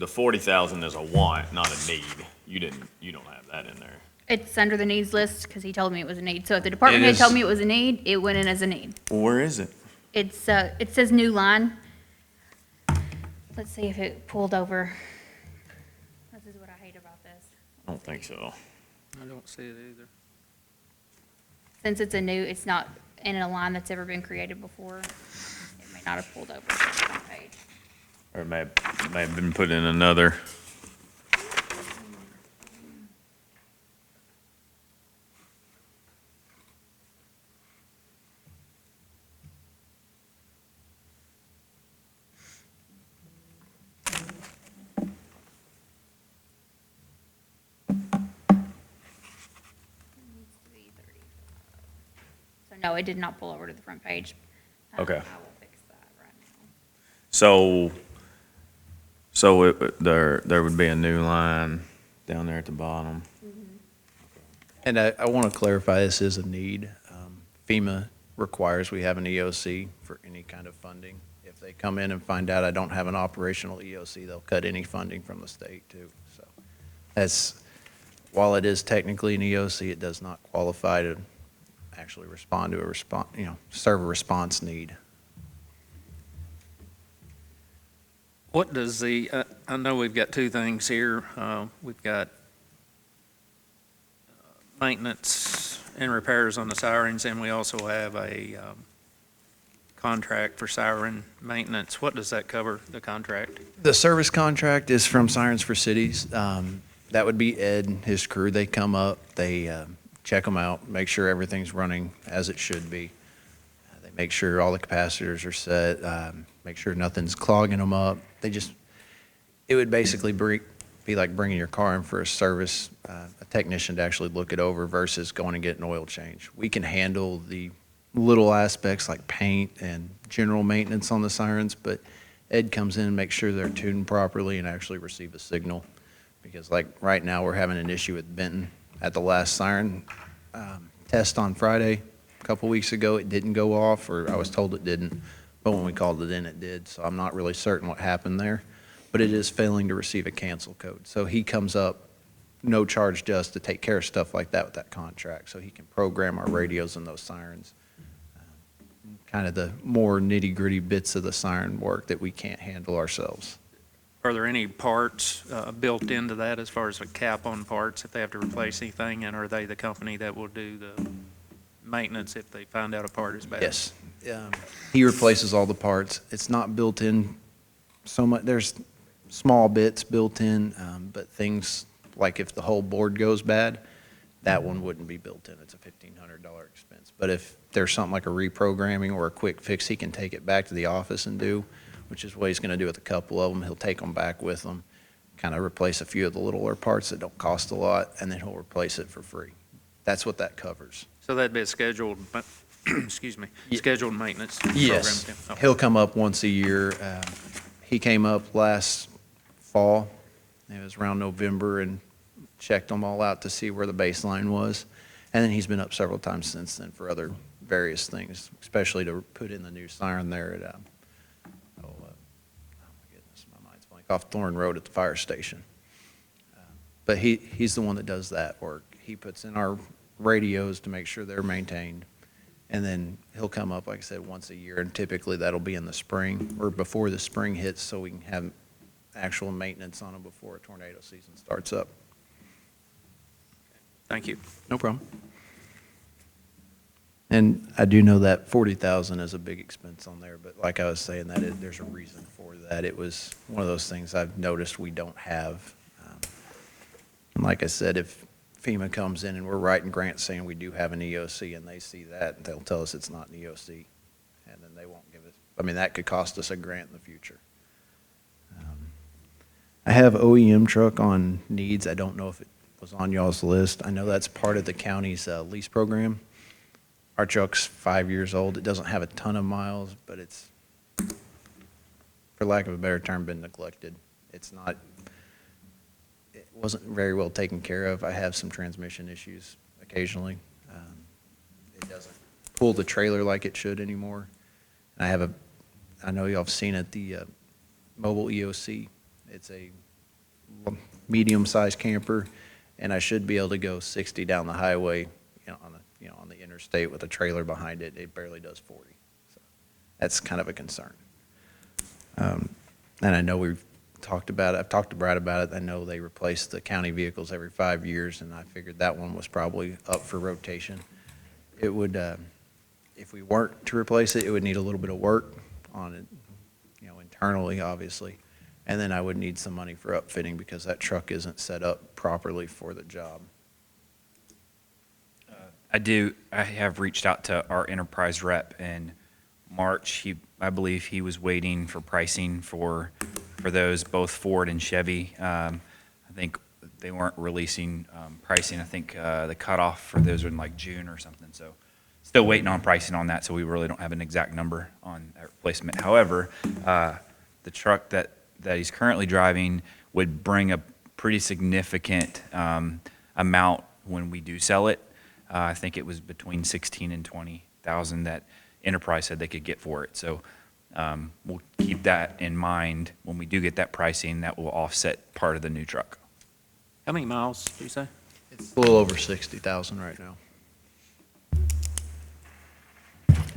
40,000 is a want, not a need. You don't have that in there. It's under the needs list because he told me it was a need. So if the department It head is- told me it was a need, it went in as a need. Where is it? It's, it says new line. Let's see if it pulled over. This is what I hate about this. I don't think so. I don't see it either. Since it's a new, it's not in a line that's ever been created before. It may not have pulled over to the front page. Or it may have been put in another. So no, it did not pull over to the front page. Okay. I will fix that right now. So there would be a new line down there at the bottom. And I want to clarify, this is a need. FEMA requires we have an EOC for any kind of funding. If they come in and find out I don't have an operational EOC, they'll cut any funding from the state too. So while it is technically an EOC, it does not qualify to actually respond to serve a response need. What does I know we've got 2 things here. We've got maintenance and repairs on the sirens, and we also have a contract for siren maintenance. What does that cover, the contract? The service contract is from Sirens for Cities. That would be Ed and his crew. They come up, they check them out, make sure everything's running as it should be. They make sure all the capacitors are set, make sure nothing's clogging them up. It would basically be like bringing your car in for a service, a technician to actually look it over versus going and getting an oil change. We can handle the little aspects like paint and general maintenance on the sirens, but Ed comes in and makes sure they're tuned properly and actually receive a signal. Because like right now, we're having an issue with Benton. At the last siren test on Friday, a couple weeks ago, it didn't go off, or I was told it didn't, but when we called it in, it did. So I'm not really certain what happened there, but it is failing to receive a cancel code. So he comes up no charge to us to take care of stuff like that with that contract. So he can program our radios and those sirens. Kind of the more nitty-gritty bits of the siren work that we can't handle ourselves. Are there any parts built into that as far as a cap on parts if they have to replace anything? And are they the company that will do the maintenance if they find out a part is bad? Yes. He replaces all the parts. It's not built in so much, there's small bits built in, but things like if the whole board goes bad, that one wouldn't be built in. It's a $1,500 expense. But if there's something like a reprogramming or a quick fix, he can take it back to the office and do, which is what he's going to do with a couple of them. He'll take them back with him, kind of replace a few of the littler parts that don't cost a lot, and then he'll replace it for free. That's what that covers. So that'd be a scheduled, excuse me, scheduled maintenance program? Yes. Okay. He'll come up once a year. He came up last fall. It was around November and checked them all out to see where the baseline was. And then he's been up several times since then for other various things, especially to put in the new siren there at, oh my goodness, my mind's blank, off Thorn Road at the fire station. But he's the one that does that work. He puts in our radios to make sure they're maintained. And then he'll come up, like I said, once a year, and typically that'll be in the spring or before the spring hits so we can have actual maintenance on them before a tornado season starts up. Thank you. No problem. And I do know that 40,000 is a big expense on there, but like I was saying, there's a reason for that. It was one of those things I've noticed we don't have. And like I said, if FEMA comes in and we're writing grants saying we do have an EOC and they see that, they'll tell us it's not an EOC, and then they won't give us, I mean, that could cost us a grant in the future. I have OEM truck on needs. I don't know if it was on y'all's list. I know that's part of the county's lease program. Our truck's 5 years old. It doesn't have a ton of miles, but it's, for lack of a better term, been neglected. It wasn't very well taken care of. I have some transmission issues occasionally. It doesn't pull the trailer like it should anymore. I know y'all have seen it, the mobile EOC. It's a medium-sized camper, and I should be able to go 60 down the highway, on the interstate with a trailer behind it. It barely does 40. So that's kind of a concern. And I know we've talked about it. I've talked to Brad about it. I know they replace the county vehicles every 5 years, and I figured that one was probably up for rotation. It would, if we weren't to replace it, it would need a little bit of work on it, internally, obviously. And then I would need some money for upfitting because that truck isn't set up properly for the job. I have reached out to our enterprise rep in March. I believe he was waiting for pricing for those, both Ford and Chevy. I think they weren't releasing pricing. I think the cutoff for those are in like June or something. So still waiting on pricing on that. So we really don't have an exact number on that replacement. However, the truck that he's currently driving would bring a pretty significant amount when we do sell it. I think it was between 16 and 20,000 that Enterprise said they could get for it. So we'll keep that in mind when we do get that pricing. That will offset part of the new truck. How many miles do you say? It's a little over 60,000 right now.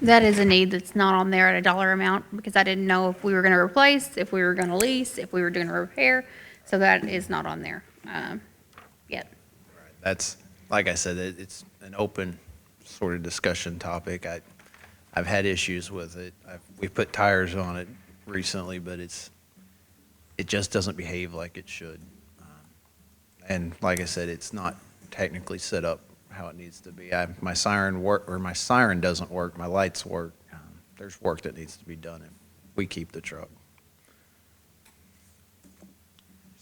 That is a need that's not on there at a dollar amount, because I didn't know if we were gonna replace, if we were gonna lease, if we were doing a repair, so that is not on there, yet. That's, like I said, it's an open sort of discussion topic. I've had issues with it. We put tires on it recently, but it just doesn't behave like it should. And like I said, it's not technically set up how it needs to be. My siren doesn't work, my lights work. There's work that needs to be done if we keep the truck.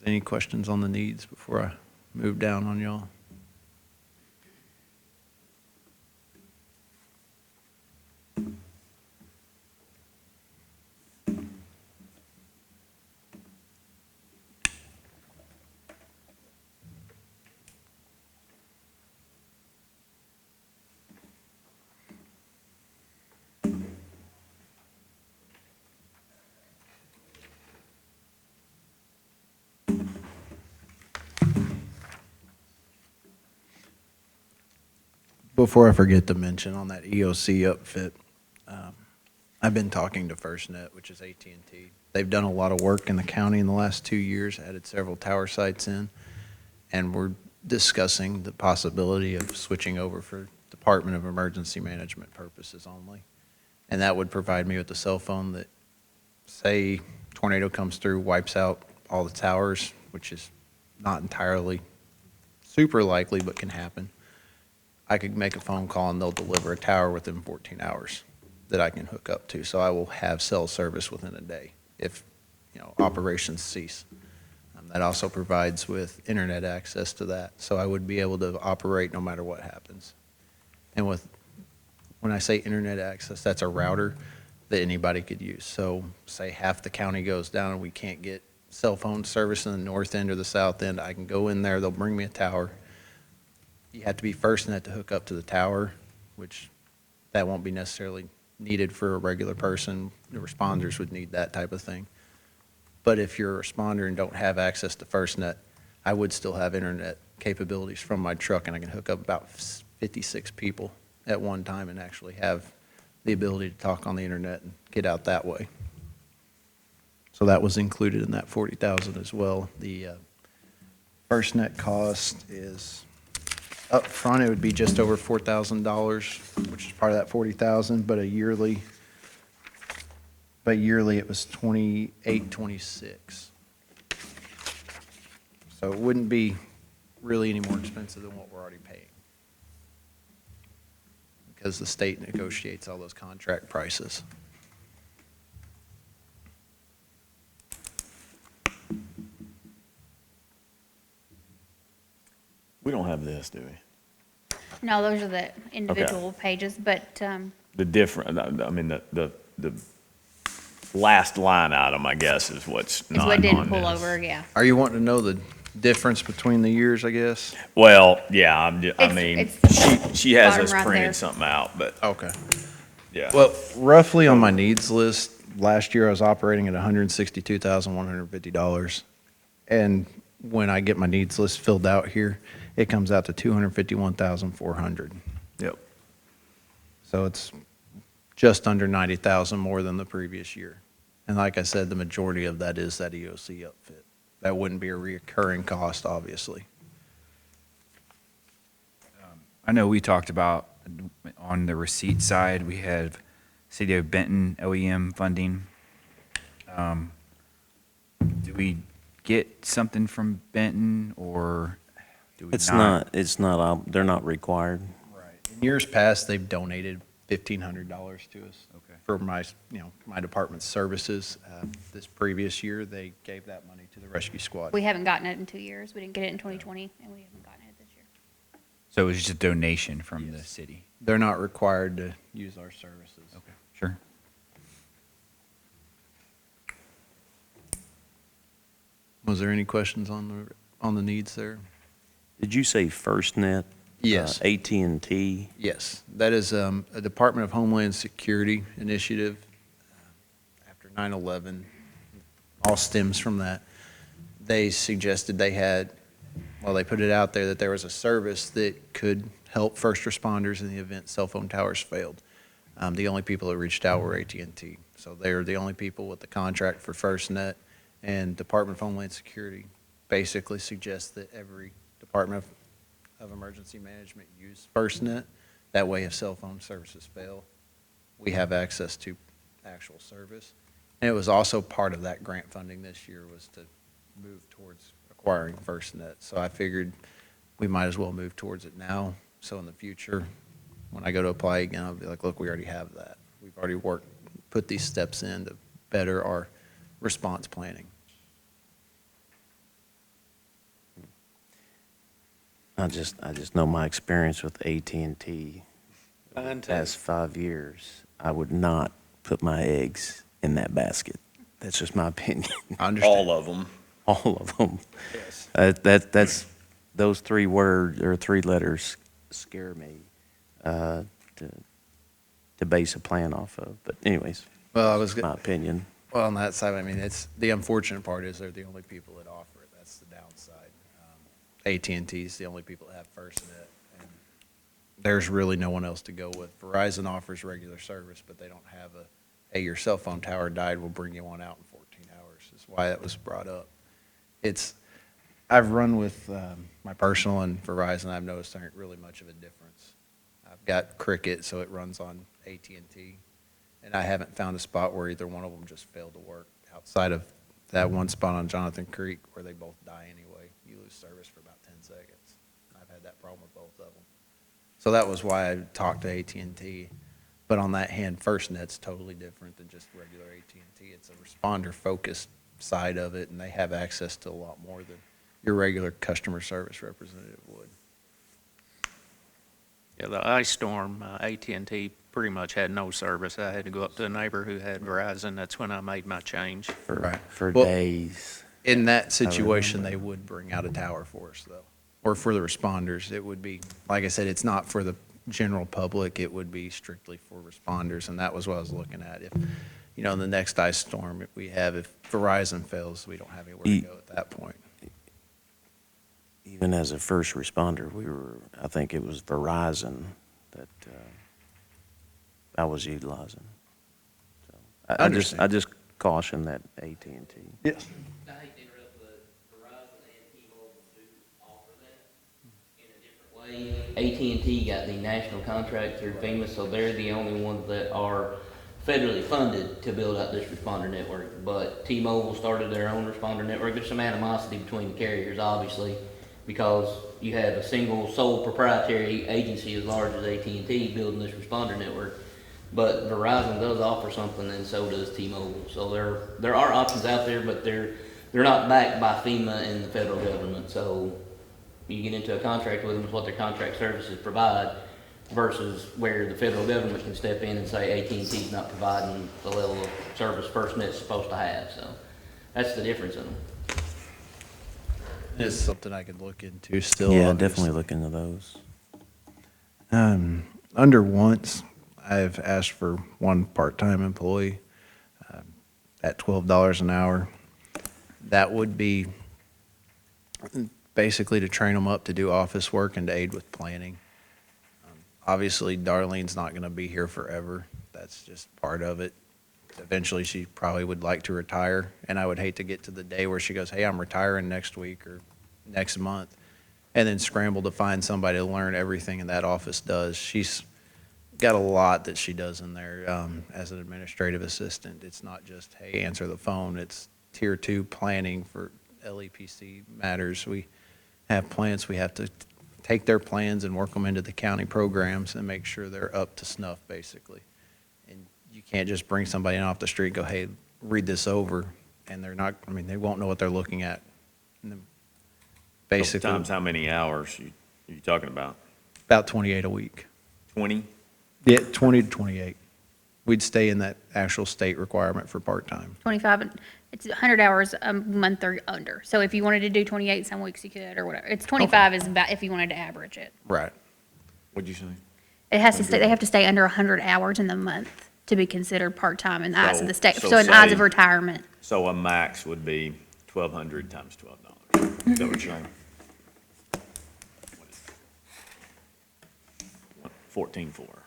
Any questions on the needs before I move down on y'all? before I forget to mention on that EOC upfit, I've been talking to FirstNet, which is AT&T. They've done a lot of work in the county in the last 2 years, added several tower sites in, and we're discussing the possibility of switching over for Department of Emergency Management purposes only. And that would provide me with a cell phone that, say, tornado comes through, wipes out all the towers, which is not entirely super likely, but can happen. I could make a phone call and they'll deliver a tower within 14 hours that I can hook up to. So I will have cell service within a day if, operations cease. That also provides with internet access to that. So I would be able to operate no matter what happens. And when I say internet access, that's a router that anybody could use. So say half the county goes down and we can't get cell phone service in the north end or the south end, I can go in there, they'll bring me a tower. You have to be FirstNet to hook up to the tower, which that won't be necessarily needed for a regular person. The responders would need that type of thing. But if you're a responder and don't have access to FirstNet, I would still have internet capabilities from my truck, and I can hook up about 56 people at one time and actually have the ability to talk on the internet and get out that way. So that was included in that 40,000 as well. The FirstNet cost is up front, it would be just over $4,000, which is part of that 40,000, but yearly it was 2826. So it wouldn't be really any more expensive than what we're already paying, because the state negotiates all those contract prices. We don't have this, do we? No, those are the individual pages, but, The different, I mean, the last line item, I guess, is what's is not what on didn't pull this. over, yeah. Are you wanting to know the difference between the years, I guess? Well, yeah, I It's- mean, it's she has bottom us right printing there. something out, but, Okay. yeah. Well, roughly on my needs list, last year I was operating at $162,150. And when I get my needs list filled out here, it comes out to $251,400. Yep. So it's just under 90,000 more than the previous year. And like I said, the majority of that is that EOC upfit. That wouldn't be a reoccurring cost, obviously. I know we talked about on the receipt side, we have City of Benton OEM funding. Do we get something from Benton or do we not? It's not, they're not required. Right. In years past, they've donated $1,500 to us. Okay. For my department's services. This previous year, they gave that money to the rescue squad. We haven't gotten it in 2 years. We didn't get it in 2020, and we haven't gotten it this year. So it was just a donation from the city? They're not required to use our services. Okay, sure. Was there any questions on the needs there? Did you say FirstNet? Yes. AT&T? Yes, that is a Department of Homeland Security initiative after 9/11. All stems from that. They suggested they put it out there that there was a service that could help first responders in the event cell phone towers failed. The only people that reached out were AT&T. So they're the only people with the contract for FirstNet, and Department of Homeland Security basically suggests that every Department of Emergency Management use FirstNet. That way, if cell phone services fail, we have access to actual service. And it was also part of that grant funding this year was to move towards acquiring FirstNet. So I figured we might as well move towards it now. So in the future, when I go to apply again, I'll be like, look, we already have that. We've already put these steps in to better our response planning. I just know my experience with AT&T Mine the too. past 5 years. I would not put my eggs in that basket. That's just my opinion. I understand. All of them. All of them. Yes. That's those 3 words or 3 letters scare me to base a plan off of. But anyways, Well, I was my opinion. Well, on that side, I mean, it's the unfortunate part is they're the only people that offer it. That's the downside. AT&T is the only people that have FirstNet, and there's really no one else to go with. Verizon offers regular service, but they don't have a, hey, your cell phone tower died, we'll bring you one out in 14 hours, is why that was brought up. I've run with my personal and Verizon, I've noticed there ain't really much of a difference. I've got Cricket, so it runs on AT&T, and I haven't found a spot where either one of them just failed to work, outside of that one spot on Jonathan Creek where they both die anyway. You lose service for about 10 seconds. I've had that problem with both of them. So that was why I talked to AT&T. But on that hand, FirstNet's totally different than just regular AT&T. It's a responder-focused side of it, and they have access to a lot more than your regular customer service representative would. Yeah, the ice storm, AT&T pretty much had no service. I had to go up to a neighbor who had Verizon. That's when I made my change. Right. For Well, days. In that situation, remember. they would bring out a tower for us, though, or for the responders. It would be, like I said, it's not for the general public. It would be strictly for responders, and that was what I was looking at. If, in the next ice storm if Verizon fails, we don't have anywhere to go at that point. Even as a first responder, I think it was Verizon that I was utilizing. So I Understand. just caution that AT&T. Yes. I hate to interrupt, but Verizon and T-Mobile do offer that in a different way. AT&T got the national contract through FEMA, so they're the only ones that are federally funded to build out this responder network. But T-Mobile started their own responder network. There's some animosity between the carriers, obviously, because you have a single sole proprietary agency as large as AT&T building this responder network. But Verizon does offer something, and so does T-Mobile. So there are options out there, but they're not backed by FEMA and the federal government. So you get into a contract with them, is what their contract services provide, versus where the federal government can step in and say AT&T's not providing the level of service FirstNet's supposed to have. So that's the difference in them. It's something I could look into still. Yeah, obviously. definitely look into those. Under once, I've asked for one part-time employee at $12 an hour. That would be basically to train them up to do office work and to aid with planning. Obviously, Darlene's not going to be here forever. That's just part of it. Eventually, she probably would like to retire, and I would hate to get to the day where she goes, hey, I'm retiring next week or next month, and then scramble to find somebody to learn everything in that office does. She's got a lot that she does in there as an administrative assistant. It's not just, hey, answer the phone. It's tier 2 planning for LEPC matters. We have plans. We have to take their plans and work them into the county programs and make sure they're up to snuff, basically. And you can't just bring somebody in off the street and go, hey, read this over, and they're not, they won't know what they're looking at. And then basically, Times how many hours you talking about? about 28 a week. 20? Yeah, 20 to 28. We'd stay in that actual state requirement for part-time. 25, it's 100 hours a month or under. So if you wanted to do 28 some weeks, you could, or whatever. It's 25 is about if you wanted to average it. Right. What'd you say? It has to stay, they have to stay under 100 hours in the month to be considered part-time in the eyes of the state, So so in the eyes of say- retirement. So a max would be 1,200 times $12. Is that what you're saying? 14.4, right?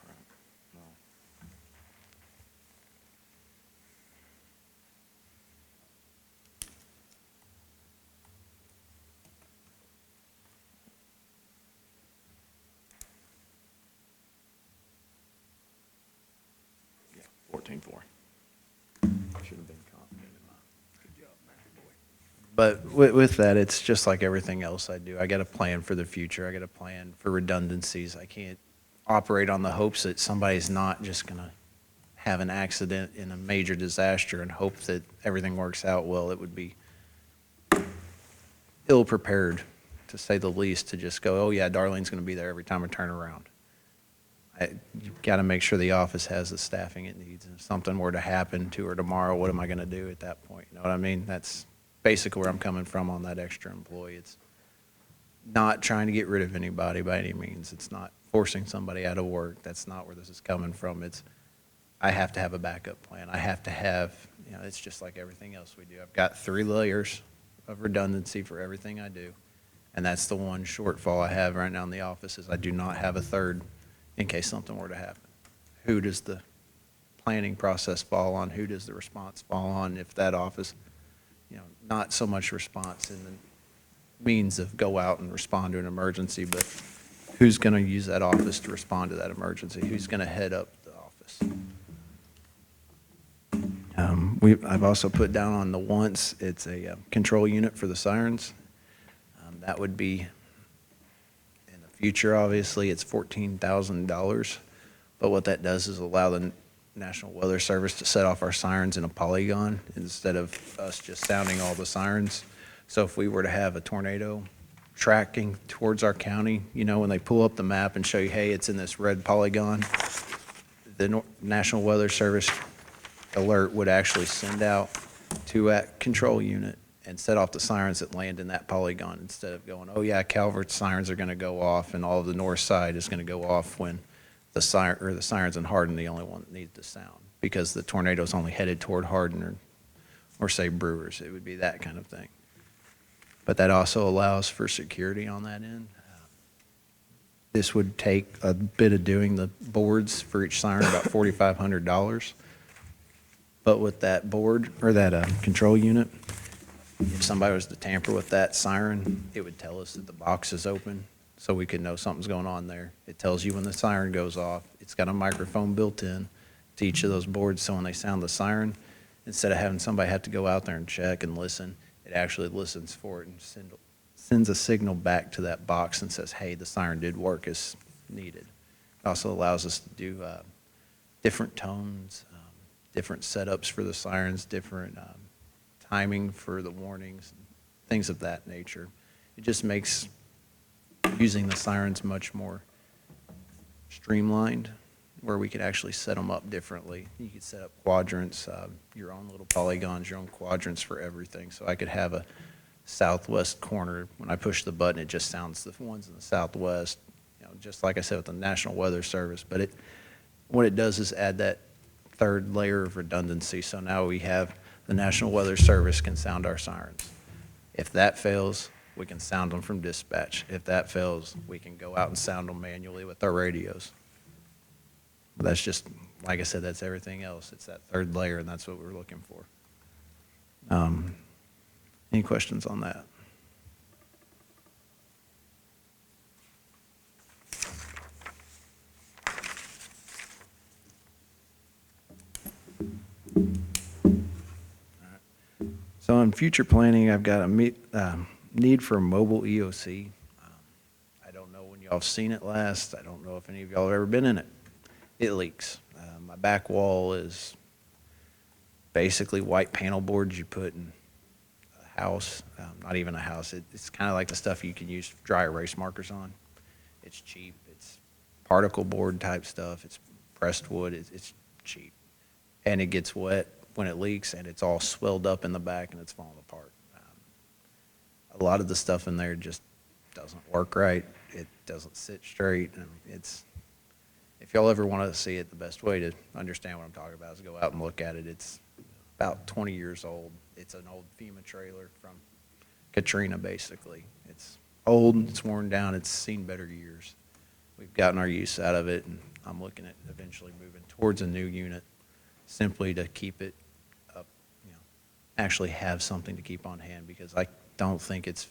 Yeah, 14.4. Should have been confident in mine. Good job, Matthew boy. But with that, it's just like everything else I do. I got a plan for the future. I got a plan for redundancies. I can't operate on the hopes that somebody's not just going to have an accident in a major disaster and hope that everything works out well. It would be ill-prepared, to say the least, to just go, oh, yeah, Darlene's going to be there every time I turn around. You've got to make sure the office has the staffing it needs. And if something were to happen to her tomorrow, what am I going to do at that point? You know what I mean? That's basically where I'm coming from on that extra employee. It's not trying to get rid of anybody by any means. It's not forcing somebody out of work. That's not where this is coming from. It's, I have to have a backup plan. I have to have, it's just like everything else we do. I've got 3 layers of redundancy for everything I do. And that's the one shortfall I have right now in the office is I do not have a third in case something were to happen. Who does the planning process fall on? Who does the response fall on if that office, not so much response in the means of go out and respond to an emergency, but who's going to use that office to respond to that emergency? Who's going to head up the office? I've also put down on the once, it's a control unit for the sirens. That would be, in the future, obviously, it's $14,000. But what that does is allow the National Weather Service to set off our sirens in a polygon instead of us just sounding all the sirens. So if we were to have a tornado tracking towards our county, when they pull up the map and show you, hey, it's in this red polygon, the National Weather Service alert would actually send out to a control unit and set off the sirens that land in that polygon instead of going, oh yeah, Calvert's sirens are going to go off and all of the north side is going to go off when the sirens in Hardin the only one that needs to sound because the tornado's only headed toward Hardin or say Brewers. It would be that kind of thing. But that also allows for security on that end. This would take a bit of doing the boards for each siren, about $4,500. But with that board or that control unit, if somebody was to tamper with that siren, it would tell us that the box is open so we could know something's going on there. It tells you when the siren goes off. It's got a microphone built in to each of those boards, so when they sound the siren, instead of having somebody have to go out there and check and listen, it actually listens for it and sends a signal back to that box and says, hey, the siren did work as needed. It also allows us to do different tones, different setups for the sirens, different timing for the warnings, things of that nature. It just makes using the sirens much more streamlined, where we could actually set them up differently. You could set up quadrants, your own little polygons, your own quadrants for everything. So I could have a southwest corner. When I push the button, it just sounds the ones in the southwest, just like I said with the National Weather Service. But what it does is add that third layer of redundancy. So now we have the National Weather Service can sound our sirens. If that fails, we can sound them from dispatch. If that fails, we can go out and sound them manually with our radios. That's just, like I said, that's everything else. It's that third layer, and that's what we're looking for. Any questions on that? So in future planning, I've got a need for a mobile EOC. I don't know when y'all have seen it last. I don't know if any of y'all have ever been in it. It leaks. My back wall is basically white panel boards you put in a house, not even a house. It's kind of like the stuff you can use dry erase markers on. It's cheap. It's particle board type stuff. It's pressed wood. It's cheap. And it gets wet when it leaks, and it's all swelled up in the back, and it's falling apart. A lot of the stuff in there just doesn't work right. It doesn't sit straight. And if y'all ever want to see it, the best way to understand what I'm talking about is go out and look at it. It's about 20 years old. It's an old FEMA trailer from Katrina, basically. It's old, it's worn down, it's seen better years. We've gotten our use out of it, and I'm looking at eventually moving towards a new unit simply to keep it up, actually have something to keep on hand, because I don't think it's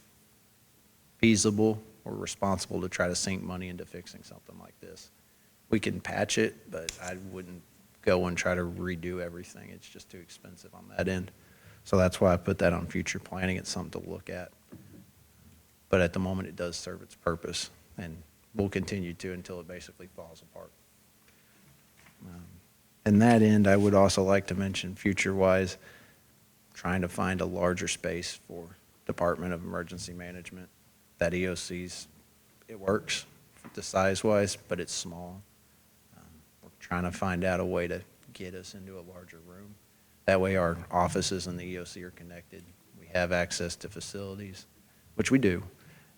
feasible or responsible to try to sink money into fixing something like this. We can patch it, but I wouldn't go and try to redo everything. It's just too expensive on that end. So that's why I put that on future planning. It's something to look at. But at the moment, it does serve its purpose, and will continue to until it basically falls apart. In that end, I would also like to mention future-wise, trying to find a larger space for Department of Emergency Management. That EOC's, it works the size-wise, but it's small. We're trying to find out a way to get us into a larger room. That way our offices and the EOC are connected. We have access to facilities, which we do,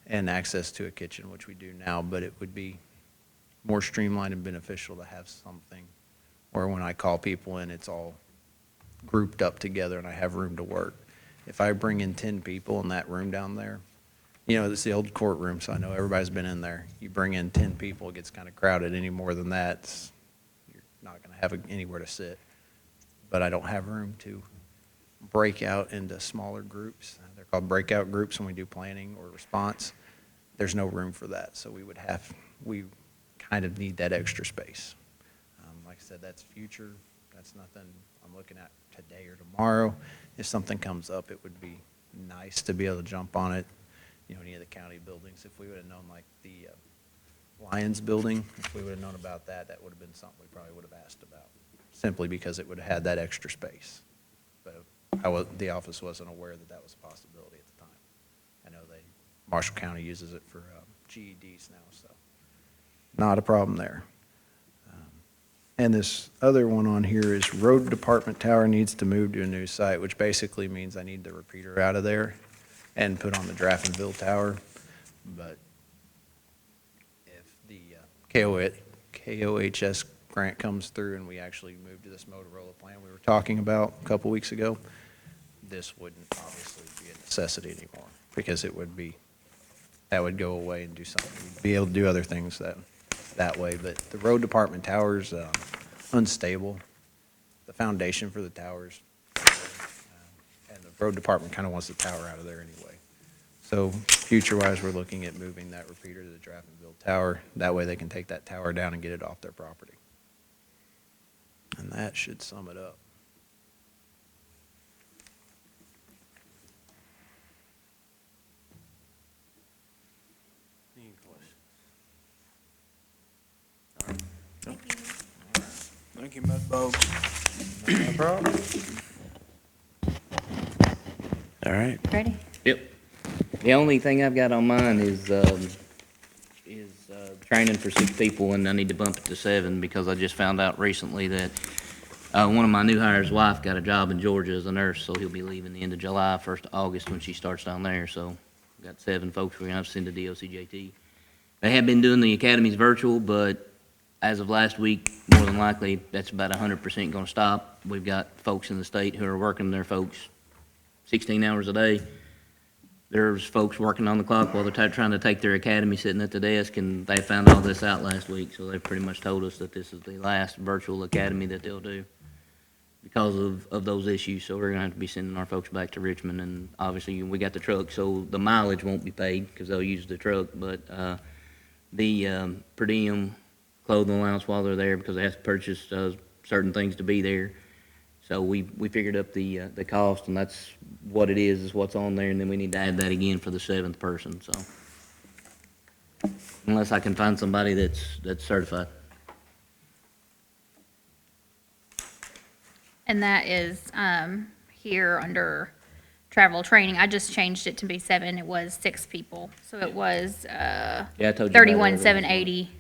and access to a kitchen, which we do now, but it would be more streamlined and beneficial to have something where when I call people in, it's all grouped up together and I have room to work. If I bring in 10 people in that room down there, you know, it's the old courtroom, so I know everybody's been in there. You bring in 10 people, it gets kind of crowded. Any more than that, you're not going to have anywhere to sit. But I don't have room to break out into smaller groups. They're called breakout groups when we do planning or response. There's no room for that, so we kind of need that extra space. Like I said, that's future. That's nothing I'm looking at today or tomorrow. If something comes up, it would be nice to be able to jump on it. You know, any of the county buildings, if we would have known, like the Lions building, if we would have known about that, that would have been something we probably would have asked about, simply because it would have had that extra space. But the office wasn't aware that that was a possibility at the time. I know Marshall County uses it for GEDs now, so not a problem there. And this other one on here is road department tower needs to move to a new site, which basically means I need the repeater out of there and put on the Draftonville tower. But if the KOHS grant comes through and we actually move to this Motorola plan we were talking about a couple weeks ago, this wouldn't obviously be a necessity anymore, because that would go away and do something. We'd be able to do other things that way. But the road department tower's unstable. The foundation for the tower's and the road department kind of wants the tower out of there anyway. So future-wise, we're looking at moving that repeater to the Draftonville tower. That way they can take that tower down and get it off their property. And that should sum it up. Any questions? Thank you, Ms. Bogues. No problem. All right. Ready? Yep. The only thing I've got on mine is training for 6 people, and I need to bump it to 7 because I just found out recently that one of my new hires' wife got a job in Georgia as a nurse, so he'll be leaving the end of July, 1st of August when she starts down there. So I've got 7 folks we're gonna have to send to DOCJT. They have been doing the academies virtual, but as of last week, more than likely, that's about 100% gonna stop. We've got folks in the state who are working their folks 16 hours a day. There's folks working on the clock while they're trying to take their academy, sitting at the desk, and they found all this out last week, so they pretty much told us that this is the last virtual academy that they'll do because of those issues. So we're gonna have to be sending our folks back to Richmond, and obviously we got the truck, so the mileage won't be paid because they'll use the truck, but the per diem clothing allowance while they're there, because they have to purchase certain things to be there. So we figured up the cost, and that's what it is what's on there, and then we need to add that again for the 7th person, so. Unless I can find somebody that's certified. And that is, here under travel training. I just changed it to be 7. It was 6 people. So it was, Yeah, I told you about it earlier. 31,780.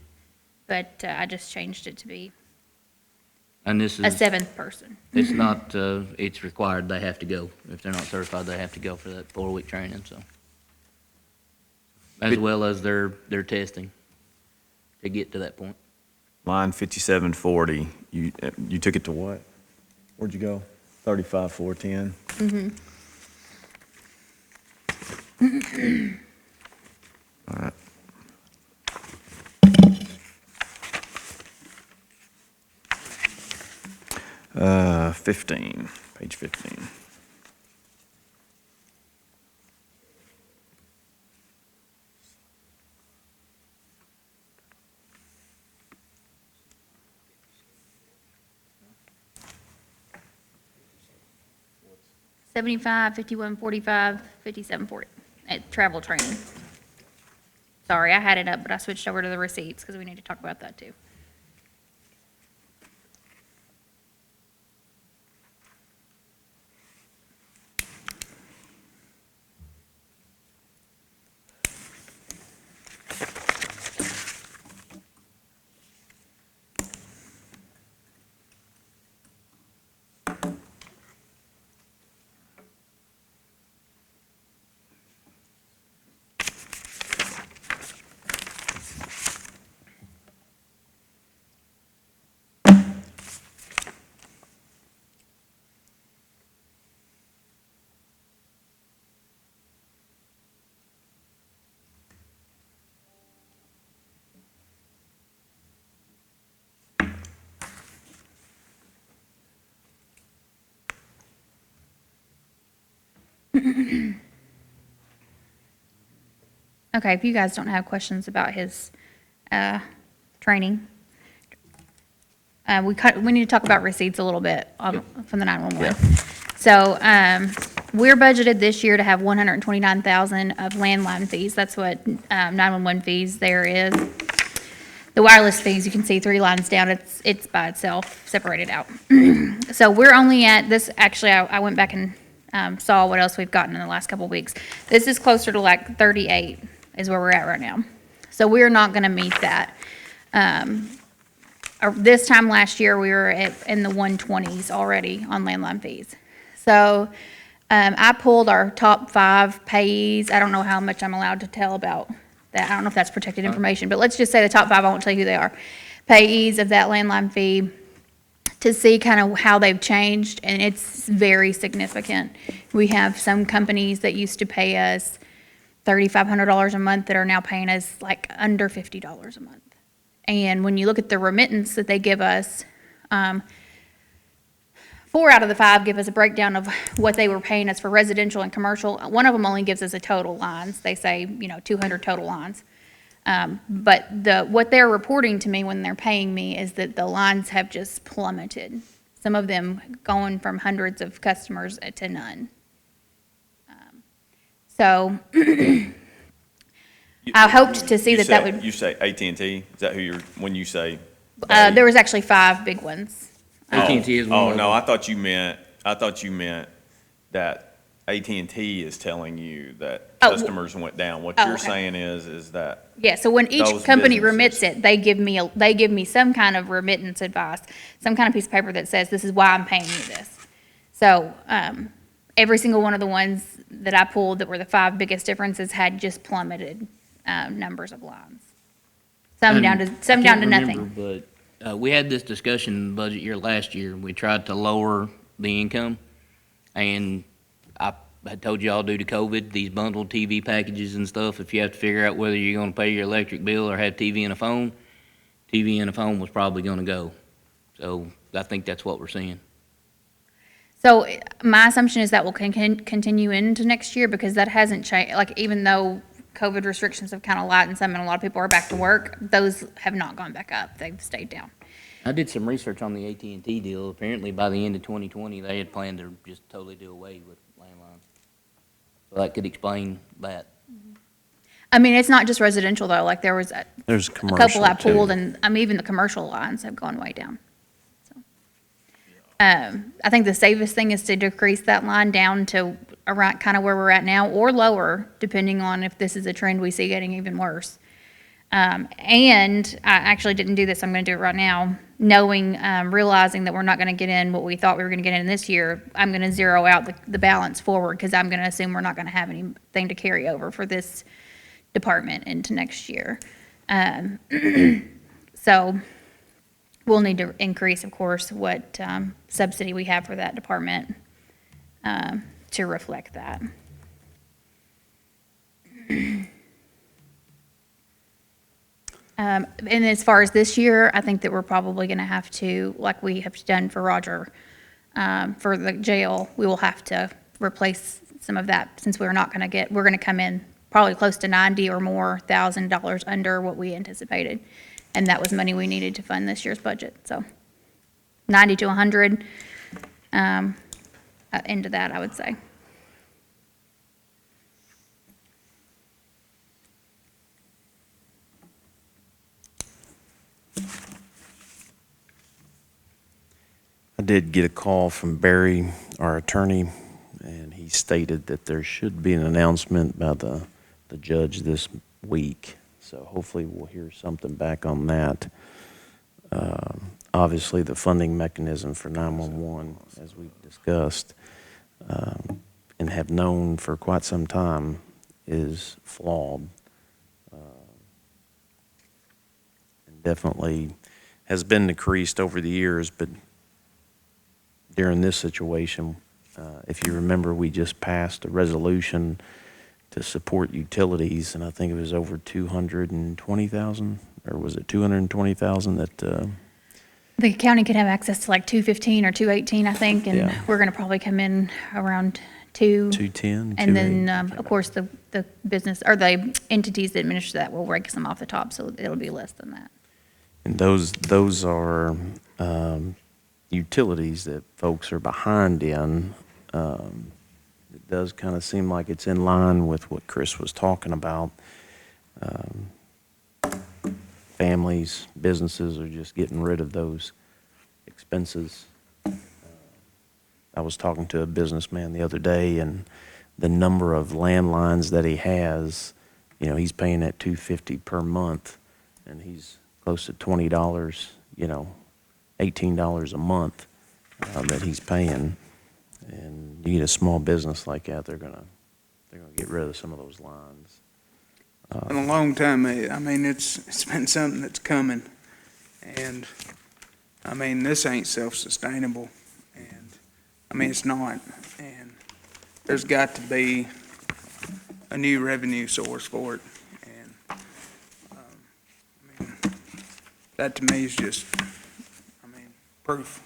But, I just changed it to be And this a is, 7th person. it's not, it's required, they have to go. If they're not certified, they have to go for that 4-week training, so. As well as their testing to get to that point. Line 5740, you took it to what? Where'd you go? 35,410? All right. Page 15. $75, $51, $45, $57, $40 at travel training. Sorry, I had it up, but I switched over to the receipts because we need to talk about that too. Okay, if you guys don't have questions about his training. We need to talk about receipts a little bit from the 911. So we're budgeted this year to have 129,000 of landline fees. That's what 911 fees there is. The wireless fees, you can see 3 lines down, it's by itself, separated out. So we're only at this, actually, I went back and saw what else we've gotten in the last couple of weeks. This is closer to like 38 is where we're at right now. So we're not gonna meet that. This time last year, we were in the 120s already on landline fees. So I pulled our top 5 payees. I don't know how much I'm allowed to tell about that. I don't know if that's protected information, but let's just say the top 5, I won't tell you who they are. Payees of that landline fee to see kind of how they've changed, and it's very significant. We have some companies that used to pay us $3,500 a month that are now paying us like under $50 a month. And when you look at the remittance that they give us, 4 out of the 5 give us a breakdown of what they were paying us for residential and commercial. One of them only gives us a total lines. They say, 200 total lines. But what they're reporting to me when they're paying me is that the lines have just plummeted. Some of them going from hundreds of customers to none. So I hoped to see that would. You say AT&T? Is that who you're, when you say? There was actually 5 big ones. AT&T is one Oh, of no, them. I thought you meant that AT&T is telling you that Oh, customers went down. What oh, you're okay. saying is that, Yeah, so when each Those company businesses. remits it, they give me some kind of remittance advice, some kind of piece of paper that says, this is why I'm paying you this. So, every single one of the ones that I pulled that were the 5 biggest differences had just plummeted, numbers of lines. Some down to I can't nothing. remember, but we had this discussion in budget year last year. We tried to lower the income, and I had told y'all due to COVID, these bundled TV packages and stuff, if you have to figure out whether you're gonna pay your electric bill or have TV and a phone, TV and a phone was probably gonna go. So I think that's what we're seeing. So my assumption is that will continue into next year because that hasn't changed, like even though COVID restrictions have kind of lightened some and a lot of people are back to work, those have not gone back up. They've stayed down. I did some research on the AT&T deal. Apparently by the end of 2020, they had planned to just totally do away with landline. So that could explain that. I mean, it's not just residential though, like There's a couple commercial I too. pulled and, even the commercial lines have gone way down. So, I think the safest thing is to decrease that line down to around kind of where we're at now or lower, depending on if this is a trend we see getting even worse. And I actually didn't do this, I'm gonna do it right now, knowing, realizing that we're not gonna get in what we thought we were gonna get in this year, I'm gonna zero out the balance forward, because I'm gonna assume we're not gonna have anything to carry over for this department into next year. So we'll need to increase, of course, what, subsidy we have for that department, to reflect that. And as far as this year, I think that we're probably gonna have to, like we have done for Roger, for the jail, we will have to replace some of that, since we're gonna come in probably close to 90 or more $1,000 under what we anticipated. And that was money we needed to fund this year's budget, so 90 to 100, into that, I would say. I did get a call from Barry, our attorney, and he stated that there should be an announcement by the judge this week. So hopefully we'll hear something back on that. Obviously, the funding mechanism for 911, as we've discussed, and have known for quite some time, is flawed. And definitely has been decreased over the years, but during this situation, if you remember, we just passed a resolution to support utilities, and I think it was over 220,000, or was it 220,000 that, The county could have access to like 215 or 218, I think, and Yeah. we're gonna probably come in around 2. 210, And then, of course, the business, or the entities that administer that will rake some off the top, so it'll be less than that. And those are utilities that folks are behind in. It does kind of seem like it's in line with what Chris was talking about. Families, businesses are just getting rid of those expenses. I was talking to a businessman the other day, and the number of landlines that he has, he's paying at $250 per month, and he's close to $20, $18 a month that he's paying. And you get a small business like that, they're gonna get rid of some of those lines. In a long time, I mean, it's been something that's coming, and, I mean, this ain't self-sustainable, and, I mean, it's not, and there's got to be a new revenue source for it, and, I mean, that to me is just, I mean, proof.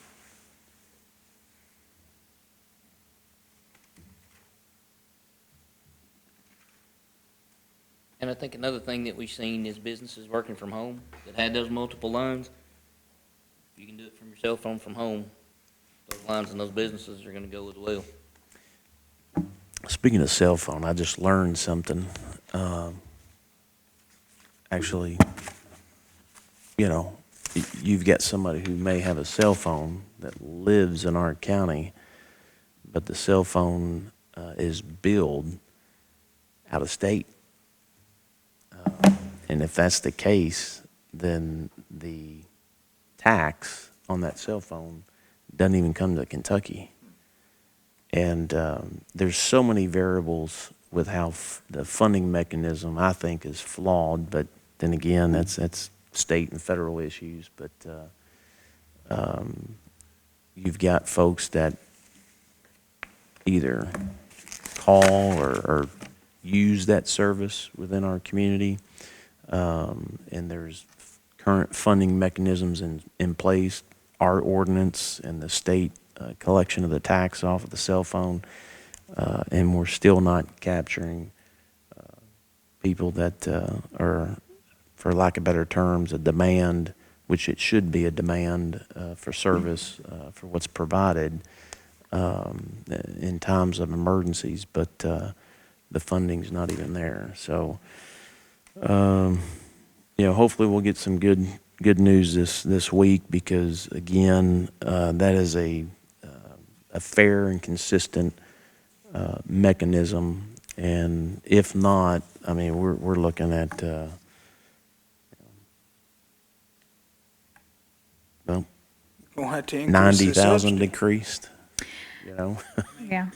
And I think another thing that we've seen is businesses working from home that had those multiple lines. If you can do it from your cell phone from home, those lines and those businesses are gonna go as well. Speaking of cell phone, I just learned something. Actually, you've got somebody who may have a cell phone that lives in our county, but the cell phone is billed out of state. And if that's the case, then the tax on that cell phone doesn't even come to Kentucky. And there's so many variables with how the funding mechanism, I think, is flawed. But then again, that's state and federal issues. But you've got folks that either call or use that service within our community. And there's current funding mechanisms in place, our ordinance and the state collection of the tax off of the cell phone, and we're still not capturing people that are, for lack of better terms, a demand, which it should be a demand for service for what's provided in times of emergencies, but the funding's not even there. So, hopefully we'll get some good news this week, because again, that is a fair and consistent mechanism, and if not, I mean, we're looking at well, Gonna have to increase the 90,000 subsidy. decreased. Yeah.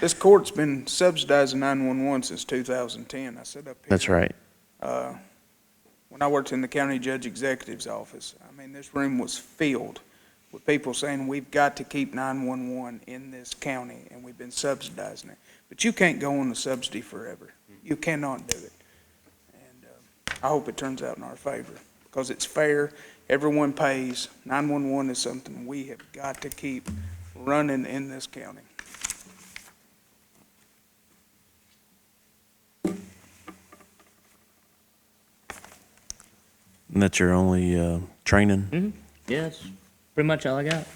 This court's been subsidizing 911 since 2010. I said up here. That's right. When I worked in the county judge executive's office, I mean, this room was filled with people saying, we've got to keep 911 in this county, and we've been subsidizing it. But you can't go on the subsidy forever. You cannot do it. And I hope it turns out in our favor, because it's fair. Everyone pays. 911 is something we have got to keep running in this county. And that's your only training? Mm-hmm. Yeah, that's pretty much all I got.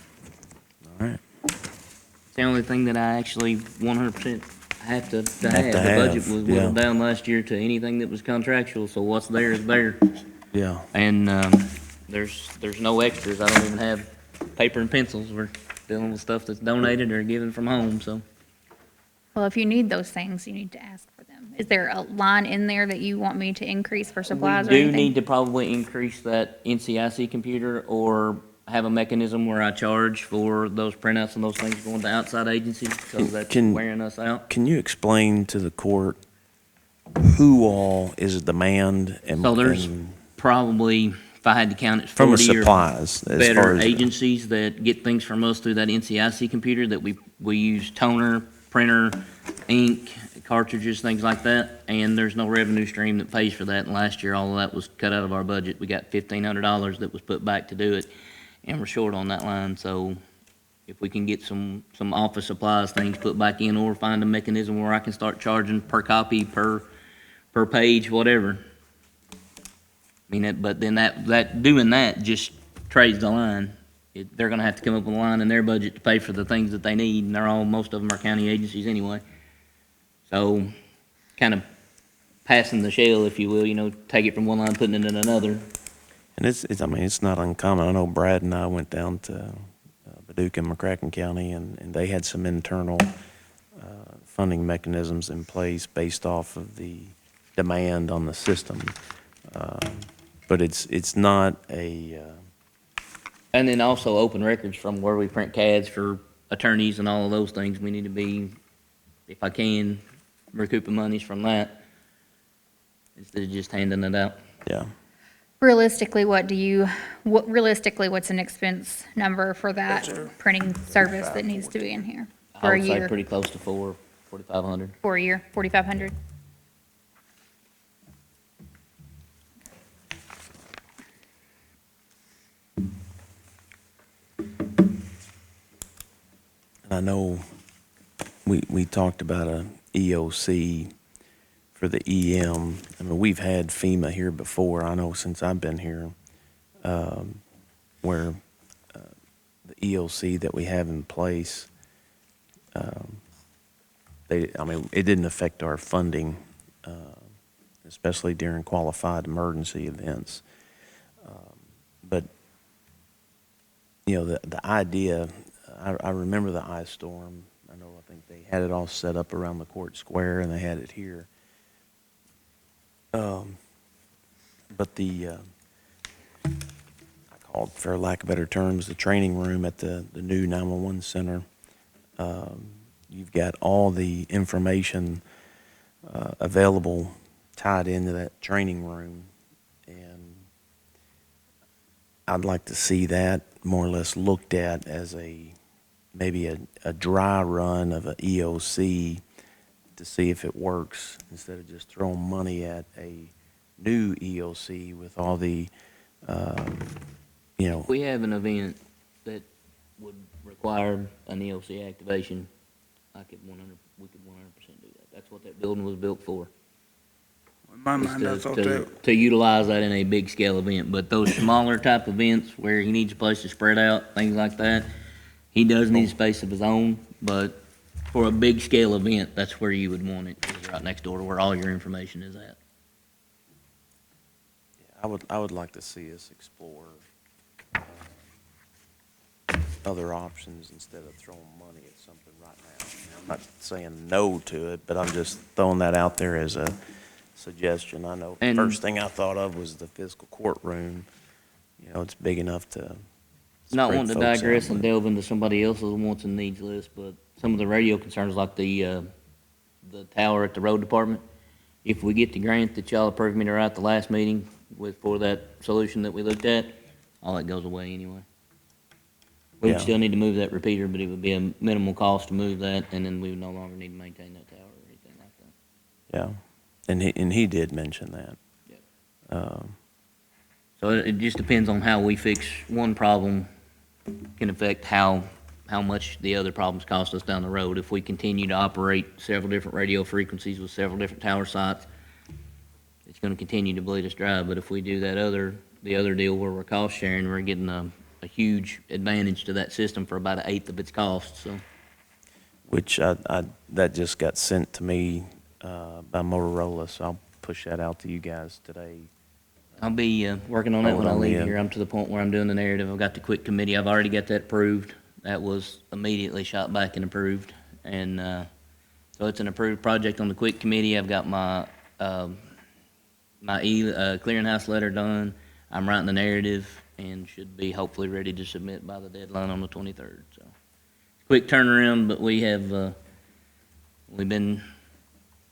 All right. It's the only thing that I actually 100% have to have. to The have, budget was yeah. whittled down last year to anything that was contractual, so what's there is there. Yeah. And there's no extras. I don't even have paper and pencils. We're dealing with stuff that's donated or given from home, so. Well, if you need those things, you need to ask for them. Is there a line in there that you want me to increase for supplies or We anything? do need to probably increase that NCIC computer, or have a mechanism where I charge for those printouts and those things going to outside agencies, because that's Can- wearing us out. Can you explain to the court who all is a demand and So there's and probably, if I had to count it, from the 40 or supplies as far better as agencies that get things from us through that NCIC computer, that we use toner, printer, ink, cartridges, things like that, and there's no revenue stream that pays for that. And last year, all of that was cut out of our budget. We got $1,500 that was put back to do it, and we're short on that line. So If we can get some office supplies, things put back in, or find a mechanism where I can start charging per copy, per page, whatever. I mean, but then doing that just trades the line. They're gonna have to come up with a line in their budget to pay for the things that they need, and most of them are county agencies anyway. So, kind of passing the shell, if you will, take it from one line, putting it in another. And I mean, it's not uncommon. I know Brad and I went down to Paducah and McCracken County, and they had some internal funding mechanisms in place based off of the demand on the system. But it's not a, And then also open records from where we print CADs for attorneys and all of those things. We need to be, if I can, recouping monies from that instead of just handing it out. yeah. Realistically, what's an expense number for that printing service that needs to be in here I for a would say year? pretty close to 4,500. For a year, 4,500? And I know we talked about a EOC for the EM. I mean, we've had FEMA here before, I know since I've been here, where the EOC that we have in place, it didn't affect our funding, especially during qualified emergency events. But, the idea, I remember the ice storm. I think they had it all set up around the court square, and they had it here. But I called, for lack of better terms, the training room at the new 911 center. You've got all the information available tied into that training room, and I'd like to see that more or less looked at as maybe a dry run of a EOC to see if it works, instead of just throwing money at a new EOC with all the, If we have an event that would require an EOC activation, we could 100% do that. That's what that building was built for. In my mind, I thought that, To utilize that in a big scale event, but those smaller type events where he needs a place to spread out, things like that, he does need a space of his own, but for a big scale event, that's where you would want it, is right next door to where all your information is at. I would like to see us explore other options instead of throwing money at something right now. I'm not saying no to it, but I'm just throwing that out there as a suggestion. I know the And- first thing I thought of was the fiscal courtroom. It's big enough to Not spread wanting to folks out, digress and but- delve into somebody else's wants and needs list, but some of the radio concerns like the tower at the road department, if we get the grant that y'all approved me to write the last meeting for that solution that we looked at, all that goes away anyway. We would Yeah. still need to move that repeater, but it would be a minimal cost to move that, and then we would no longer need to maintain that tower or anything like that. Yeah, and he did mention that. Yep. Um, So it just depends on how we fix one problem can affect how much the other problems cost us down the road. If we continue to operate several different radio frequencies with several different tower sites, it's gonna continue to bleed us dry, but if we do the other deal where we're cost sharing, we're getting a huge advantage to that system for about 1/8 of its cost, so. which that just got sent to me by Motorola, so I'll push that out to you guys today. I'll be working on that when I Hold on, leave yeah. here. I'm to the point where I'm doing the narrative. I've got the quick committee. I've already got that approved. That was immediately shot back and approved. And so it's an approved project on the quick committee. I've got my clearinghouse letter done. I'm writing the narrative and should be hopefully ready to submit by the deadline on the 23rd. So quick turnaround, but we've been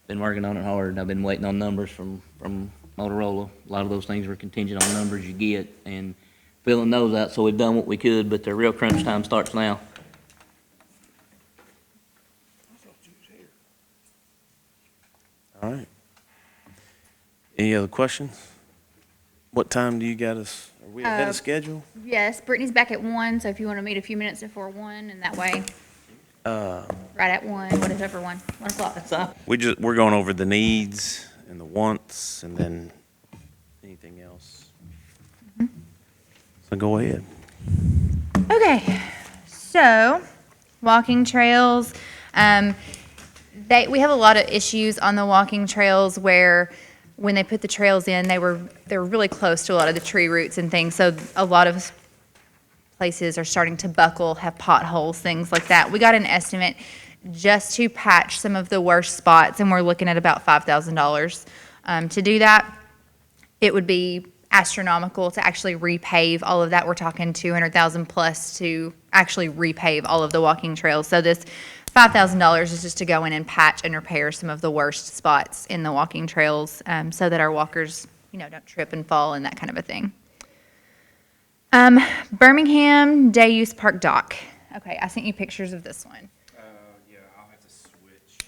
working on it hard. I've been waiting on numbers from Motorola. A lot of those things were contingent on numbers you get and filling those out. So we've done what we could, but the real crunch time starts now. All right. Any other questions? What time do you got us? Are we ahead of schedule? Yes, Brittany's back at 1, so if you want to meet a few minutes before 1, and that way, right at 1, whatever 1 o'clock. We're going over the needs and the wants and then anything else. So go ahead. Okay, so walking trails, we have a lot of issues on the walking trails where when they put the trails in, they were really close to a lot of the tree roots and things. So a lot of places are starting to buckle, have potholes, things like that. We got an estimate just to patch some of the worst spots, and we're looking at about $5,000 to do that. It would be astronomical to actually repave all of that. We're talking 200,000 plus to actually repave all of the walking trails. So this $5,000 is just to go in and patch and repair some of the worst spots in the walking trails, so that our walkers, don't trip and fall and that kind of a thing. Birmingham Day Use Park Dock. Okay, I sent you pictures of this one. Yeah, I'll have to switch.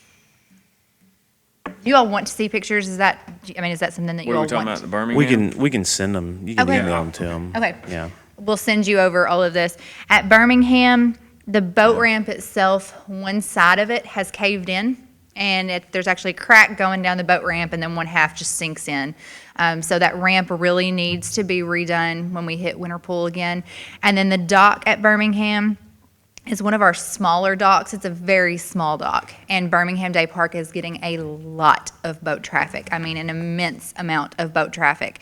Do you all want to see pictures? Is that something that you What are all we talking want? about, the Birmingham? We can send them. You can Okay. email them to them. Okay. Yeah. We'll send you over all of this. At Birmingham, the boat ramp itself, one side of it has caved in, and there's actually a crack going down the boat ramp, and then one half just sinks in. So that ramp really needs to be redone when we hit winter pool again. And then the dock at Birmingham is one of our smaller docks. It's a very small dock, and Birmingham Day Park is getting a lot of boat traffic. I mean, an immense amount of boat traffic.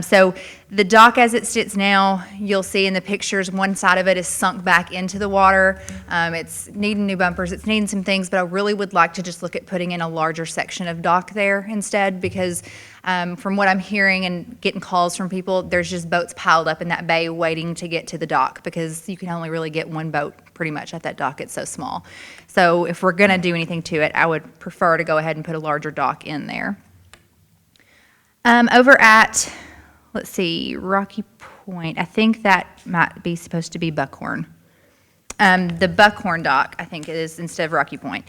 So the dock as it sits now, you'll see in the pictures, one side of it is sunk back into the water. It's needing new bumpers, it's needing some things, but I really would like to just look at putting in a larger section of dock there instead, because from what I'm hearing and getting calls from people, there's just boats piled up in that bay waiting to get to the dock, because you can only really get one boat pretty much at that dock. It's so small. So if we're going to do anything to it, I would prefer to go ahead and put a larger dock in there. Over at, let's see, Rocky Point, I think that might be supposed to be Buckhorn. The Buckhorn dock, I think it is, instead of Rocky Point.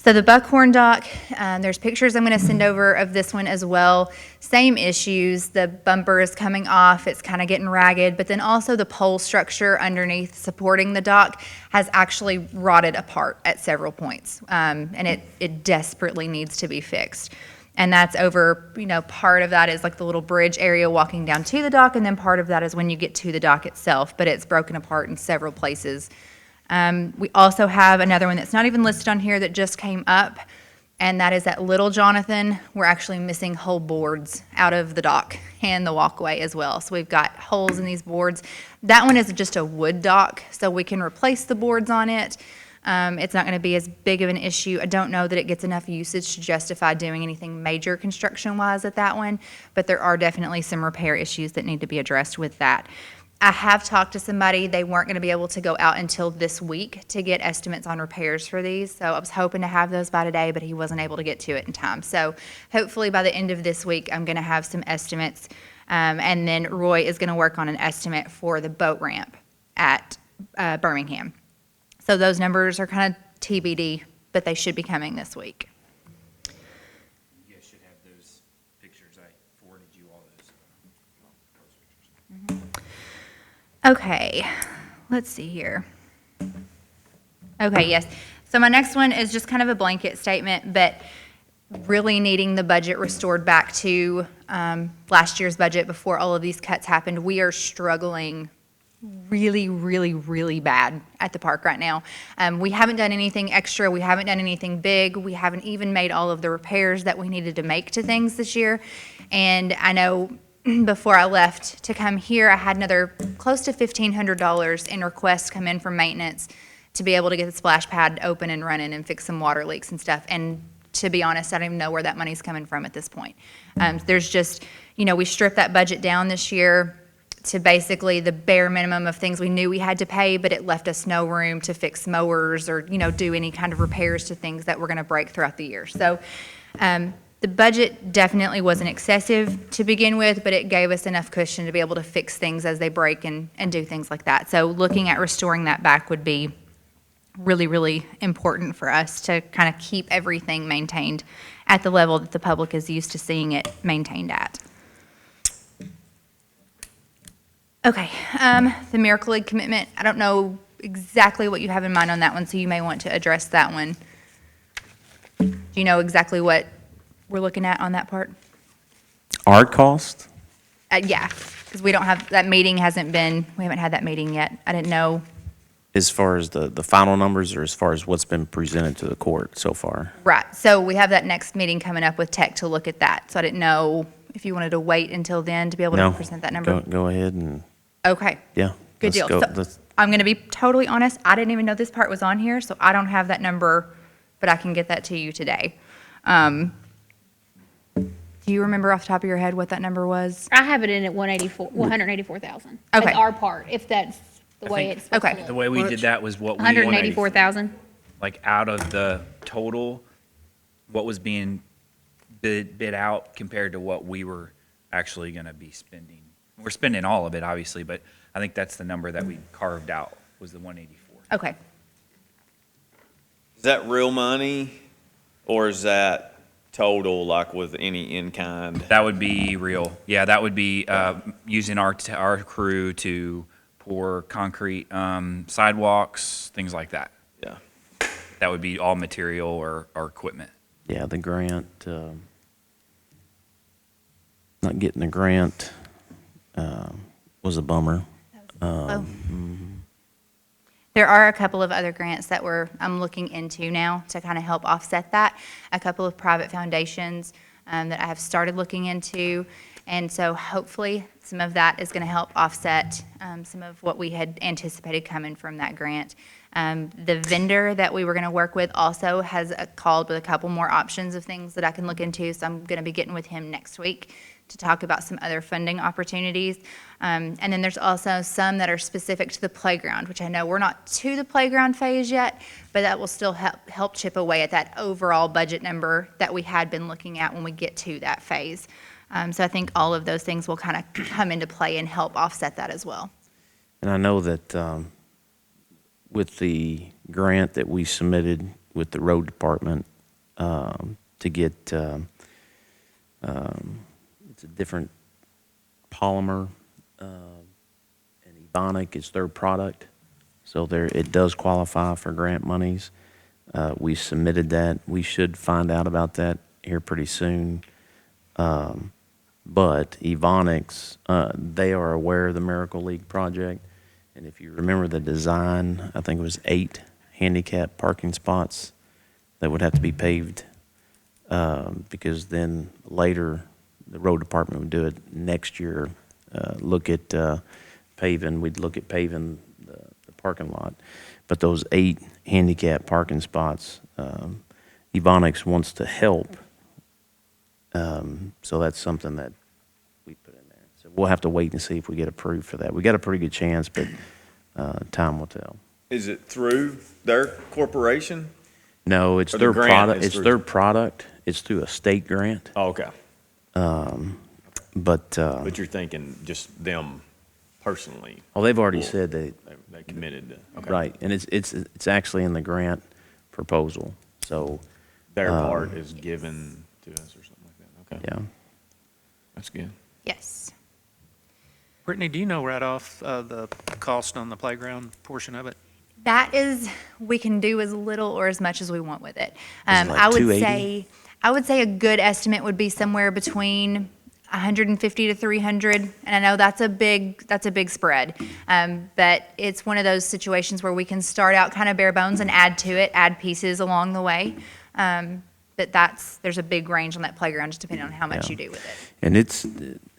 So the Buckhorn dock, there's pictures I'm going to send over of this one as well. Same issues. The bumper is coming off. It's kind of getting ragged. But then also the pole structure underneath supporting the dock has actually rotted apart at several points. And it desperately needs to be fixed. And that's over, part of that is like the little bridge area walking down to the dock. And then part of that is when you get to the dock itself. But it's broken apart in several places. We also have another one that's not even listed on here that just came up, and that is at Little Jonathan. We're actually missing whole boards out of the dock and the walkway as well. So we've got holes in these boards. That one is just a wood dock, so we can replace the boards on it. It's not going to be as big of an issue. I don't know that it gets enough usage to justify doing anything major construction-wise at that one, but there are definitely some repair issues that need to be addressed with that. I have talked to somebody. They weren't going to be able to go out until this week to get estimates on repairs for these. So I was hoping to have those by today, but he wasn't able to get to it in time. So hopefully by the end of this week, I'm going to have some estimates. And then Roy is going to work on an estimate for the boat ramp at Birmingham. So those numbers are kind of TBD, but they should be coming this week. You guys should have those pictures. I forwarded you all those. Okay, let's see here. Okay, yes. So my next one is just kind of a blanket statement, but really needing the budget restored back to last year's budget before all of these cuts happened. We are struggling really, really, really bad at the park right now. We haven't done anything extra. We haven't done anything big. We haven't even made all of the repairs that we needed to make to things this year. And I know before I left to come here, I had another close to $1,500 in requests come in from maintenance to be able to get the splash pad open and running and fix some water leaks and stuff. And to be honest, I don't even know where that money's coming from at this point. There's just, we stripped that budget down this year to basically the bare minimum of things we knew we had to pay, but it left us no room to fix mowers or, do any kind of repairs to things that were going to break throughout the year. So the budget definitely wasn't excessive to begin with, but it gave us enough cushion to be able to fix things as they break and do things like that. So looking at restoring that back would be really, really important for us to kind of keep everything maintained. at the level that the public is used to seeing it maintained at. Okay, the Miracle League commitment, I don't know exactly what you have in mind on that one, so you may want to address that one. Do you know exactly what we're looking at on that part? Our cost? Yeah, because we don't have, that meeting hasn't been, we haven't had that meeting yet. I didn't know. As far as the final numbers, or as far as what's been presented to the court so far? Right, so we have that next meeting coming up with tech to look at that. So I didn't know if you wanted to wait until then to be able to No. present that number. Go ahead and, Okay, yeah. good let's deal. go. So Let's- I'm going to be totally honest, I didn't even know this part was on here, so I don't have that number, but I can get that to you today. Do you remember off the top of your head what that number was? I have it in at 184,000. Okay. That's our part, if that's the way it's supposed to okay. look. The way we did that was what we. 184,000. Like out of the total, what was being bid out compared to what we were actually gonna be spending. We're spending all of it, obviously, but I think that's the number that we carved out, was the 184. Okay. Is that real money, or is that total, like with any in-kind? That would be real. Yeah, that would be using our crew to pour concrete sidewalks, things like that. Yeah. That would be all material or equipment. Yeah, the grant, not getting the grant was a bummer. There are a couple of other grants that I'm looking into now to kind of help offset that. A couple of private foundations that I have started looking into. And so hopefully some of that is going to help offset some of what we had anticipated coming from that grant. The vendor that we were going to work with also has called with a couple more options of things that I can look into. So I'm going to be getting with him next week to talk about some other funding opportunities. And then there's also some that are specific to the playground, which I know we're not to the playground phase yet, but that will still help chip away at that overall budget number that we had been looking at when we get to that phase. So I think all of those things will kind of come into play and help offset that as well. And I know that with the grant that we submitted with the road department to get, it's a different polymer, and Ebonic is their product, so it does qualify for grant monies. We submitted that. We should find out about that here pretty soon. But Ebonics, they are aware of the Miracle League project, and if you remember the design, I think it was 8 handicap parking spots that would have to be paved, because then later, the road department would do it next year, look at paving, we'd look at paving the parking lot. But those 8 handicap parking spots, Ebonics wants to help. So that's something that we put in there. So we'll have to wait and see if we get approved for that. We got a pretty good chance, but time will tell. Is it through their corporation? No, it's Or the their grant product. is It's through- their product. It's through a state grant. Oh, okay. But But you're thinking just them personally? well, they've already Well, said they They committed to, okay. right, and it's actually in the grant proposal. So Their part is given to us or something like that, okay. yeah. That's good. Yes. Brittany, do you know right off the cost on the playground portion of it? That is, we can do as little or as much as we want with it. Is it like I would 280? I would say a good estimate would be somewhere between 150 to 300, and I know that's a big spread. But it's one of those situations where we can start out kind of bare bones and add to it, add pieces along the way. But there's a big range on that playground, just depending on how much Yeah. you do with it. And it's,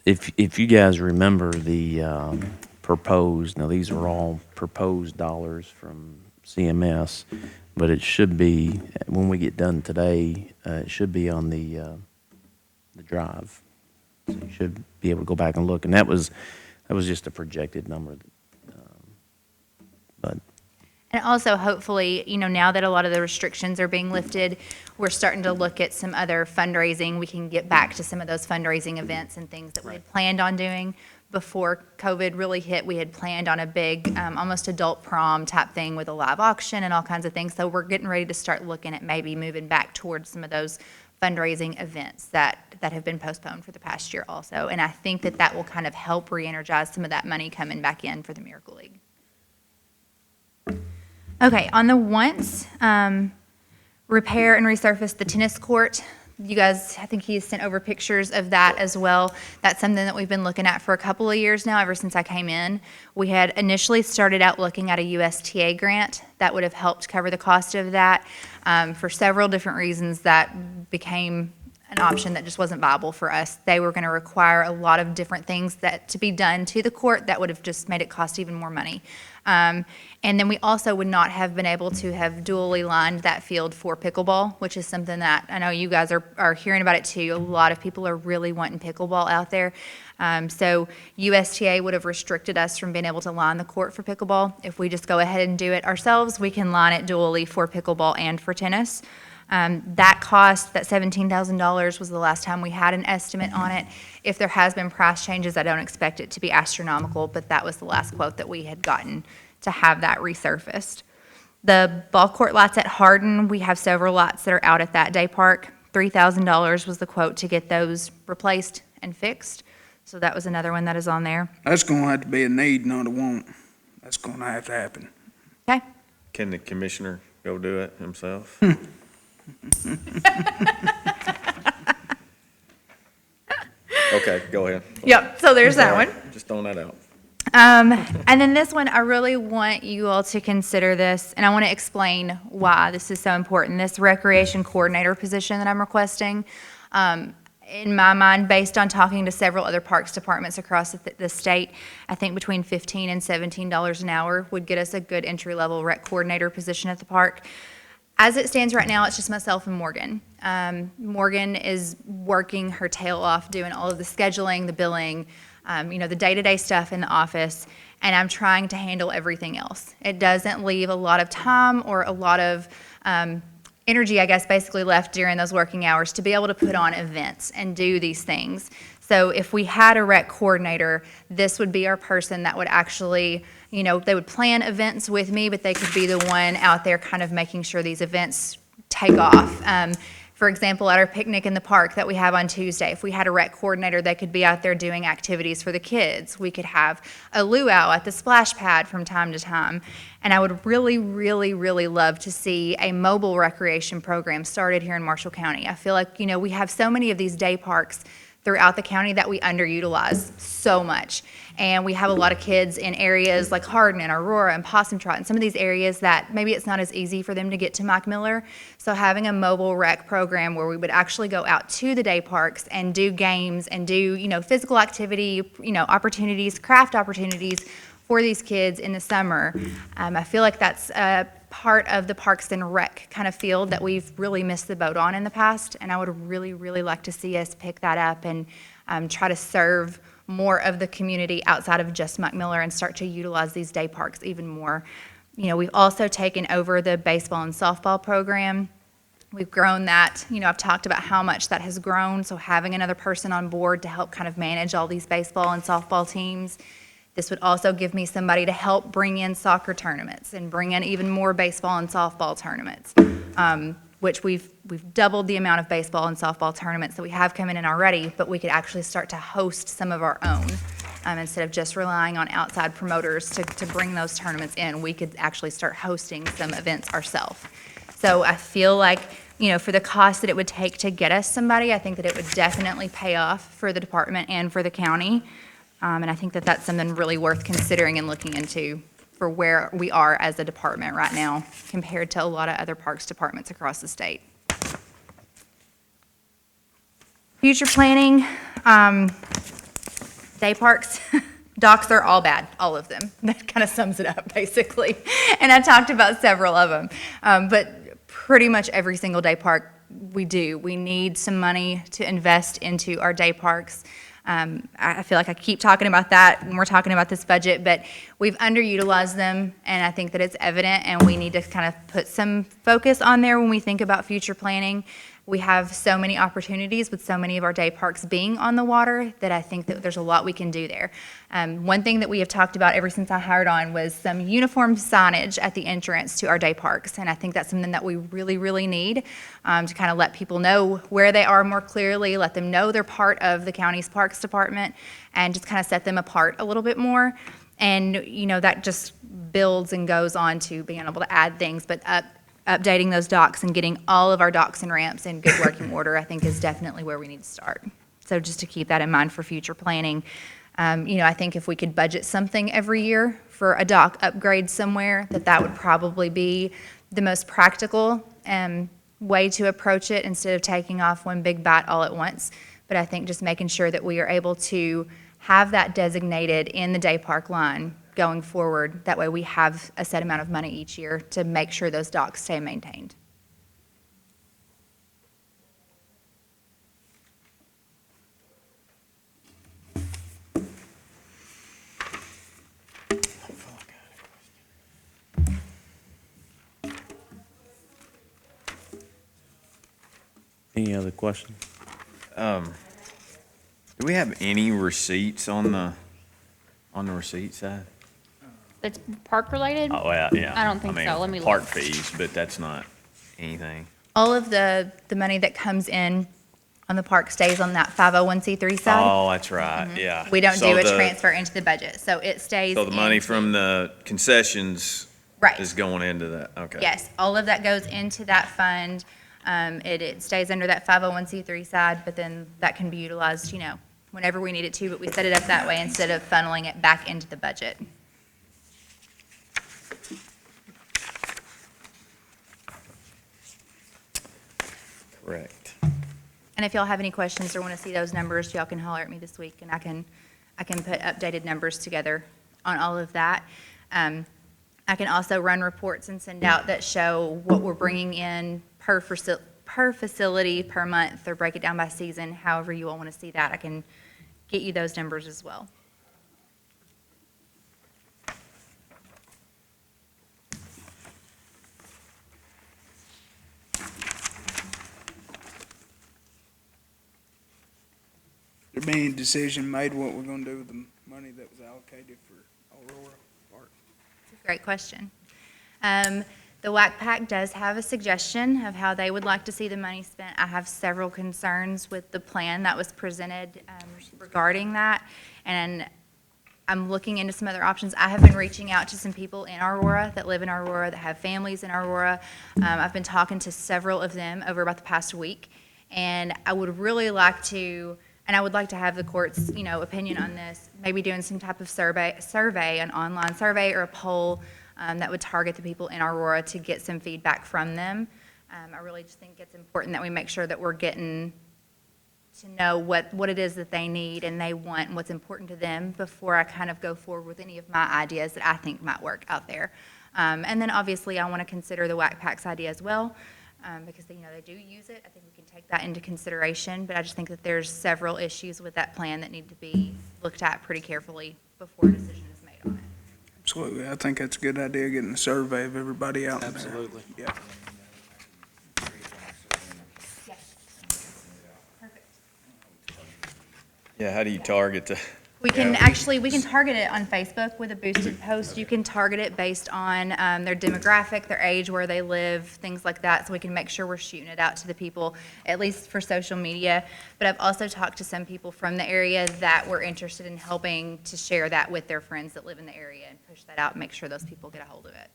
if you guys remember the proposed, now these are all proposed dollars from CMS, but it should be, when we get done today, it should be on the drive. So you should be able to go back and look. And that was just a projected number. But And also, hopefully, now that a lot of the restrictions are being lifted, we're starting to look at some other fundraising. We can get back to some of those fundraising events and things that we had planned on doing before COVID really hit. We had planned on a big, almost adult prom type thing with a live auction and all kinds of things. So we're getting ready to start looking at maybe moving back towards some of those fundraising events that have been postponed for the past year also. And I think that that will kind of help re-energize some of that money coming back in for the Miracle League. Okay, on the wants, repair and resurface the tennis court. You guys, I think he sent over pictures of that as well. That's something that we've been looking at for a couple of years now, ever since I came in. We had initially started out looking at a USTA grant that would have helped cover the cost of that. For several different reasons, that became an option that just wasn't viable for us. They were going to require a lot of different things that to be done to the court that would have just made it cost even more money. And then we also would not have been able to have dually lined that field for pickleball, which is something that I know you guys are hearing about it too. A lot of people are really wanting pickleball out there. So USTA would have restricted us from being able to line the court for pickleball. If we just go ahead and do it ourselves, we can line it dually for pickleball and for tennis. That cost, that $17,000 was the last time we had an estimate on it. If there has been price changes, I don't expect it to be astronomical, but that was the last quote that we had gotten to have that resurfaced. The ball court lots at Hardin, we have several lots that are out at that day park. $3,000 was the quote to get those replaced and fixed. So that was another one that is on there. That's gonna have to be a need, not a want. That's gonna have to happen. Okay. Can the commissioner go do it himself? Okay, go ahead. Yep, so there's that one. Just throwing that out. And then this one, I really want you all to consider this, and I want to explain why this is so important. This recreation coordinator position that I'm requesting, in my mind, based on talking to several other parks departments across the state, I think between $15 and $17 an hour would get us a good entry-level rec coordinator position at the park. As it stands right now, it's just myself and Morgan. Morgan is working her tail off, doing all of the scheduling, the billing, the day-to-day stuff in the office, and I'm trying to handle everything else. It doesn't leave a lot of time or a lot of energy, I guess, basically left during those working hours to be able to put on events and do these things. So if we had a rec coordinator, this would be our person that would actually, they would plan events with me, but they could be the one out there kind of making sure these events take off. For example, at our picnic in the park that we have on Tuesday, if we had a rec coordinator, they could be out there doing activities for the kids. We could have a luau at the splash pad from time to time. And I would really, really, really love to see a mobile recreation program started here in Marshall County. I feel like, we have so many of these day parks throughout the county that we underutilize so much. And we have a lot of kids in areas like Hardin and Aurora and Possum Trot and some of these areas that maybe it's not as easy for them to get to Mike Miller. So having a mobile rec program where we would actually go out to the day parks and do games and do, physical activity, opportunities, craft opportunities for these kids in the summer. I feel like that's a part of the Parks and Rec kind of field that we've really missed the boat on in the past, and I would really, really like to see us pick that up and try to serve more of the community outside of just Mike Miller and start to utilize these day parks even more. We've also taken over the baseball and softball program. We've grown that. I've talked about how much that has grown, so having another person on board to help kind of manage all these baseball and softball teams. This would also give me somebody to help bring in soccer tournaments and bring in even more baseball and softball tournaments, which we've doubled the amount of baseball and softball tournaments that we have coming in already, but we could actually start to host some of our own. Instead of just relying on outside promoters to bring those tournaments in, we could actually start hosting some events ourselves. So I feel like, for the cost that it would take to get us somebody, I think that it would definitely pay off for the department and for the county. And I think that that's something really worth considering and looking into for where we are as a department right now compared to a lot of other parks departments across the state. Future planning, day parks, docks are all bad, all of them. That kind of sums it up, basically. And I talked about several of them. But pretty much every single day park we do. We need some money to invest into our day parks. I feel like I keep talking about that when we're talking about this budget, but we've underutilized them, and I think that it's evident, and we need to kind of put some focus on there when we think about future planning. we have so many opportunities with so many of our day parks being on the water that I think that there's a lot we can do there. One thing that we have talked about ever since I hired on was some uniform signage at the entrance to our day parks. And I think that's something that we really, really need to kind of let people know where they are more clearly, let them know they're part of the county's parks department, and just kind of set them apart a little bit more. And, you know, that just builds and goes on to being able to add things, but updating those docks and getting all of our docks and ramps in good working order, I think is definitely where we need to start. So just to keep that in mind for future planning. You know, I think if we could budget something every year for a dock upgrade somewhere, that would probably be the most practical way to approach it instead of taking off one big bite all at once. But I think just making sure that we are able to have that designated in the day park line going forward. That way we have a set amount of money each year to make sure those docks stay maintained. Any other questions? Do we have any receipts on the receipt side? That's park related? Oh, yeah. I don't think mean, so. Let me look. Park fees, but that's not anything. All of the money that comes in on the park stays on that 501c3 side. Oh, that's right, yeah. We don't So do a the- transfer into the budget, so it stays. So the money into- from the concessions Right. is going into that, okay. Yes, all of that goes into that fund. It stays under that 501c3 side, but then that can be utilized, you know, whenever we need it to, but we set it up that way instead of funneling it back into the budget. Correct. And if y'all have any questions or want to see those numbers, y'all can holler at me this week, and I can put updated numbers together on all of that. I can also run reports and send out that show what we're bringing in per facility per month, or break it down by season, however you all want to see that. I can get you those numbers as well. There be any decision made what we're gonna do with the money that was allocated for Aurora Park? Great question. The WAC Pack does have a suggestion of how they would like to see the money spent. I have several concerns with the plan that was presented regarding that, and I'm looking into some other options. I have been reaching out to some people in Aurora that live in Aurora, that have families in Aurora. I've been talking to several of them over about the past week, and I would really like to, and I would like to have the court's, you know, opinion on this, maybe doing some type of survey, an online survey or a poll that would target the people in Aurora to get some feedback from them. I really just think it's important that we make sure that we're getting to know what it is that they need and they want and what's important to them before I kind of go forward with any of my ideas that I think might work out there. And then obviously I want to consider the WAC Pack's idea as well, because they do use it. I think we can take that into consideration, but I just think that there's several issues with that plan that need to be looked at pretty carefully before a decision is made on it. Absolutely, I think that's a good idea, getting a survey of everybody out there. Absolutely. Yeah. Yeah, how do you target the? We can target it on Facebook with a boosted post. You can target it based on their demographic, their age, where they live, things like that, so we can make sure we're shooting it out to the people, at least for social media. But I've also talked to some people from the area that were interested in helping to share that with their friends that live in the area and push that out and make sure those people get a hold of it.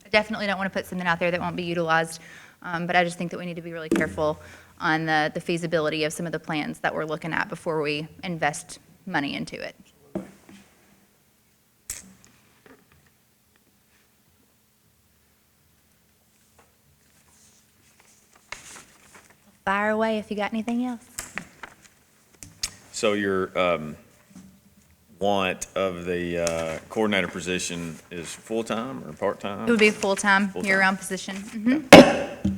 I definitely don't want to put something out there that won't be utilized, but I just think that we need to be really careful on the feasibility of some of the plans that we're looking at before we invest money into it. Fire away if you got anything else. So your want of the coordinator position is full-time or part-time? It would be a full-time, Full-time. year-round position. Mhm.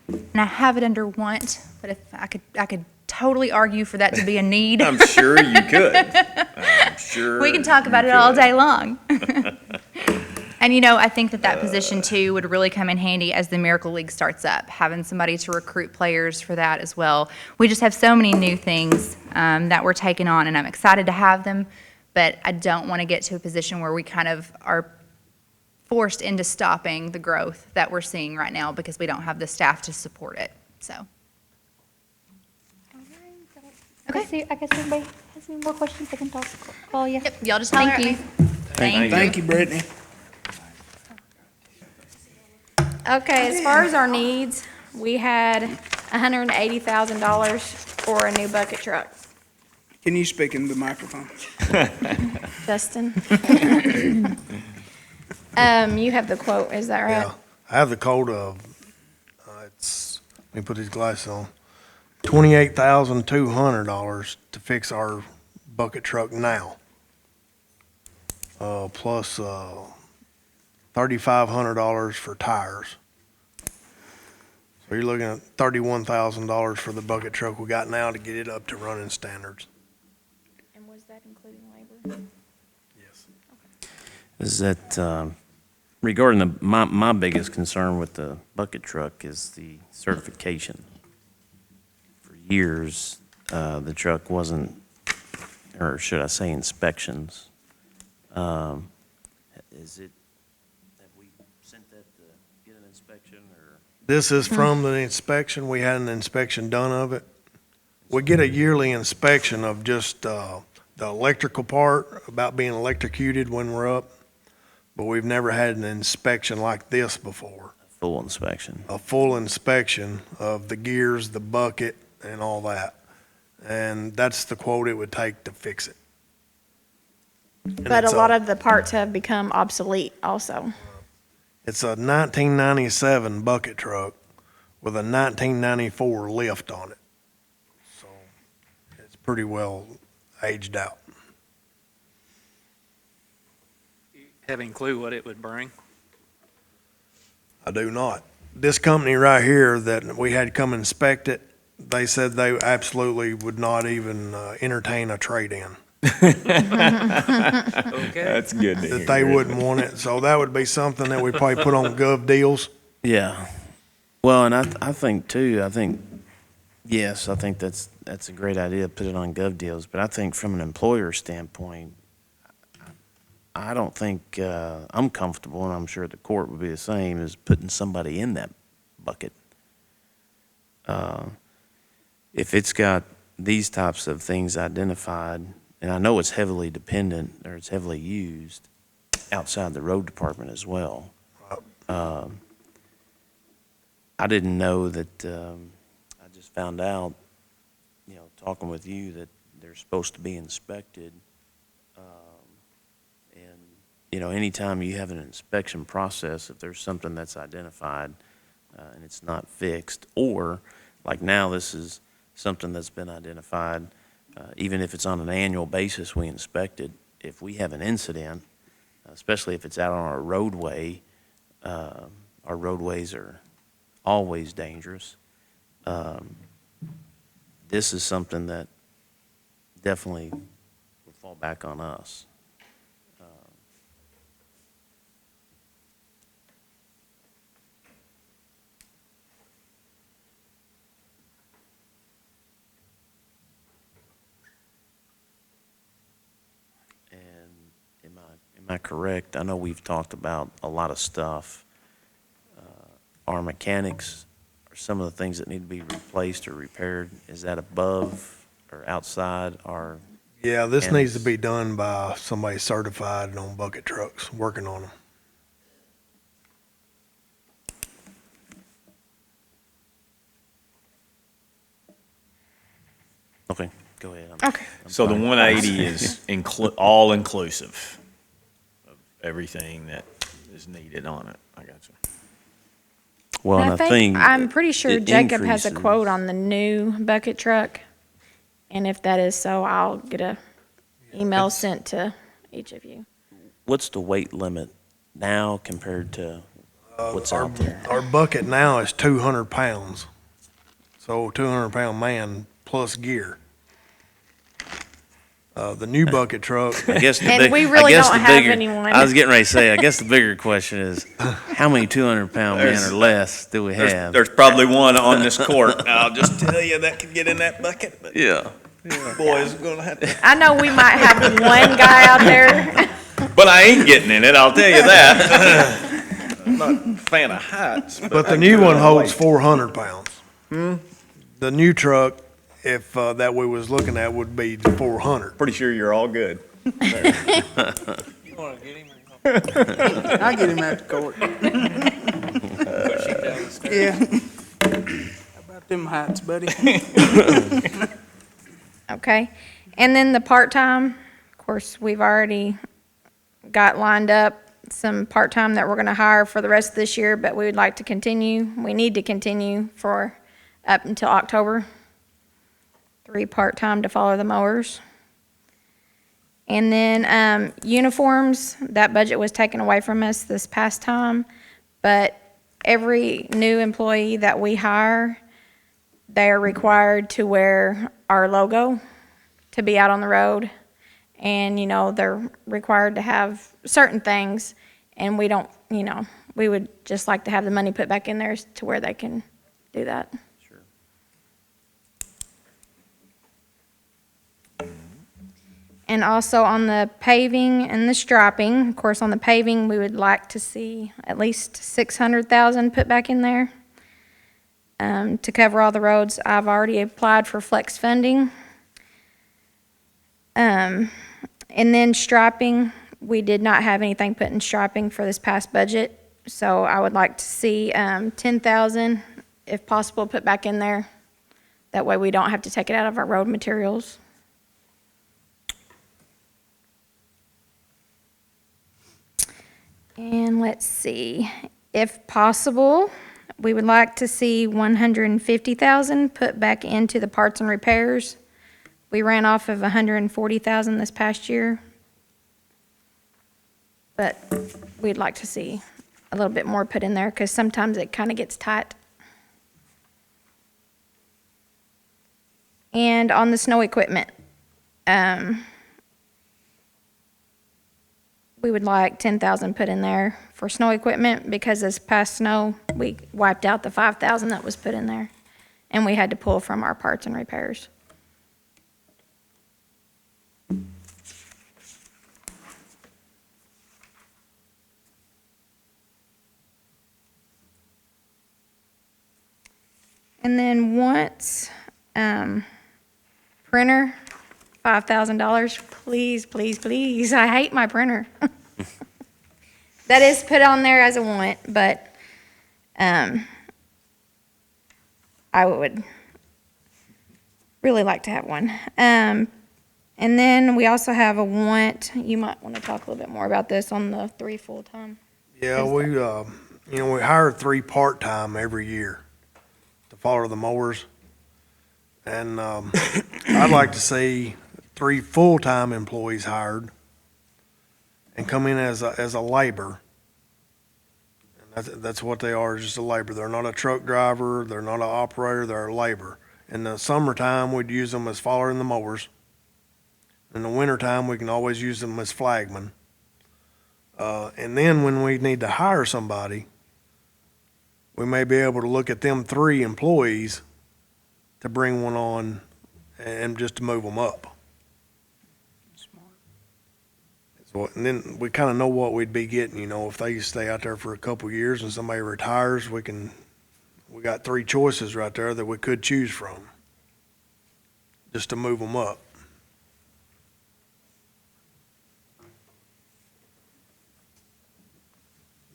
And I have it under want, but if I could totally argue for that to be a need. I'm sure you could. I'm sure We can talk about you it all could. day long. And, you know, I think that position too would really come in handy as the Miracle League starts up, having somebody to recruit players for that as well. We just have so many new things that we're taking on, and I'm excited to have them, but I don't want to get to a position where we kind of are forced into stopping the growth that we're seeing right now because we don't have the staff to support it, so. Okay. I guess everybody has any more questions, they can call you. Yep, y'all just holler at me. Thank you. Thank you, Brittany. Okay, as far as our needs, we had $180,000 for a new bucket truck. Can you speak into the microphone? Justin? You have the quote, is that right? Yeah, I have the code of, let me put these glasses on, $28,200 to fix our bucket truck now. Plus, $3,500 for tires. So you're looking at $31,000 for the bucket truck we got now to get it up to running standards. And was that including labor? Yes. Is that, regarding my biggest concern with the bucket truck is the certification. For years, the truck wasn't, or should I say inspections. Is it, have we sent that to get an inspection or? This is from the inspection. We had an inspection done of it. We get a yearly inspection of just the electrical part, about being electrocuted when we're up, but we've never had an inspection like this before. Full inspection. A full inspection of the gears, the bucket, and all that. And that's the quote it would take to fix it. And But a it's lot of the parts have become obsolete also. It's a 1997 bucket truck with a 1994 lift on it. So it's pretty well aged out. Have any clue what it would bring? I do not. This company right here that we had come inspect it, they said they absolutely would not even entertain a trade-in. That's good to hear. That they wouldn't want it. So that would be something that we probably put on Gov Deals. Yeah. Well, and I think too, yes, I think that's a great idea, put it on Gov Deals. But I think from an employer standpoint, I don't think I'm comfortable, and I'm sure the court would be the same, as putting somebody in that bucket. If it's got these types of things identified, and I know it's heavily dependent, or it's heavily used outside the road department as well. I didn't know that, I just found out, talking with you, that they're supposed to be inspected. And anytime you have an inspection process, if there's something that's identified and it's not fixed, or like now this is something that's been identified, even if it's on an annual basis, we inspect it. If we have an incident, especially if it's out on our roadway, our roadways are always dangerous. This is something that definitely will fall back on us. Am I correct? I know we've talked about a lot of stuff. Our mechanics, or some of the things that need to be replaced or repaired, is that above or outside our? Yeah, this mechanics? needs to be done by somebody certified on bucket trucks, working on them. Okay, go ahead. Okay. I'm So the sorry. 180 is all inclusive of everything that is needed on it. I got you. Well, and I think. I'm pretty sure it Jacob has a increases- quote on the new bucket truck. And if that is so, I'll get a email sent to each of you. What's the weight limit now compared to what's out there? Our bucket now is 200 pounds. So 200-pound man plus gear. The new bucket truck, I guess the And big, we really I guess don't the have bigger, anyone. I was getting ready to say, I guess the bigger question is, how many 200-pound men There's- or less do we have? There's probably one on this court, I'll just tell you, that could get in that bucket, but Yeah. boy's gonna have to. I know we might have one guy out there. But I ain't getting in it, I'll tell you that. I'm not a fan of heights. but I the new can one do it holds weight. 400 pounds. The new truck, if that we was looking at, would be 400. Pretty sure you're all good. I'll get him out the court. Yeah. How about them heights, buddy? Okay. And then the part-time, of course, we've already got lined up some part-time that we're gonna hire for the rest of this year, but we would like to continue. We need to continue for up until October. 3 part-time to follow the mowers. And then, uniforms, that budget was taken away from us this past time, but every new employee that we hire, they are required to wear our logo to be out on the road. And, you know, they're required to have certain things, and we don't, you know, we would just like to have the money put back in there to where they can do that. And also on the paving and the striping, of course, on the paving, we would like to see at least 600,000 put back in there to cover all the roads. I've already applied for flex funding. And then striping, we did not have anything put in striping for this past budget, so I would like to see 10,000, if possible, put back in there. That way we don't have to take it out of our road materials. And let's see, if possible, we would like to see 150,000 put back into the parts and repairs. We ran off of 140,000 this past year. But we'd like to see a little bit more put in there, because sometimes it kind of gets tight. And on the snow equipment, we would like 10,000 put in there for snow equipment, because this past snow, we wiped out the 5,000 that was put in there, and we had to pull from our parts and repairs. And then once, printer, $5,000, please, please, please, I hate my printer. That is put on there as a want, but, I would really like to have one. And then we also have a want, you might want to talk a little bit more about this on the 3 full-time. Yeah, we hire 3 part-time every year to follow the mowers. And I'd like to see 3 full-time employees hired and come in as a labor. And that's what they are, just a labor. They're not a truck driver, they're not an operator, they're a labor. In the summertime, we'd use them as following the mowers. In the wintertime, we can always use them as flagmen. And then when we need to hire somebody, we may be able to look at them 3 employees to bring one on and just to move them up. So, and then we kind of know what we'd be getting, you know, if they stay out there for a couple of years and somebody retires, we got 3 choices right there that we could choose from, just to move them up.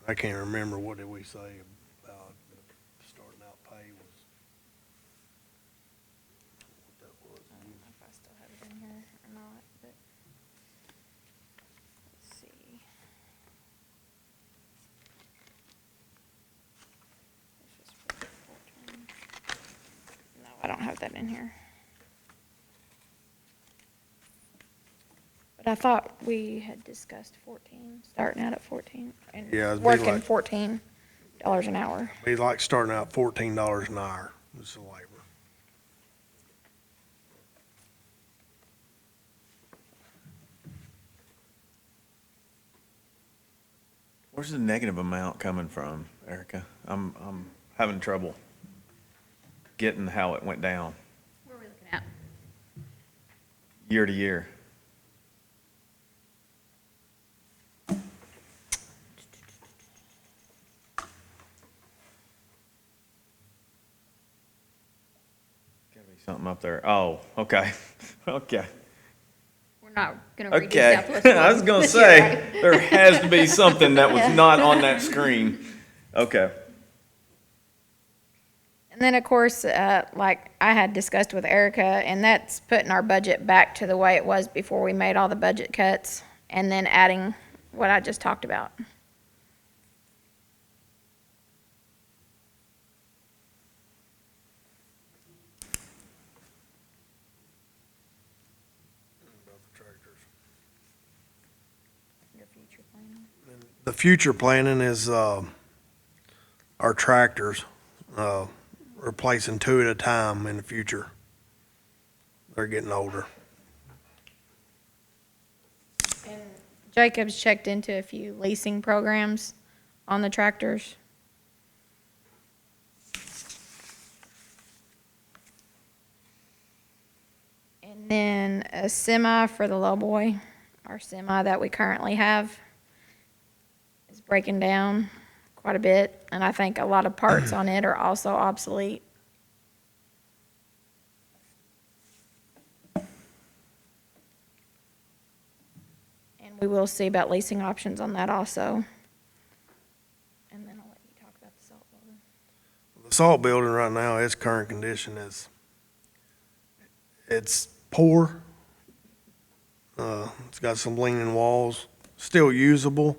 I can't remember, what did we say about starting out pay was? What that was. I don't know if I still have it in here or not, but let's see. This is for 14. No, I don't have that in here. But I thought we had discussed 14, starting out at 14, and Yeah, it'd be working like- $14 an hour. Be like starting out $14 an hour, as a labor. Where's the negative amount coming from, Erica? I'm having trouble getting how it went down What are we looking at? year to year. Gotta be something up there. Oh, okay, okay. We're not gonna redo Okay, Southwest. I was gonna this year, say, right? there has to be something that was Yeah. not on that screen. Okay. And then, of course, like I had discussed with Erica, and that's putting our budget back to the way it was before we made all the budget cuts, and then adding what I just talked about. Your future planning. The future planning is, our tractors, replacing 2 at a time in the future. They're getting older. And Jacob's checked into a few leasing programs on the tractors. And then a semi for the lowboy. Our semi that we currently have is breaking down quite a bit, and I think a lot of parts on it are also obsolete. And we will see about leasing options on that also. And then I'll let you talk about the salt building. The salt building right now, its current condition is, it's poor. It's got some leaning walls, still usable,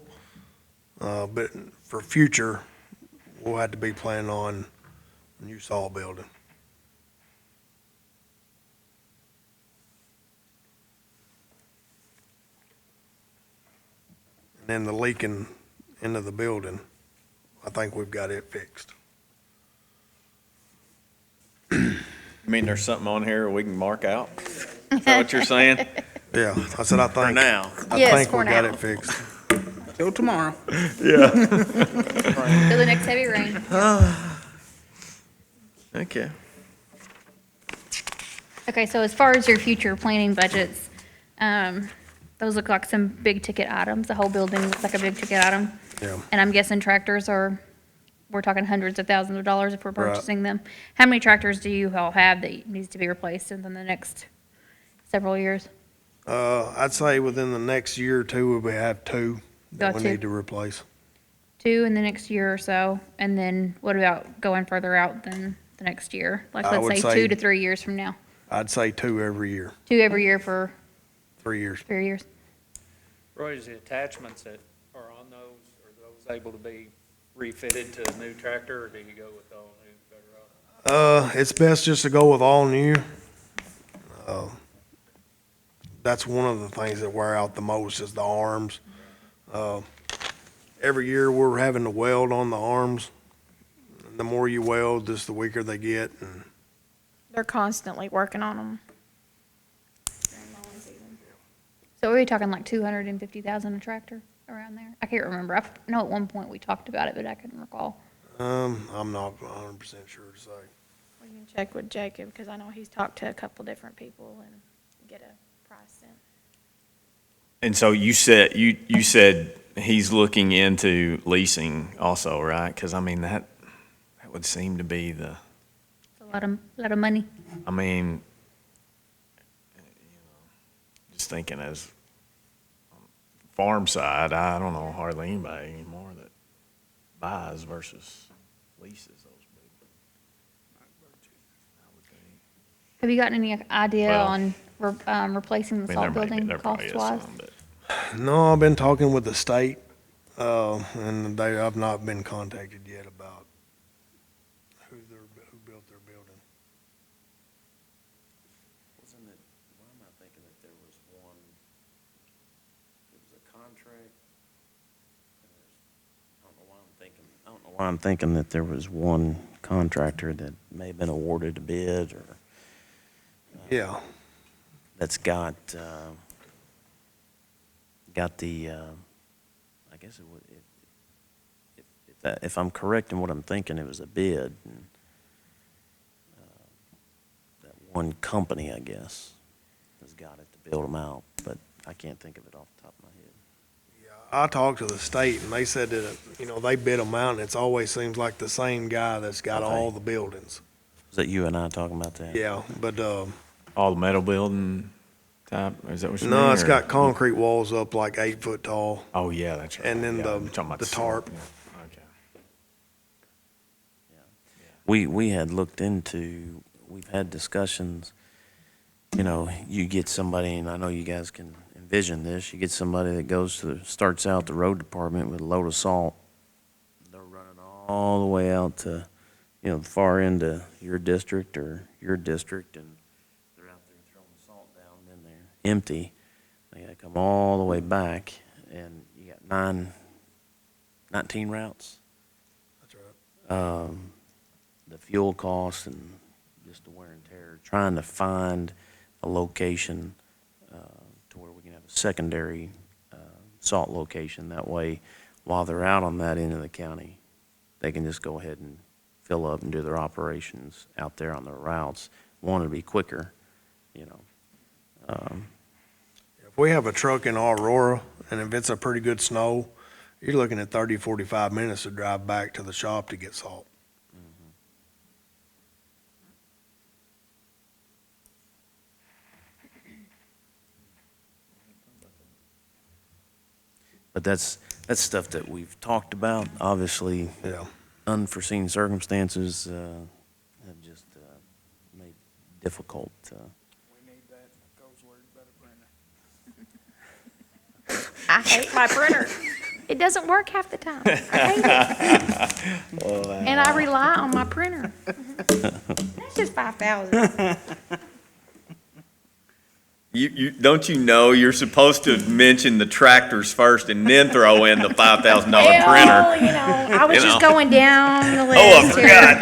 but for future, we'll have to be planning on a new salt building. And then the leaking into the building, I think we've got it fixed. You mean there's something on here we can mark out? Is that what you're saying? Yeah, I said I think. For now. I Yes, think for we got now. it fixed. Till tomorrow. Yeah. Till the next heavy rain. Okay. Okay, so as far as your future planning budgets, those look like some big ticket items. The whole building looks like a big ticket item. Yeah. And I'm guessing tractors are, we're talking hundreds of thousands of dollars if we're Right. purchasing them. How many tractors do you all have that needs to be replaced within the next several years? I'd say within the next year or two, we have 2 that Got we two. need to replace. 2 in the next year or so? And then what about going further out than the next year? Like, I let's would say say- 2 to 3 years from now? I'd say 2 every year, 2 every year for 3 years. 3 years? Roy, is the attachments that are on those, are those able to be refitted to a new tractor, or do you go with all new, better off? It's best just to go with all new. That's one of the things that wear out the most is the arms. Every year, we're having to weld on the arms. The more you weld, just the weaker they get, and They're constantly working on them. So are we talking like 250,000 a tractor around there? I can't remember. I know at one point we talked about it, but I couldn't recall. I'm not 100% sure to say. We can check with Jacob, because I know he's talked to a couple different people and get a price sent. And so you said he's looking into leasing also, right? Because I mean, that would seem to be the, It's a lot of money. I mean, just thinking as farm side, I don't know hardly anybody anymore that buys versus leases those big. I would think. Have you gotten any idea Well, on replacing the I mean, salt there may be- building there probably is cost-wise? some, but- No, I've been talking with the state, and I've not been contacted yet about who built their building. Wasn't it, why am I thinking that there was one, it was a contract? I don't know why I'm thinking that there was one contractor that may have been awarded a bid or Yeah, that's got the, I guess if I'm correct in what I'm thinking, it was a bid. And, that one company, I guess, has got it to build them out, but I can't think of it off the top of my head. I talked to the state and they said that, they bid them out and it's always seems like the same guy that's got Okay. all the buildings. Is that you and I talking about that? Yeah, but, All the metal building type, is that what you mean? no, it's or- got concrete walls up like 8 foot tall. Oh, yeah, that's right. And then Yeah, the- you're talking about the cement, tarp. yeah. Okay. We had looked into, we've had discussions, you get somebody, and I know you guys can envision this, you get somebody that starts out the road department with a load of salt. They're running all the way out to, the far end of your district or your district, and they're out there throwing salt down, and then they're empty. They gotta come all the way back, and you got 19 routes. That's right. The fuel costs and just the wear and tear, trying to find a location to where we can have a secondary salt location. That way, while they're out on that end of the county, they can just go ahead and fill up and do their operations out there on their routes. Want to be quicker, If we have a truck in Aurora and if it's a pretty good snow, you're looking at 30, 45 minutes to drive back to the shop to get salt. But that's stuff that we've talked about. Obviously, Yeah. unforeseen circumstances have just made it difficult. We need that goes word better printer. I hate my printer. It doesn't work half the time. I hate it. And I rely on my printer. That's just 5,000. Don't you know you're supposed to mention the tractors first and then throw in the $5,000 printer? I was just going down the list Oh, I here.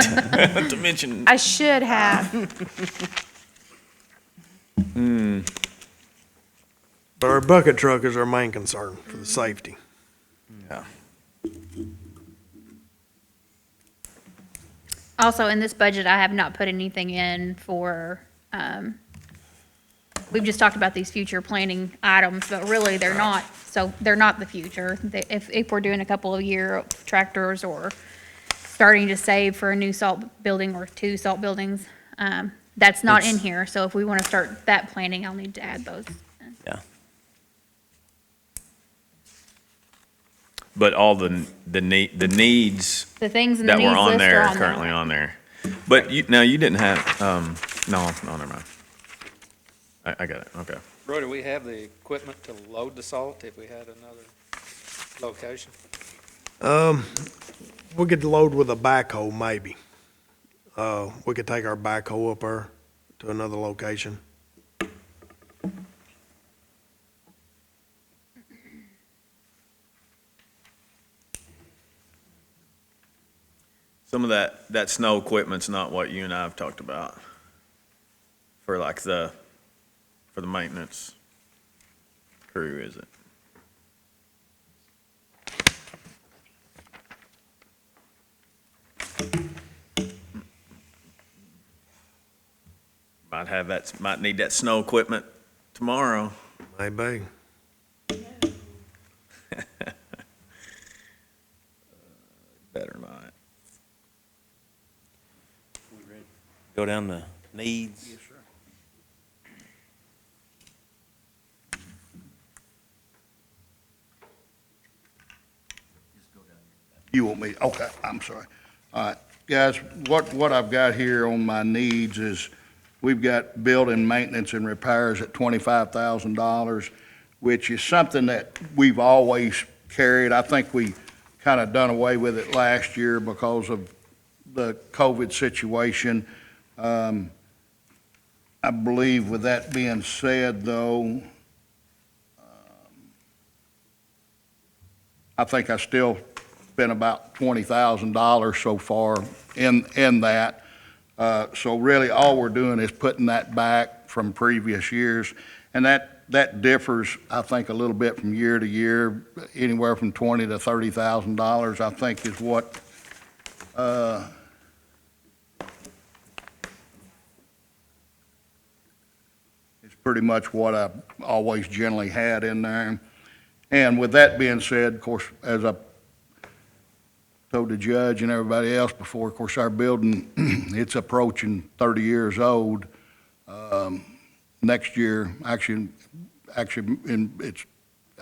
forgot to mention. I should have. But our bucket truck is our main concern for the safety. Yeah. Also, in this budget, I have not put anything in for, we've just talked about these future planning items, but really, they're not, they're not the future. If we're doing a couple of year tractors or starting to save for a new salt building or 2 salt buildings, that's not in here, so if we want to start that planning, I'll need to add those. Yeah. But all the needs The things in the that were needs on list there are are on currently there. on there. But you didn't have, no, never mind. I got it, okay. Roy, do we have the equipment to load the salt if we had another location? We could load with a backhoe, maybe. We could take our backhoe up there to another location. Some of that snow equipment's not what you and I have talked about for like for the maintenance crew, is it? Might need that snow equipment tomorrow. Maybe. Better not. Go down the needs. Yes, sir. You want me, okay, I'm sorry. All right, guys, what I've got here on my needs is, we've got building maintenance and repairs at $25,000, which is something that we've always carried. I think we kind of done away with it last year because of the COVID situation. I believe with that being said, though, I think I still spent about $20,000 so far in that. So really, all we're doing is putting that back from previous years. And that that differs, I think, a little bit from year to year, anywhere from $20,000 to $30,000, I think is what, is pretty much what I've always generally had in there. And with that being said, of course, as I told the judge and everybody else before, of course, our building, it's approaching 30 years old. Next year, it's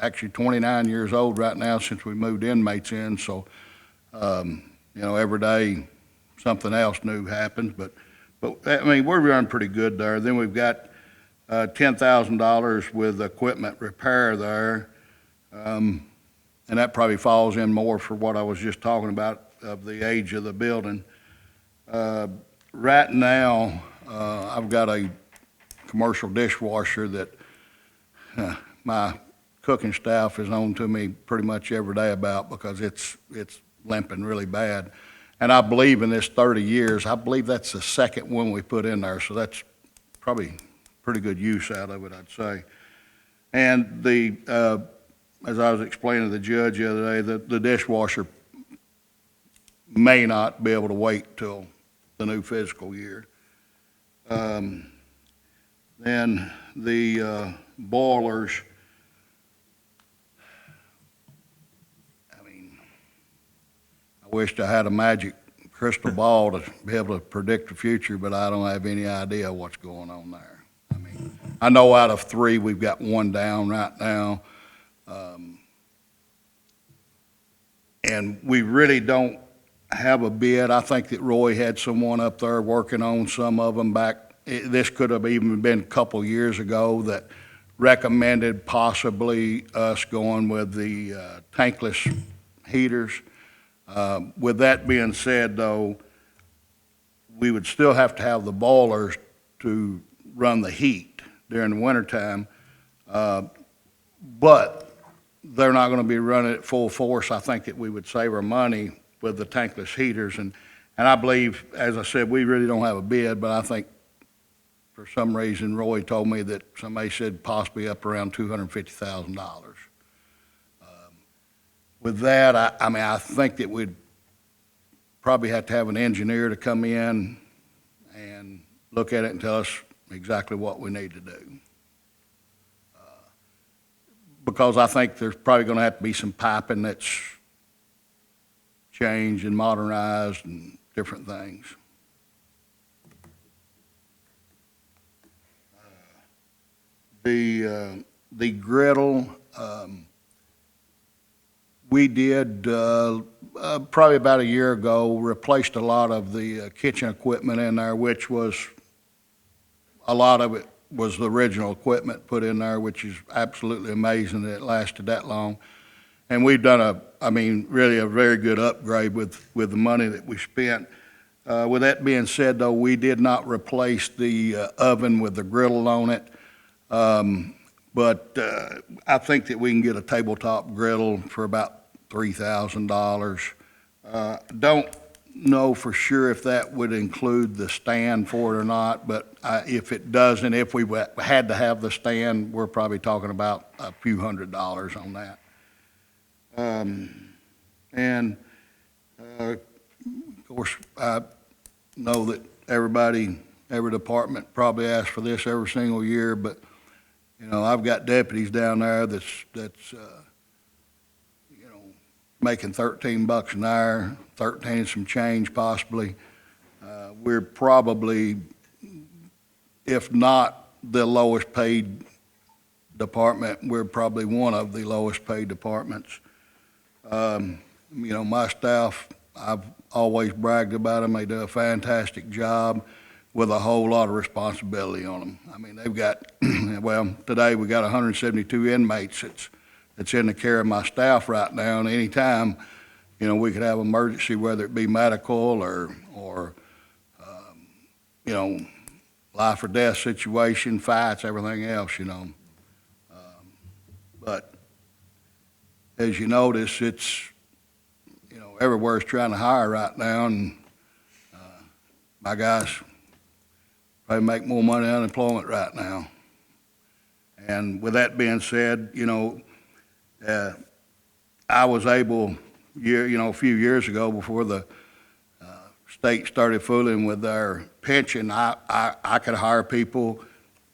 actually 29 years old right now since we moved inmates in, so, every day, something else new happens, but, I mean, we're running pretty good there. Then we've got, $10,000 with equipment repair there. And that probably falls in more for what I was just talking about of the age of the building. Right now, I've got a commercial dishwasher that my cooking staff is on to me pretty much every day about because it's limping really bad. And I believe in this 30 years, I believe that's the second one we put in there, so that's probably pretty good use out of it, I'd say. And as I was explaining to the judge the other day, the dishwasher may not be able to wait till the new fiscal year. Then the boilers, I mean, I wished I had a magic crystal ball to be able to predict the future, but I don't have any idea what's going on there. I mean, I know out of 3, we've got 1 down right now. And we really don't have a bid. I think that Roy had someone up there working on some of them back. This could have even been a couple years ago that recommended possibly us going with the tankless heaters. With that being said, though, we would still have to have the boilers to run the heat during the wintertime. But they're not going to be running at full force. I think that we would save our money with the tankless heaters. And I believe, as I said, we really don't have a bid, but I think for some reason Roy told me that somebody said possibly up around $250,000. With that, I mean, I think that we'd probably have to have an engineer to come in and look at it and tell us exactly what we need to do. Because I think there's probably going to have to be some piping that's changed and modernized and different things. The griddle, we did probably about a year ago, replaced a lot of the kitchen equipment in there, which was, a lot of it was the original equipment put in there, which is absolutely amazing that it lasted that long. And we've done really a very good upgrade with the money that we spent. With that being said, though, we did not replace the oven with the griddle on it. But I think that we can get a tabletop griddle for about $3,000. Don't know for sure if that would include the stand for it or not, but if it doesn't, if we had to have the stand, we're probably talking about a few $100s on that. Of course, I know that every department probably asks for this every single year, but, I've got deputies down there that's making $13 an hour, 13 and some change possibly. We're probably, if not the lowest paid department, we're probably one of the lowest paid departments. My staff, I've always bragged about them. They do a fantastic job with a whole lot of responsibility on them. I mean, they've got, well, today we got 172 inmates that's in the care of my staff right now, and any time, we could have emergency, whether it be medical or life or death situation, fights, everything else, But as you notice, it's, everywhere's trying to hire right now, and my guys probably make more money in unemployment right now. And with that being said, I was able, a few years ago, before the state started fooling with their pension, I could hire people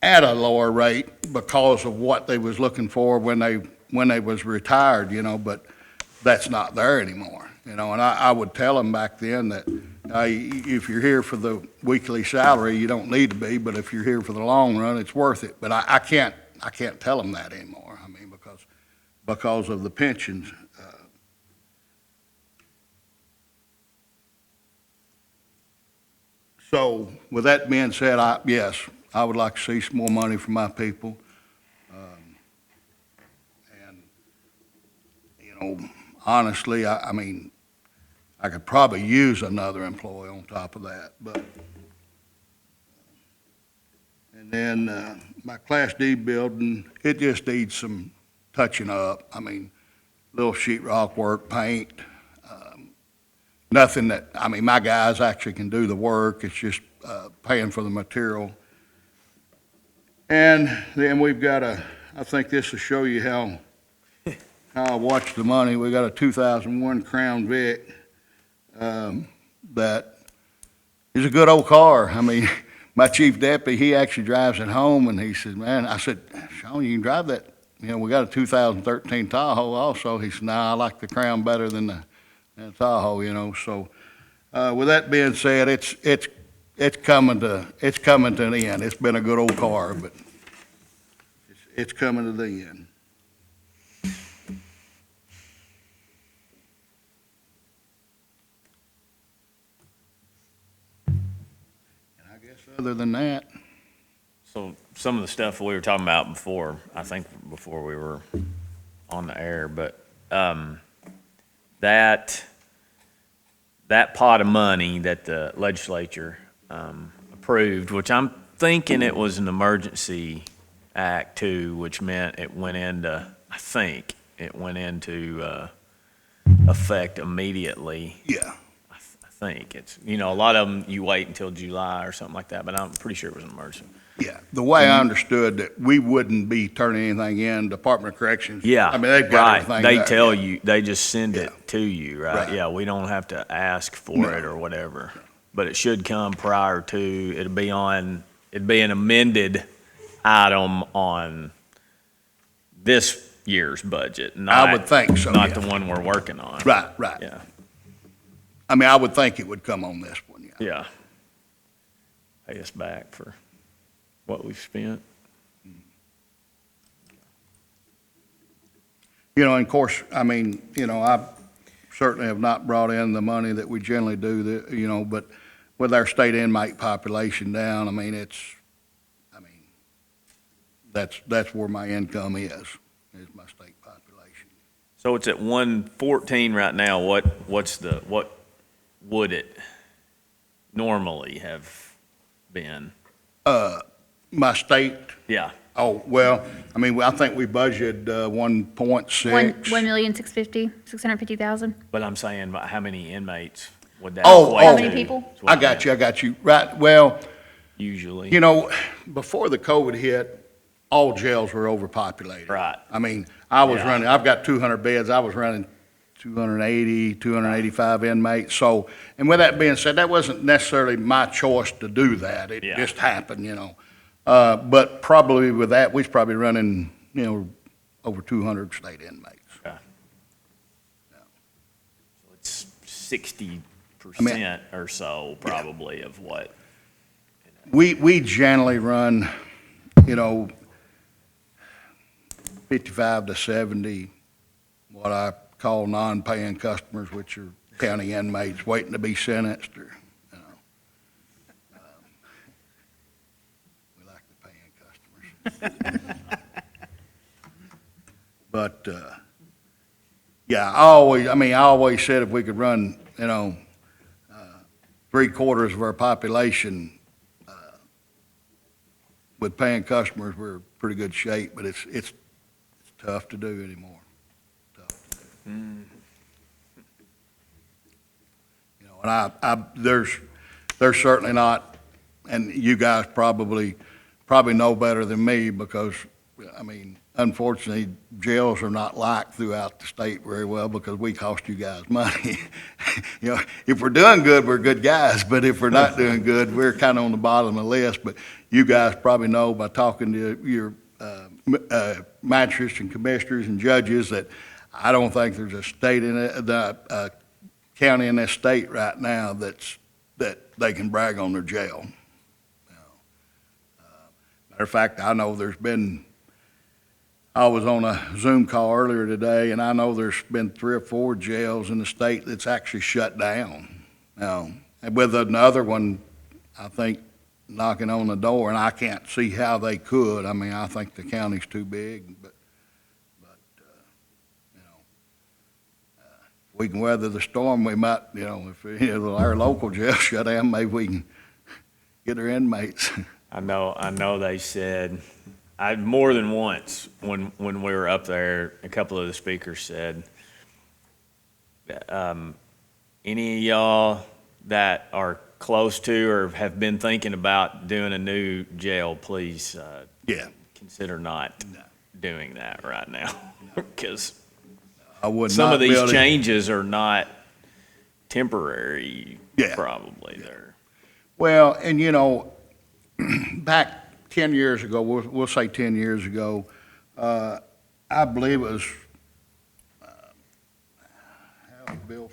at a lower rate because of what they was looking for when they was retired, but that's not there anymore, and I would tell them back then that, if you're here for the weekly salary, you don't need to be, but if you're here for the long run, it's worth it. But I can't tell them that anymore, because of the pensions. So with that being said, yes, I would like to see some more money for my people. And, honestly, I mean, I could probably use another employee on top of that, but. And then, my Class D building, it just needs some touching up. I mean, little sheet rock work, paint, nothing that, I mean, my guys actually can do the work. It's just, paying for the material. And then we've got I think this will show you how I watch the money. We got a 2001 Crown Vic, that is a good old car. I mean, my chief deputy, he actually drives it home, and he said, man, I said, Sean, you can drive that. We got a 2013 Tahoe also. He said, nah, I like the Crown better than the Tahoe, So, with that being said, it's coming to an end. It's been a good old car, but it's coming to the end. And I guess other than that, So some of the stuff we were talking about before, I think before we were on the air, but that pot of money that the legislature approved, which I'm thinking it was an emergency act too, which meant it went into, I think, it went into effect immediately. yeah. I think it's, a lot of them, you wait until July or something like that, but I'm pretty sure it was an emergency. Yeah, the way I understood that we wouldn't be turning anything in, Department of Corrections. Yeah, I mean, they've got right. everything They there, tell yeah. you, they just send it Yeah. to you, right? Right. Yeah, we don't have to ask for No. it or whatever. But it should come prior to, it'd be an amended item on this year's budget, I would think so, not yeah. the one we're working on. Right. Yeah, I mean, I would think it would come on this one, yeah. yeah. Pay us back for what we've spent. And of course, I mean, I certainly have not brought in the money that we generally do, but with our state inmate population down, I mean, that's where my income is my state population. So it's at 114 right now. What would it normally have been? My state, Yeah. oh, well, I mean, I think we budgeted 1.6. 1,650,000. But I'm saying, how many inmates would that Oh, equate How to? many people? Is what I got you. Right, well, Usually. before the COVID hit, all jails were overpopulated. Right. I mean, I was Yeah. running, I've got 200 beds, I was running 280, 285 inmates. So, and with that being said, that wasn't necessarily my choice to do that. It Yeah. just happened, But probably with that, we was probably running, over 200 state inmates. So it's 60% or so probably of what. We generally run, 55 to 70, what I call non-paying customers, which are county inmates waiting to be sentenced or, we like the paying customers. But, yeah, I always said if we could run, 3/4 of our population with paying customers, we're in pretty good shape, but it's tough to do anymore. Tough to do. And there's certainly not, and you guys probably know better than me because I mean, unfortunately, jails are not liked throughout the state very well because we cost you guys money. You know, if we're doing good, we're good guys, but if we're not doing good, we're kind of on the bottom of the list. But you guys probably know by talking to your magistrates and commissioners and judges that I don't think there's a state in it, the county in this state right now that they can brag on their jail. Matter of fact, I know I was on a Zoom call earlier today, and I know there's been 3 or 4 jails in the state that's actually shut down. Now, and with another one, I think, knocking on the door, and I can't see how they could. I mean, I think the county's too big, but you know, if we can weather the storm, we might, you know, if our local jail shut down, maybe we can get our inmates. I know they said, more than once, when we were up there, a couple of the speakers said, any of y'all that are close to or have been thinking about doing a new jail, please, consider not doing that right now. Because some of these changes are not temporary, probably. They're Well, and you know, back 10 years ago, we'll say 10 years ago, I believe it was, Bill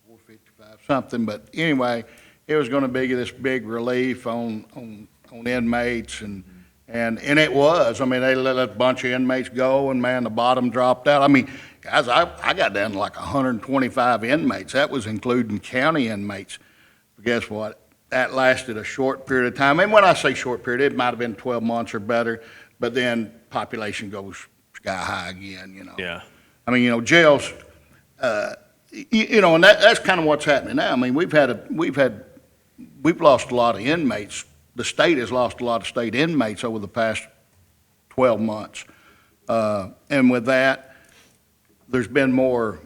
455 something, but anyway, it was going to be this big relief on inmates, and it was. I mean, they let a bunch of inmates go, and man, the bottom dropped out. I mean, guys, I got down to like 125 inmates. That was including county inmates. But guess what? That lasted a short period of time. And when I say short period, it might have been 12 months or better, but then population goes sky high again, you know. Yeah. I mean, you know, jails, you know, and that's kind of what's happening now. I mean, we've lost a lot of inmates. The state has lost a lot of state inmates over the past 12 months. And with that, there's been more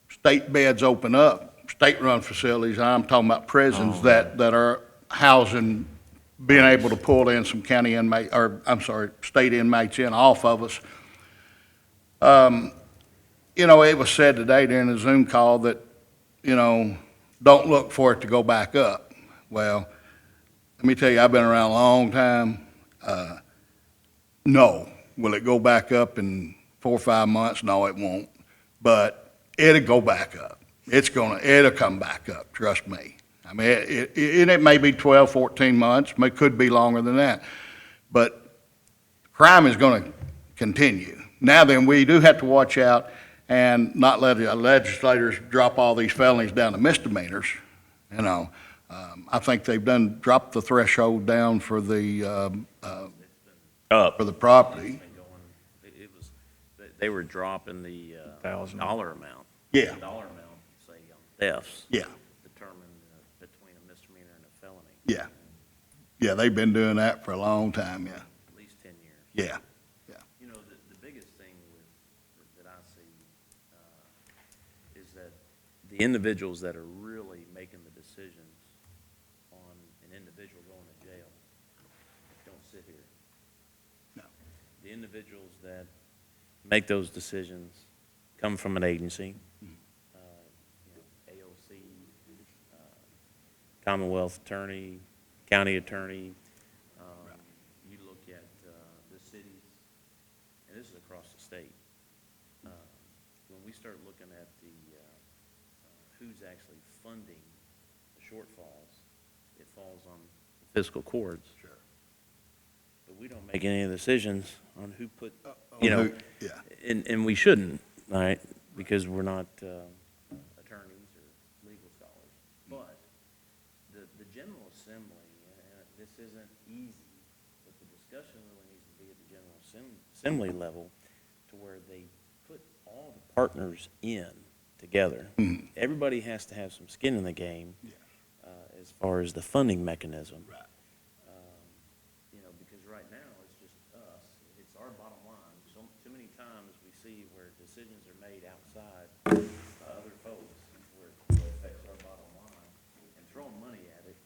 state beds open up. State-run facilities, I'm talking about prisons that are housing, being able to pull in some county inmates, or I'm sorry, state inmates in off of us. You know, it was said today during the Zoom call that, you know, don't look for it to go back up. Well, let me tell you, I've been around a long time. No. Will it go back up in 4 or 5 months? No, it won't. But it'll go back up. It'll come back up, trust me. I mean, it may be 12, 14 months, it could be longer than that. But crime is going to continue. Now then, we do have to watch out and not let the legislators drop all these felonies down to misdemeanors. You know, I think they've dropped the threshold down for the property. They were dropping the dollar amount. Yeah. The dollar amount, say, on thefts. Yeah. Determined between a misdemeanor and a felony. Yeah. Yeah, they've been doing that for a long time, yeah. At least 10 years. Yeah. You know, the biggest thing that I see is that the individuals that are really making the decisions on an individual going to jail don't sit here. No. The individuals that make those decisions come from an agency, AOC, Commonwealth Attorney, County Attorney. You look at the cities, and this is across the state. When we start looking at who's actually funding the shortfalls, it falls on the fiscal courts. Sure. But we don't make any decisions on who put, Yeah. and we shouldn't, all right, because we're not attorneys or legal scholars. But the General Assembly, and this isn't easy, but the discussion really needs to be at the General Assembly level to where they put all the partners in together. Mhm. Everybody has to have some skin in the game as far as the funding mechanism. Right. You know, because right now it's just us. It's our bottom line. So too many times we see where decisions are made outside other folks where it affects our bottom line, and throwing money at it.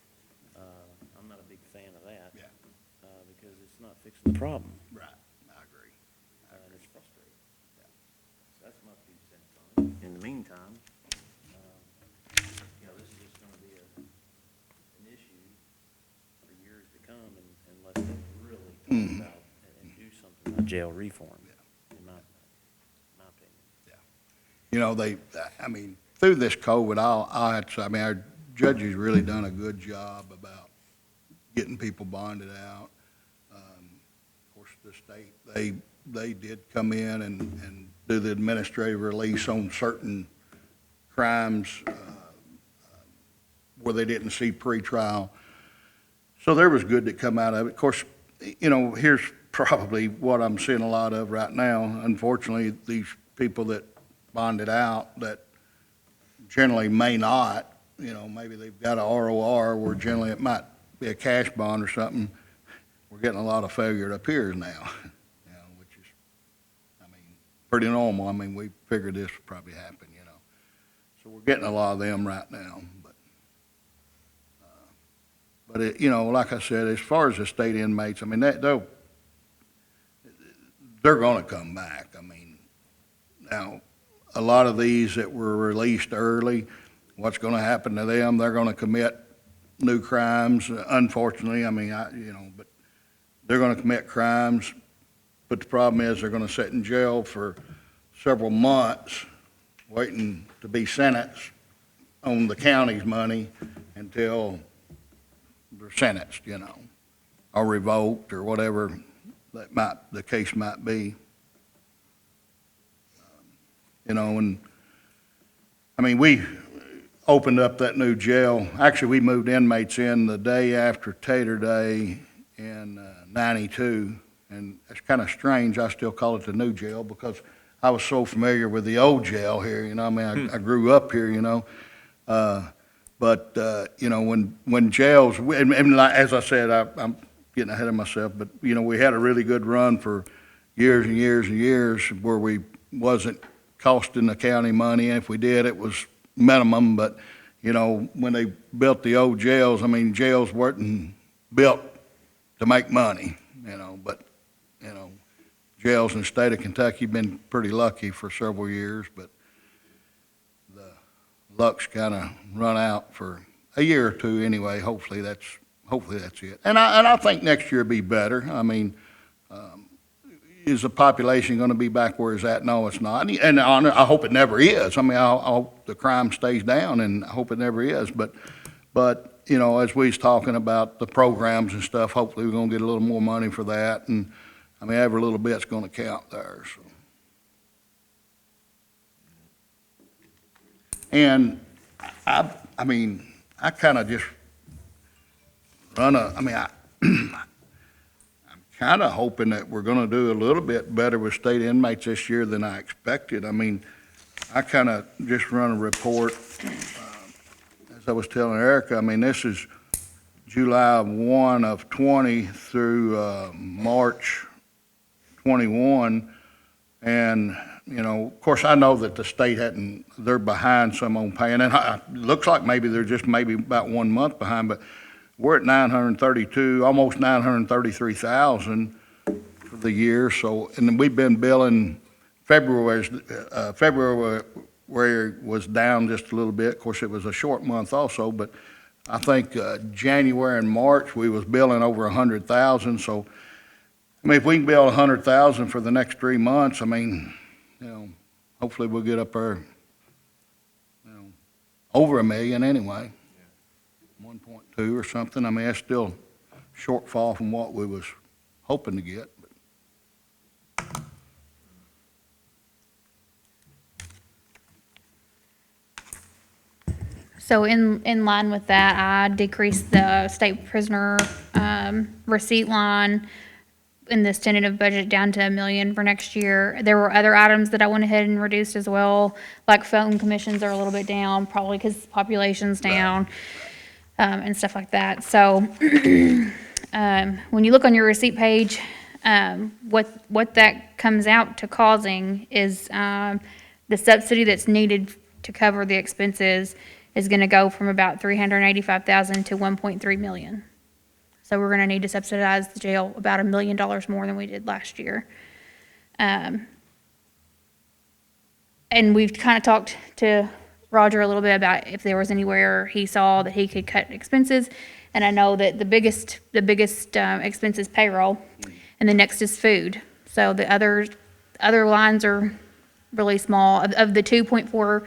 I'm not a big fan of that. Yeah. it's not fixing the problem. Right, I agree. And it's frustrating. So that's my 2 cents on it. In the meantime, this is just gonna be an issue for years to come unless they really talk about and do something about jail reform, in my opinion. You know, through this COVID, I'll have to say, our judges really done a good job about getting people bonded out. Of course, the state, they did come in and do the administrative release on certain crimes where they didn't see pretrial. So there was good that come out of it. Of course, here's probably what I'm seeing a lot of right now. Unfortunately, these people that bonded out that generally may not, maybe they've got a ROR where generally it might be a cash bond or something. We're getting a lot of failure up here now, which is, pretty normal. We figured this would probably happen, So we're getting a lot of them right now. But it, like I said, as far as the state inmates, they're going to come back. Now, a lot of these that were released early, what's going to happen to them? They're going to commit new crimes, unfortunately. But they're going to commit crimes. But the problem is they're going to sit in jail for several months waiting to be sentenced on the county's money until they're sentenced, or revoked or whatever the case might be. We opened up that new jail. Actually, we moved inmates in the day after Tater Day in '92, and it's kind of strange. I still call it the new jail because I was so familiar with the old jail here. I grew up here. But when jails, as I said, I'm getting ahead of myself. But we had a really good run for years and years and years where we wasn't costing the county money. And if we did, it was minimum. But when they built the old jails, jails weren't built to make money. But jails in the state of Kentucky have been pretty lucky for several years. But the luck's kind of run out for a year or two anyway. Hopefully that's it. And I think next year will be better. Is the population going to be back where it's at? No, it's not. And I hope it never is. I hope the crime stays down, and I hope it never is. But as we was talking about the programs and stuff, hopefully we're going to get a little more money for that. And every little bit's going to count there. So. And I kind of just run I'm kind of hoping that we're going to do a little bit better with state inmates this year than I expected. I kind of just run a report, as I was telling Erica, this is July 1 of 20 through March 21, and of course, I know that the state they're behind some on paying, and it looks like maybe they're just maybe about 1 month behind, but we're at 932, almost 933,000 for the year. So, and then we've been billing February was down just a little bit. Of course, it was a short month also, but I think January and March we was billing over 100,000. So, if we can bill 100,000 for the next 3 months, hopefully we'll get up there, over $1 million anyway. 1.2 or something. That's still shortfall from what we was hoping to get. So in line with that, I decreased the state prisoner receipt line in this tentative budget down to $1 million for next year. There were other items that I went ahead and reduced as well, like phone commissions are a little bit down, probably because population's down, and stuff like that. So when you look on your receipt page, what that comes out to causing is the subsidy that's needed to cover the expenses is going to go from about $385,000 to $1.3 million. So we're gonna need to subsidize the jail about $1 million more than we did last year. And we've kind of talked to Roger a little bit about if there was anywhere he saw that he could cut expenses. And I know that the biggest expense is payroll, and the next is food. So the other lines are really small. Of the 2.4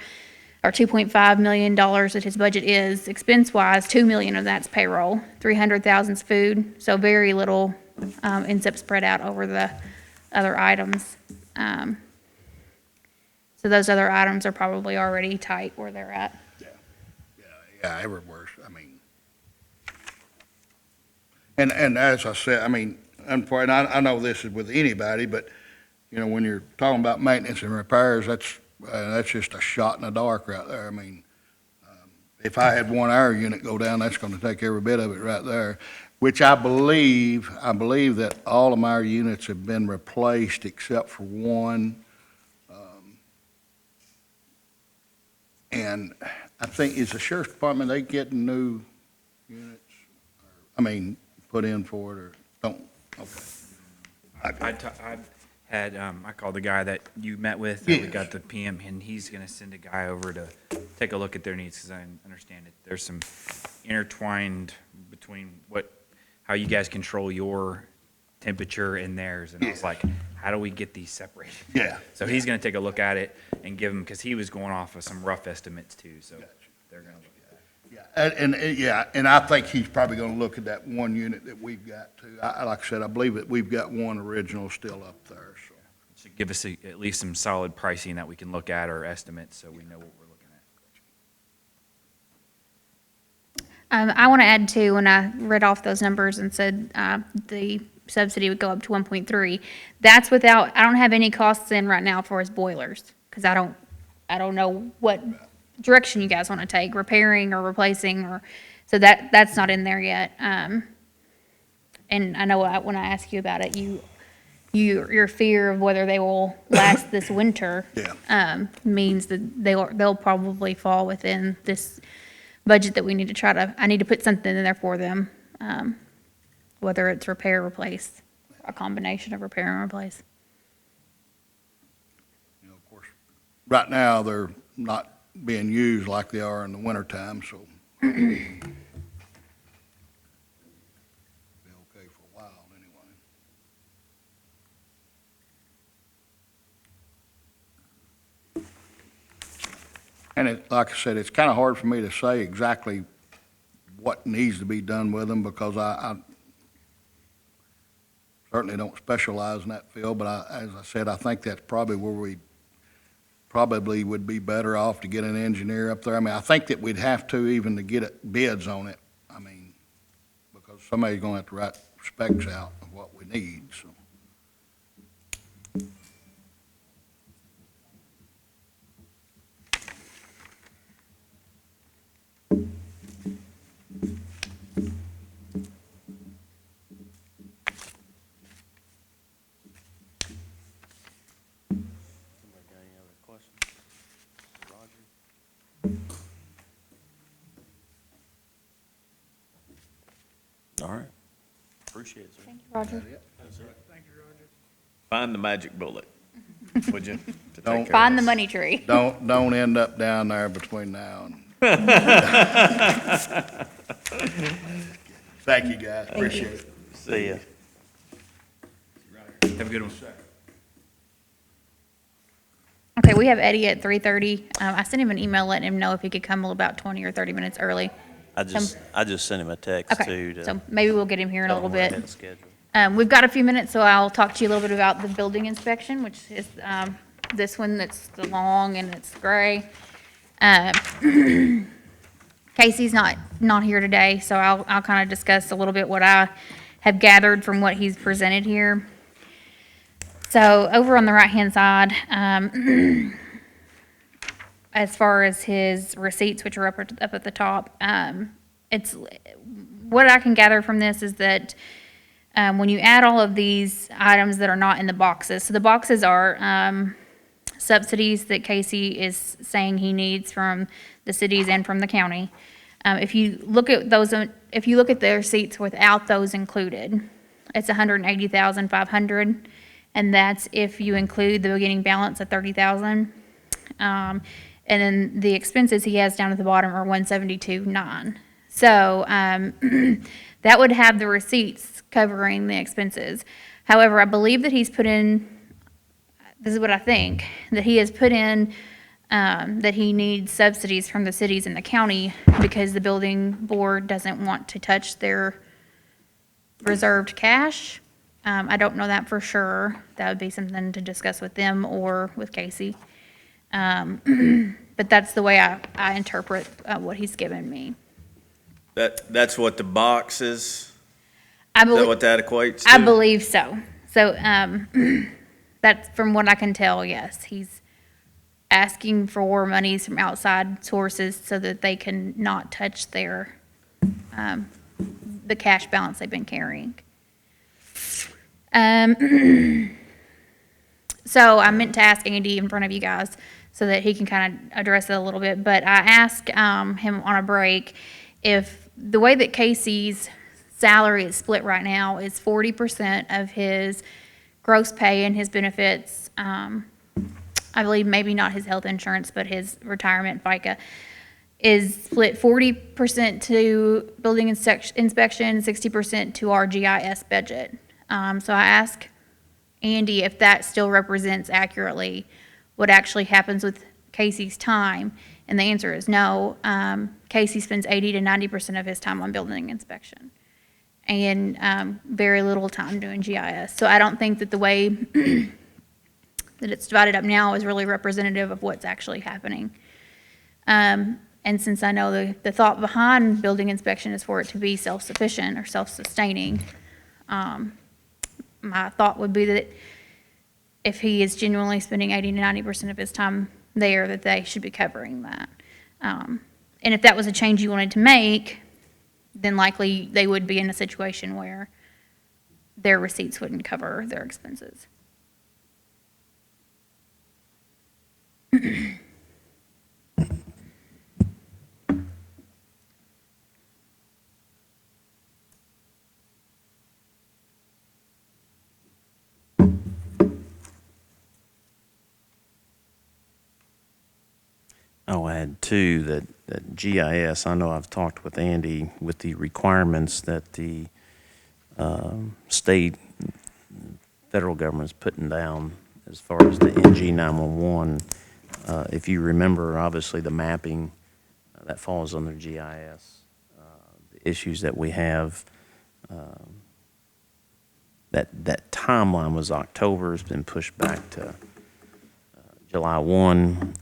or $2.5 million that his budget is, expense-wise, $2 million of that's payroll, 300,000 is food, so very little ends up spread out over the other items. So those other items are probably already tight where they're at. Yeah, everywhere, I mean. And as I said, I mean, and I know this is with anybody, but, you know, when you're talking about maintenance and repairs, that's just a shot in the dark right there. I mean, if I had 1 hour unit go down, that's gonna take every bit of it right there, which I believe that all of my units have been replaced except for one. And I think, is the sheriff's department, they getting new units? I mean, put in for it, or don't, okay. I called the guy that you met with, we got the PM, and he's gonna send a guy over to take a look at their needs, because I understand it. There's some intertwined between how you guys control your temperature and theirs, and I was like, how do we get these separated? Yeah. So he's gonna take a look at it and give them, because he was going off of some rough estimates too, so they're gonna look at that. Yeah, and I think he's probably gonna look at that one unit that we've got too. Like I said, I believe that we've got one original still up there, so. Should give us at least some solid pricing that we can look at, or estimates, so we know what we're looking at. I want to add too, when I read off those numbers and said the subsidy would go up to 1.3, that's without, I don't have any costs in right now for his boilers, because I don't know what direction you guys want to take, repairing or replacing, or, so that's not in there yet. And I know when I ask you about it, your fear of whether they will last this winter means that they'll probably fall within this budget that we need to I need to put something in there for them, whether it's repair, replace, a combination of repair and replace. You know, of course, right now, they're not being used like they are in the wintertime, so. Be okay for a while, anyway. And like I said, it's kind of hard for me to say exactly what needs to be done with them, because I certainly don't specialize in that field, but as I said, I think that's probably where we probably would be better off to get an engineer up there. I mean, I think that we'd have to even to get bids on it. I mean, because somebody's gonna have to write specs out of what we need, so. Somebody got any other questions? Roger? All right. Appreciate it, sir. Thank you, Roger. Find the magic bullet, would you? to take Don't- care of Find the this? money tree. Don't end up down there between now and. Thank you, guys, appreciate it. See ya. Have a good one. Okay, we have Eddie at 3:30. I sent him an email letting him know if he could come about 20 or 30 minutes early. I just sent him a text Okay, too to so maybe we'll get him here in a tell him little we're bit. ahead of schedule. We've got a few minutes, so I'll talk to you a little bit about the building inspection, which is this one that's the long and it's gray. Casey's not here today, so I'll kind of discuss a little bit what I have gathered from what he's presented here. So over on the right-hand side, as far as his receipts, which are up at the top, it's what I can gather from this is that when you add all of these items that are not in the boxes, so the boxes are subsidies that Casey is saying he needs from the cities and from the county. If you look at those, if you look at the receipts without those included, it's 180,500, and that's if you include the beginning balance of 30,000. And then the expenses he has down at the bottom are 172,900. So, that would have the receipts covering the expenses. However, I believe that he's put in, this is what I think, that he has put in, that he needs subsidies from the cities and the county because the building board doesn't want to touch their reserved cash. I don't know that for sure. That would be something to discuss with them or with Casey. But that's the way I interpret what he's given me. That's what the box is? I Is that believe, what that equates I to? believe so. So, that's from what I can tell, yes. He's asking for monies from outside sources so that they can not touch their, the cash balance they've been carrying. So I meant to ask Andy in front of you guys so that he can kind of address it a little bit, but I asked, him on a break if the way that Casey's salary is split right now is 40% of his gross pay and his benefits, I believe maybe not his health insurance, but his retirement FICA, is split 40% to building inspection, 60% to our GIS budget. So I asked Andy if that still represents accurately what actually happens with Casey's time, and the answer is no. Casey spends 80 to 90% of his time on building inspection, and very little time doing GIS. So I don't think that the way that it's divided up now is really representative of what's actually happening. And since I know the thought behind building inspection is for it to be self-sufficient or self-sustaining, my thought would be that if he is genuinely spending 80 to 90% of his time there, that they should be covering that. And if that was a change you wanted to make, then likely they would be in a situation where their receipts wouldn't cover their expenses. I'll add too that GIS, I know I've talked with Andy with the requirements that the state, federal government's putting down as far as the NG 911. If you remember, obviously the mapping, that falls under GIS. The issues that we have, that timeline was October, it's been pushed back to July 1.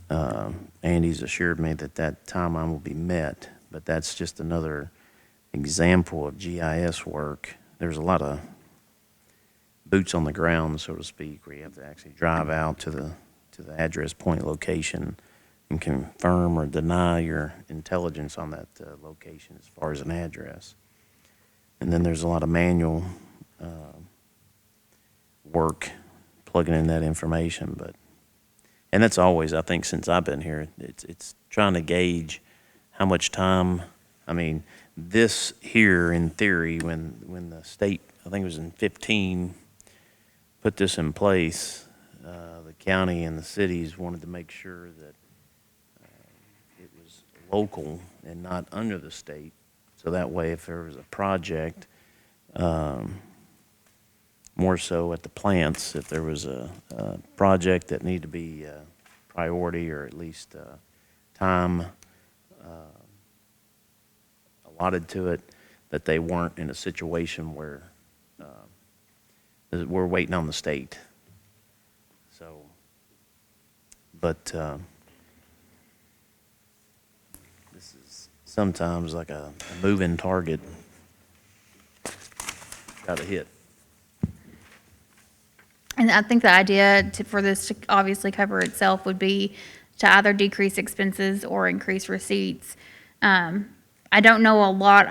Andy's assured me that that timeline will be met, but that's just another example of GIS work. There's a lot of boots on the ground, so to speak, where you have to actually drive out to the address point location and confirm or deny your intelligence on that location as far as an address. And then there's a lot of manual work plugging in that information, and that's always, I think, since I've been here, it's trying to gauge how much time. I mean, this here, in theory, when the state, I think it was in 15, put this in place, the county and the cities wanted to make sure that it was local and not under the state. So that way, if there was a project, more so at the plants, if there was a project that needed to be priority or at least time allotted to it, that they weren't in a situation where we're waiting on the state. So, but this is sometimes like a moving target. Got to hit. And I think the idea for this to obviously cover itself would be to either decrease expenses or increase receipts. I don't know a lot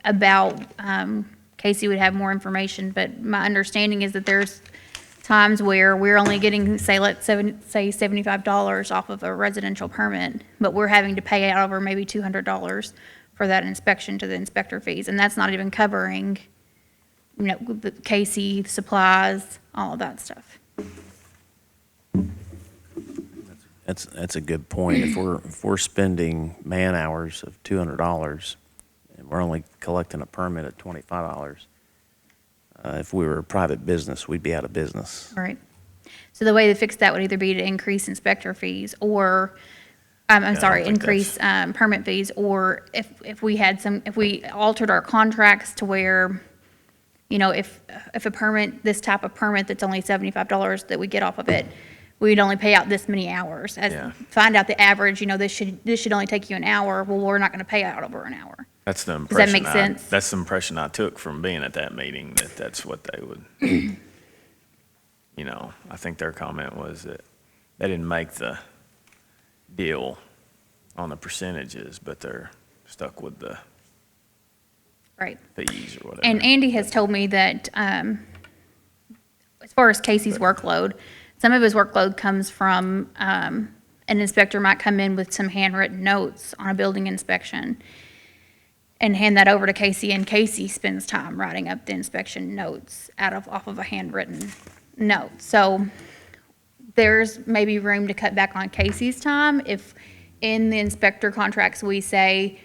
about, Casey would have more information, but my understanding is that there's times where we're only getting, say $75 off of a residential permit, but we're having to pay out over maybe $200 for that inspection to the inspector fees, and that's not even covering, the Casey, supplies, all of that stuff. That's a good point. If we're spending man hours of $200 and we're only collecting a permit at $25, if we were a private business, we'd be out of business. Right. So the way to fix that would either be to increase inspector fees or, increase permit fees, or if we altered our contracts to where, if a permit, this type of permit that's only $75 that we get off of it, we'd only pay out this many hours. Find out the average, this should only take you an hour. Well, we're not going to pay out over an hour. That's the Does that impression make sense? That's the impression I took from being at that meeting, that's what they would, I think their comment was that they didn't make the deal on the percentages, but they're stuck with the Right. fees or whatever. And Andy has told me that, as far as Casey's workload, some of his workload comes from, an inspector might come in with some handwritten notes on a building inspection and hand that over to Casey, and Casey spends time writing up the inspection notes off of a handwritten note. So there's maybe room to cut back on Casey's time if in the inspector contracts we say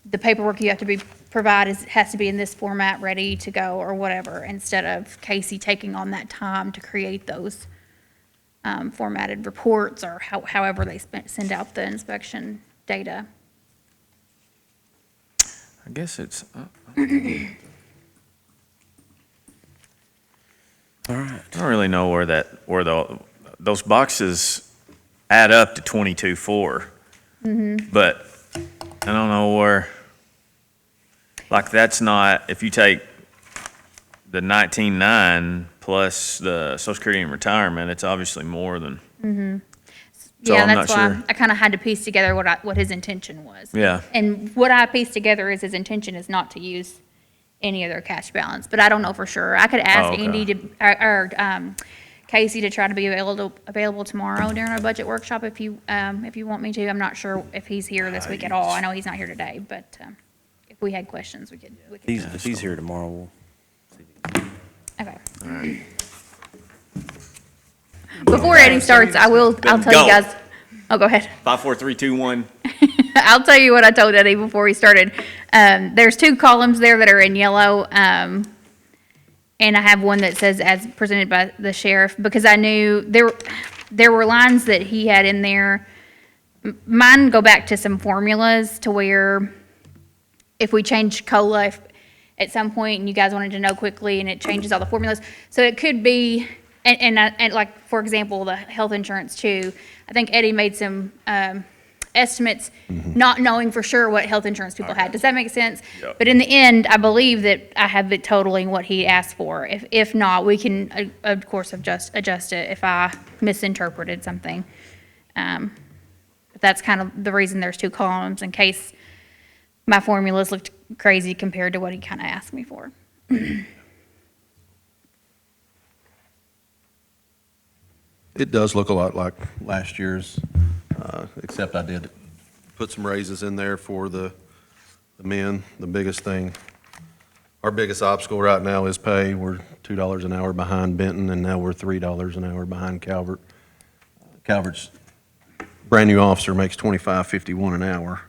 the paperwork you have to provide has to be in this format, ready to go, or whatever, instead of Casey taking on that time to create those formatted reports or however they send out the inspection data. I guess it's, All right. I don't really know where those boxes add up to 22.4. But I don't know where, like, that's not, if you take the 19.9 plus the Social Security and retirement, it's obviously more than. So Yeah, I'm that's not why sure. I kind of had to piece together what his intention was. Yeah. And what I pieced together is his intention is not to use any other cash balance, but I don't know for sure. I could ask okay. Andy or Casey to try to be available tomorrow during our budget workshop if you want me to. I'm not sure if he's here this week at all. I know he's not here today, but if we had questions, we could. If he's here tomorrow, we'll. Okay. Before Eddie starts, I'll tell you Go. guys. Oh, go ahead. 5, 4, 3, 2, 1. I'll tell you what I told Eddie before we started. There's 2 columns there that are in yellow, and I have one that says as presented by the sheriff, because I knew there were lines that he had in there. Mine go back to some formulas to where if we change COLA at some point and you guys wanted to know quickly and it changes all the formulas. So it could be, and like, for example, the health insurance too. I think Eddie made some estimates, not knowing for sure what health insurance people had. Does that make sense? Yep. But in the end, I believe that I have it totaling what he asked for. If not, we can, of course, adjust it if I misinterpreted something. But that's kind of the reason there's 2 columns, in case my formulas looked crazy compared to what he kind of asked me for. It does look a lot like last year's, except I did put some raises in there for the men. The biggest thing, our biggest obstacle right now is pay. We're $2 an hour behind Benton, and now we're $3 an hour behind Calvert. Calvert's brand-new officer makes $25.51 an hour.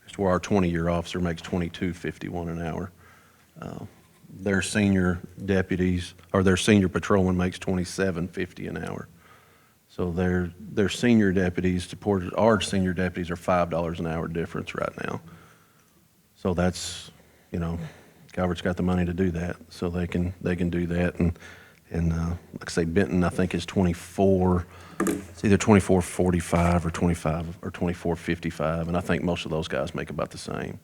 That's where our 20-year officer makes $22.51 an hour. Their senior deputies, or their senior patrolman makes $27.50 an hour. So their senior deputies, our senior deputies are $5 an hour difference right now. So that's, Calvert's got the money to do that, so they can do that. And like I say, Benton, I think is 24, it's either 24.45 or 25 or 24.55, and I think most of those guys make about the same.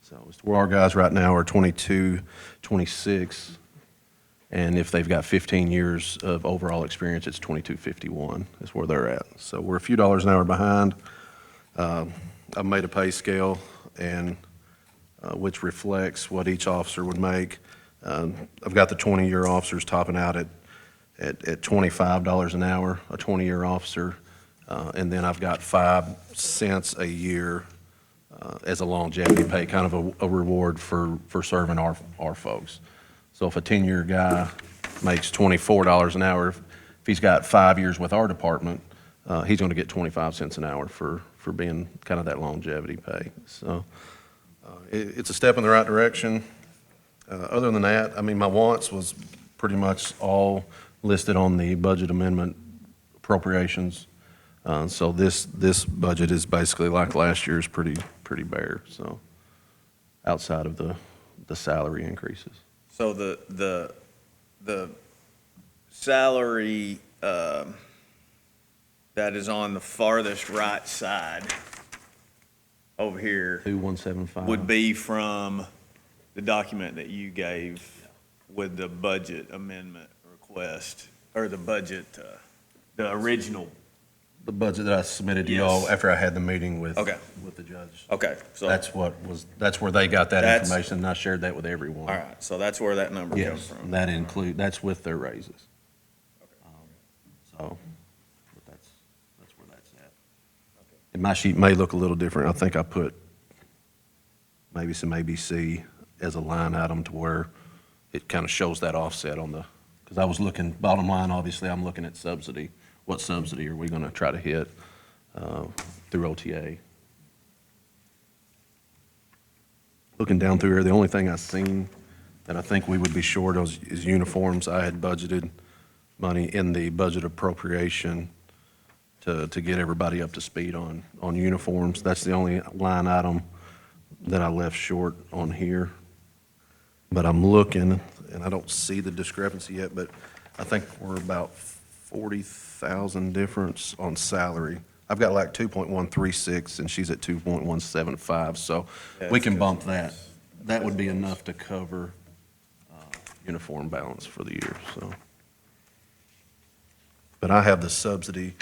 So it's where our guys right now are 22, 26. And if they've got 15 years of overall experience, it's 22.51 is where they're at. So we're a few dollars an hour behind. I've made a pay scale, and which reflects what each officer would make. I've got the 20-year officers topping out at $25 an hour, a 20-year officer, and then I've got 5 cents a year as a longevity pay, kind of a reward for serving our folks. So if a 10-year guy makes $24 an hour, if he's got 5 years with our department, he's going to get 25 cents an hour for being kind of that longevity pay. So it's a step in the right direction. Other than that, I mean, my wants was pretty much all listed on the budget amendment appropriations. So this budget is basically like last year's, pretty bare, so, outside of the salary increases. So the salary, that is on the farthest right side over here 2175. would be from the document that you gave with the budget amendment request, or the budget, the original. The budget that I submitted to y'all Yes. after I had the meeting with Okay. the judge. Okay, so. That's where they got that That's- information, and I shared that with everyone. All right, so that's where that number comes Yes, from. that's with their raises. So, but that's where that's at. And my sheet may look a little different. I think I put maybe some ABC as a line item to where it kind of shows that offset on the, because I was looking, bottom line, obviously, I'm looking at subsidy. What subsidy are we going to try to hit through OTA? Looking down through here, the only thing I've seen that I think we would be short is uniforms. I had budgeted money in the budget appropriation to get everybody up to speed on uniforms. That's the only line item that I left short on here. But I'm looking, and I don't see the discrepancy yet, but I think we're about 40,000 difference on salary. I've got like 2.136, and she's at 2.175, so we can bump that. That would be enough to cover uniform balance for the year, so. But I have the subsidy,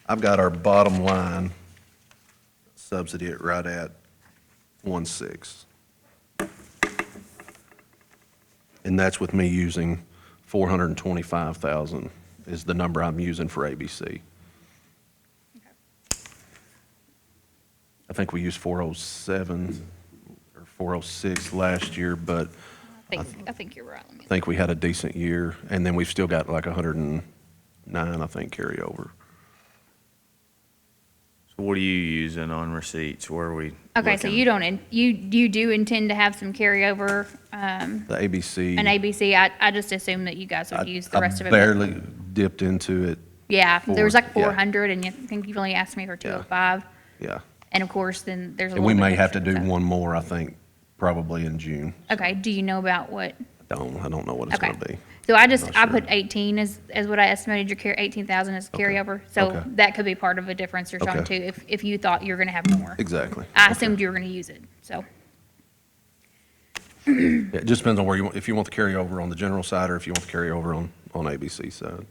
I've got our bottom line subsidy at right at 1.6. And that's with me using 425,000 is the number I'm using for ABC. I think we used 407 or 406 last year, but I think you're right. Let me I think we had a decent year, and then we've still got like 109, I think, carryover. So what are you using on receipts? Where are we? Okay, so looking? you don't, you do intend to have some carryover, The ABC. an ABC. I just assumed that you guys would use the rest of I it. barely dipped into it. Yeah, there was like yeah. 400, and I think you've only asked me for 205. Yeah. And of course, then there's a And little we bit may have to extra, do so- one more, I think, probably in June. Okay, do you know about what? I don't know what it's Okay. going to be. So I Not put sure. 18 as what I estimated your 18,000 as carryover. So Okay. that could be part of a difference or something too, Okay. if you thought you were gonna have more. Exactly. I assumed you were gonna use it, so. Yeah, it just depends on where you want, if you want to carry over on the general side or if you want to carry over on ABC side.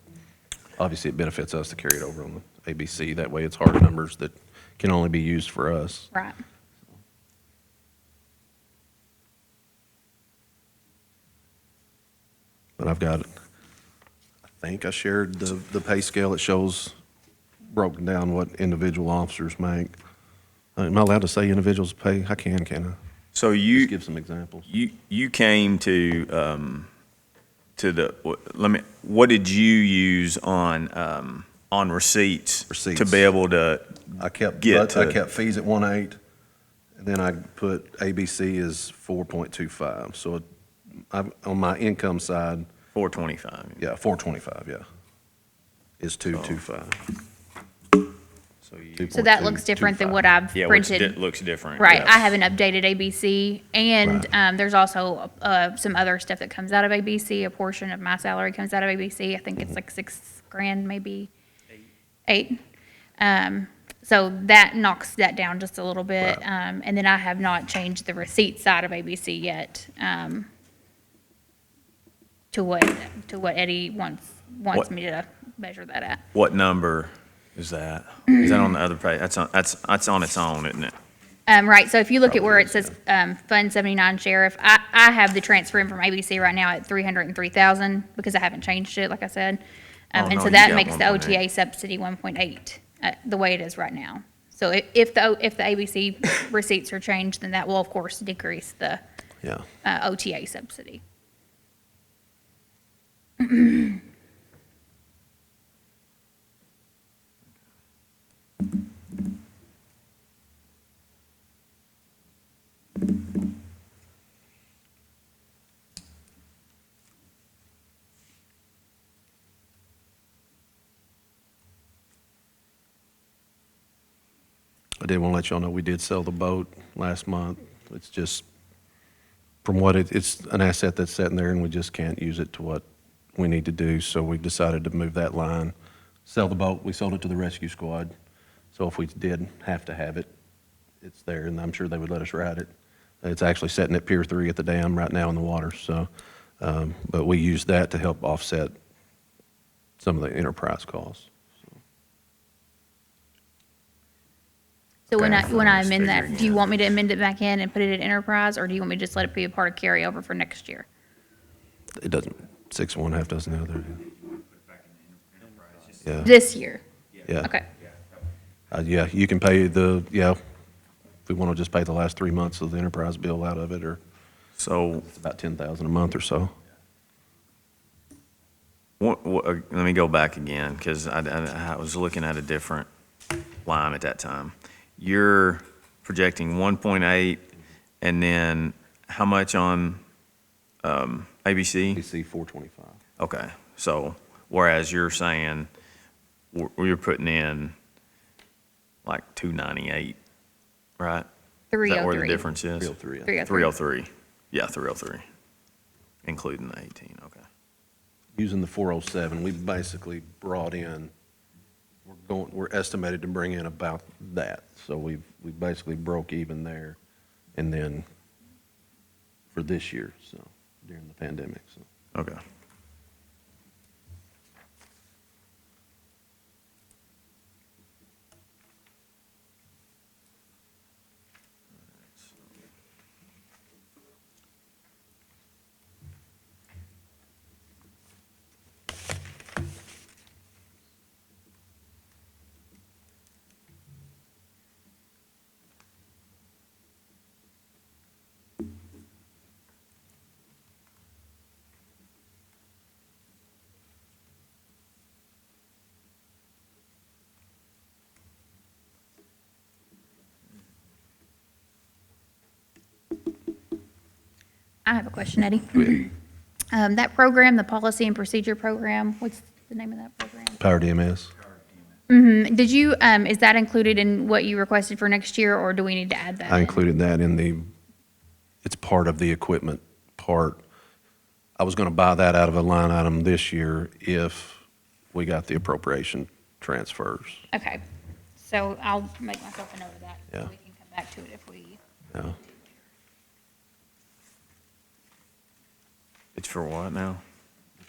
Obviously, it benefits us to carry it over on the ABC. That way, it's hard numbers that can only be used for us. Right. But I've got, I think I shared the pay scale. It shows broken down what individual officers make. Am I allowed to say individuals pay? I can I? So you. Just give some examples. You came to what did you use on receipts? Receipts. To be able to I kept get to. I kept fees at 1.8, and then I put ABC as 4.25. So on my income side, 425. yeah, 425, yeah, is 225. So that looks different than what I've Yeah, which printed. looks different. Right, yeah. I have an updated ABC, and there's also some other stuff that comes out of ABC. A portion of my salary comes out of ABC. I think it's like $6,000, maybe 8. So that knocks that down just a little bit. And then I have not changed the receipt side of ABC yet, to what Eddie wants What- me to measure that at. What number is that? Is that on the other page? That's on its own, isn't it? Right, so if you look at where it says, Fund 79 Sheriff, I have the transfer in from ABC right now at 303,000 because I haven't changed it, like I said. Oh, And no, so you that got makes the 1.8. OTA subsidy 1.8, the way it is right now. So if the ABC receipts are changed, then that will, of course, decrease the Yeah. OTA subsidy. I did want to let y'all know we did sell the boat last month. It's just, from what it's an asset that's sitting there and we just can't use it to what we need to do. So we decided to move that line, sell the boat. We sold it to the rescue squad. So if we did have to have it, it's there and I'm sure they would let us ride it. It's actually sitting at Pier 3 at the dam right now in the water. So, but we used that to help offset some of the enterprise costs. So when Okay. I Let's amend figure that, do you again. want me to amend it back in and put it in enterprise, or do you want me to just let it be a part of carryover for next year? It doesn't, 6 and 1, half dozen the other. Yeah. This year? Yeah. Okay. Yeah, you can pay if we want to just pay the last 3 months of the enterprise bill out of it, or So it's about 10,000 a month or so. let me go back again, because I was looking at a different line at that time. You're projecting 1.8, and then how much on ABC? DC 425. Okay, so whereas you're saying, you're putting in like 298, right? Is that where the 303. difference is? 303, yeah. 303. 303, yeah, 303, including the 18, okay. Using the 407, we basically brought in, we're estimated to bring in about that. So we basically broke even there, and then for this year, so, during the pandemic, so. Okay. I have a question, Eddie. That program, the policy and procedure program, what's the name of that program? Power DMS. Did you, is that included in what you requested for next year, or do we need to add that I in? included that it's part of the equipment part. I was going to buy that out of a line item this year if we got the appropriation transfers. Okay, so I'll make myself a note of that, so Yeah. we can come back to it if we, Yeah. It's for what now?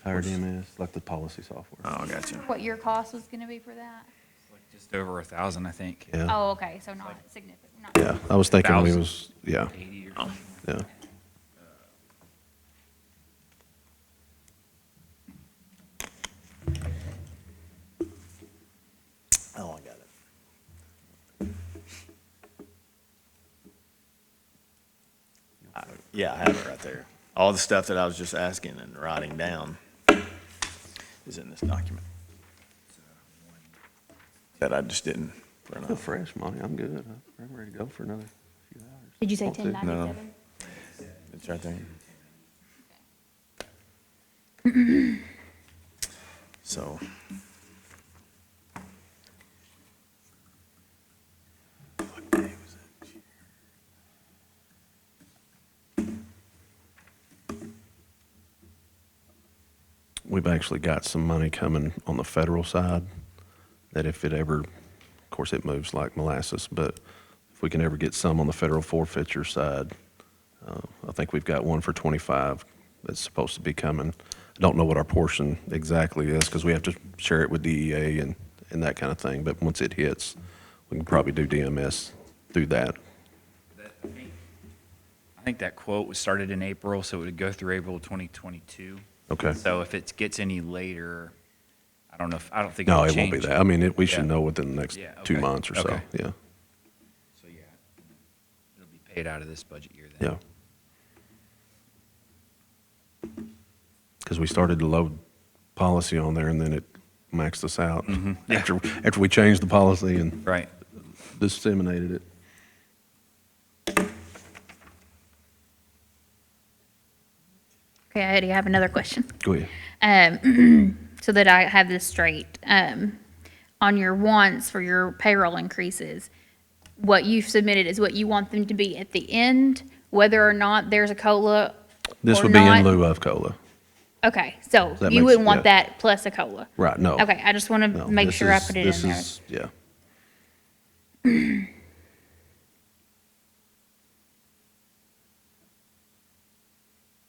Power DMS, like the policy software. Oh, I got you. what your cost was gonna be for that? Just over 1,000, I think. Yeah. Oh, okay, so not significant, not. Yeah, I was thinking we 1,000. was, yeah, 80 or Oh. something. yeah. Oh, I got it. Yeah, I have it right there. All the stuff that I was just asking and writing down is in this document. That I just didn't print Feel off. fresh, Monty, I'm good. I'm ready to go for another few hours. Did you say Want to. 1097? It's right there. So. What day was it? We've actually got some money coming on the federal side that if it ever, of course, it moves like molasses, but if we can ever get some on the federal forfeiture side, I think we've got one for 25 that's supposed to be coming. I don't know what our portion exactly is because we have to share it with DEA and that kind of thing. But once it hits, we can probably do DMS through that. I think that quote was started in April, so it would go through April 2022. Okay. So if it gets any later, I don't think No, it'll it won't be change. that. I mean, we should Yeah. know within the next Yeah, 2 okay. months or so. Okay. Yeah. pay it out of this budget year then. Yeah. Because we started to load policy on there and then it maxed us out. Yeah. After we changed the policy and Right. disseminated it. Okay, Eddie, I have another question. Go ahead. So that I have this straight. On your wants for your payroll increases, what you've submitted is what you want them to be at the end, whether or not there's a COLA This or would be in not? lieu of COLA. Okay, so That you makes- wouldn't want yeah. that plus a COLA? Right, no. Okay, I just want to No, make this sure I is- put it this in there. is- Yeah.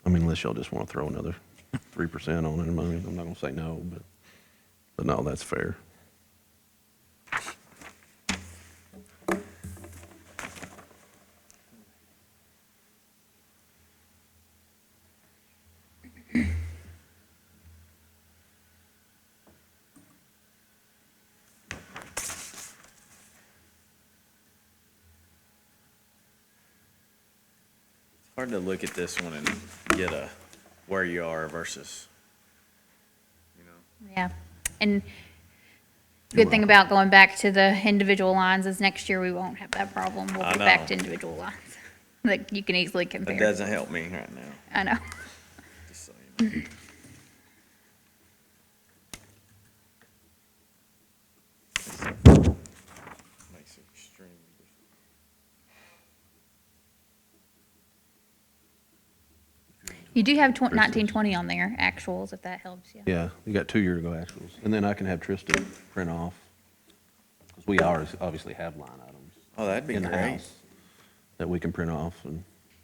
I mean, unless y'all just want to throw another 3% on it, I mean, I'm not going to say no, but no, that's fair. Hard to look at this one and get a where you are versus, Yeah, and good thing about going back to the individual lines is next year we won't have that problem. We'll I be back know. to individual lines. Like, you can easily that compare. doesn't help me right now. I know. Just so you know. Makes it extremely difficult. You do have 1920 on there, actuals, if that helps you. Yeah, you got 2 year ago actuals. And then I can have Tristan print off, because we obviously have line items. Oh, that'd be in the great. house that we can print off, and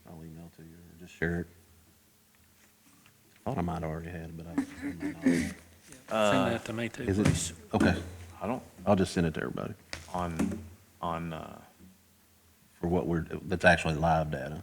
I'll email to you, or just share it. Thought I might have already had it, but I might not. Send that to me too, Is it? please. Okay, I don't, I'll just send it to everybody on, for what that's actually live data.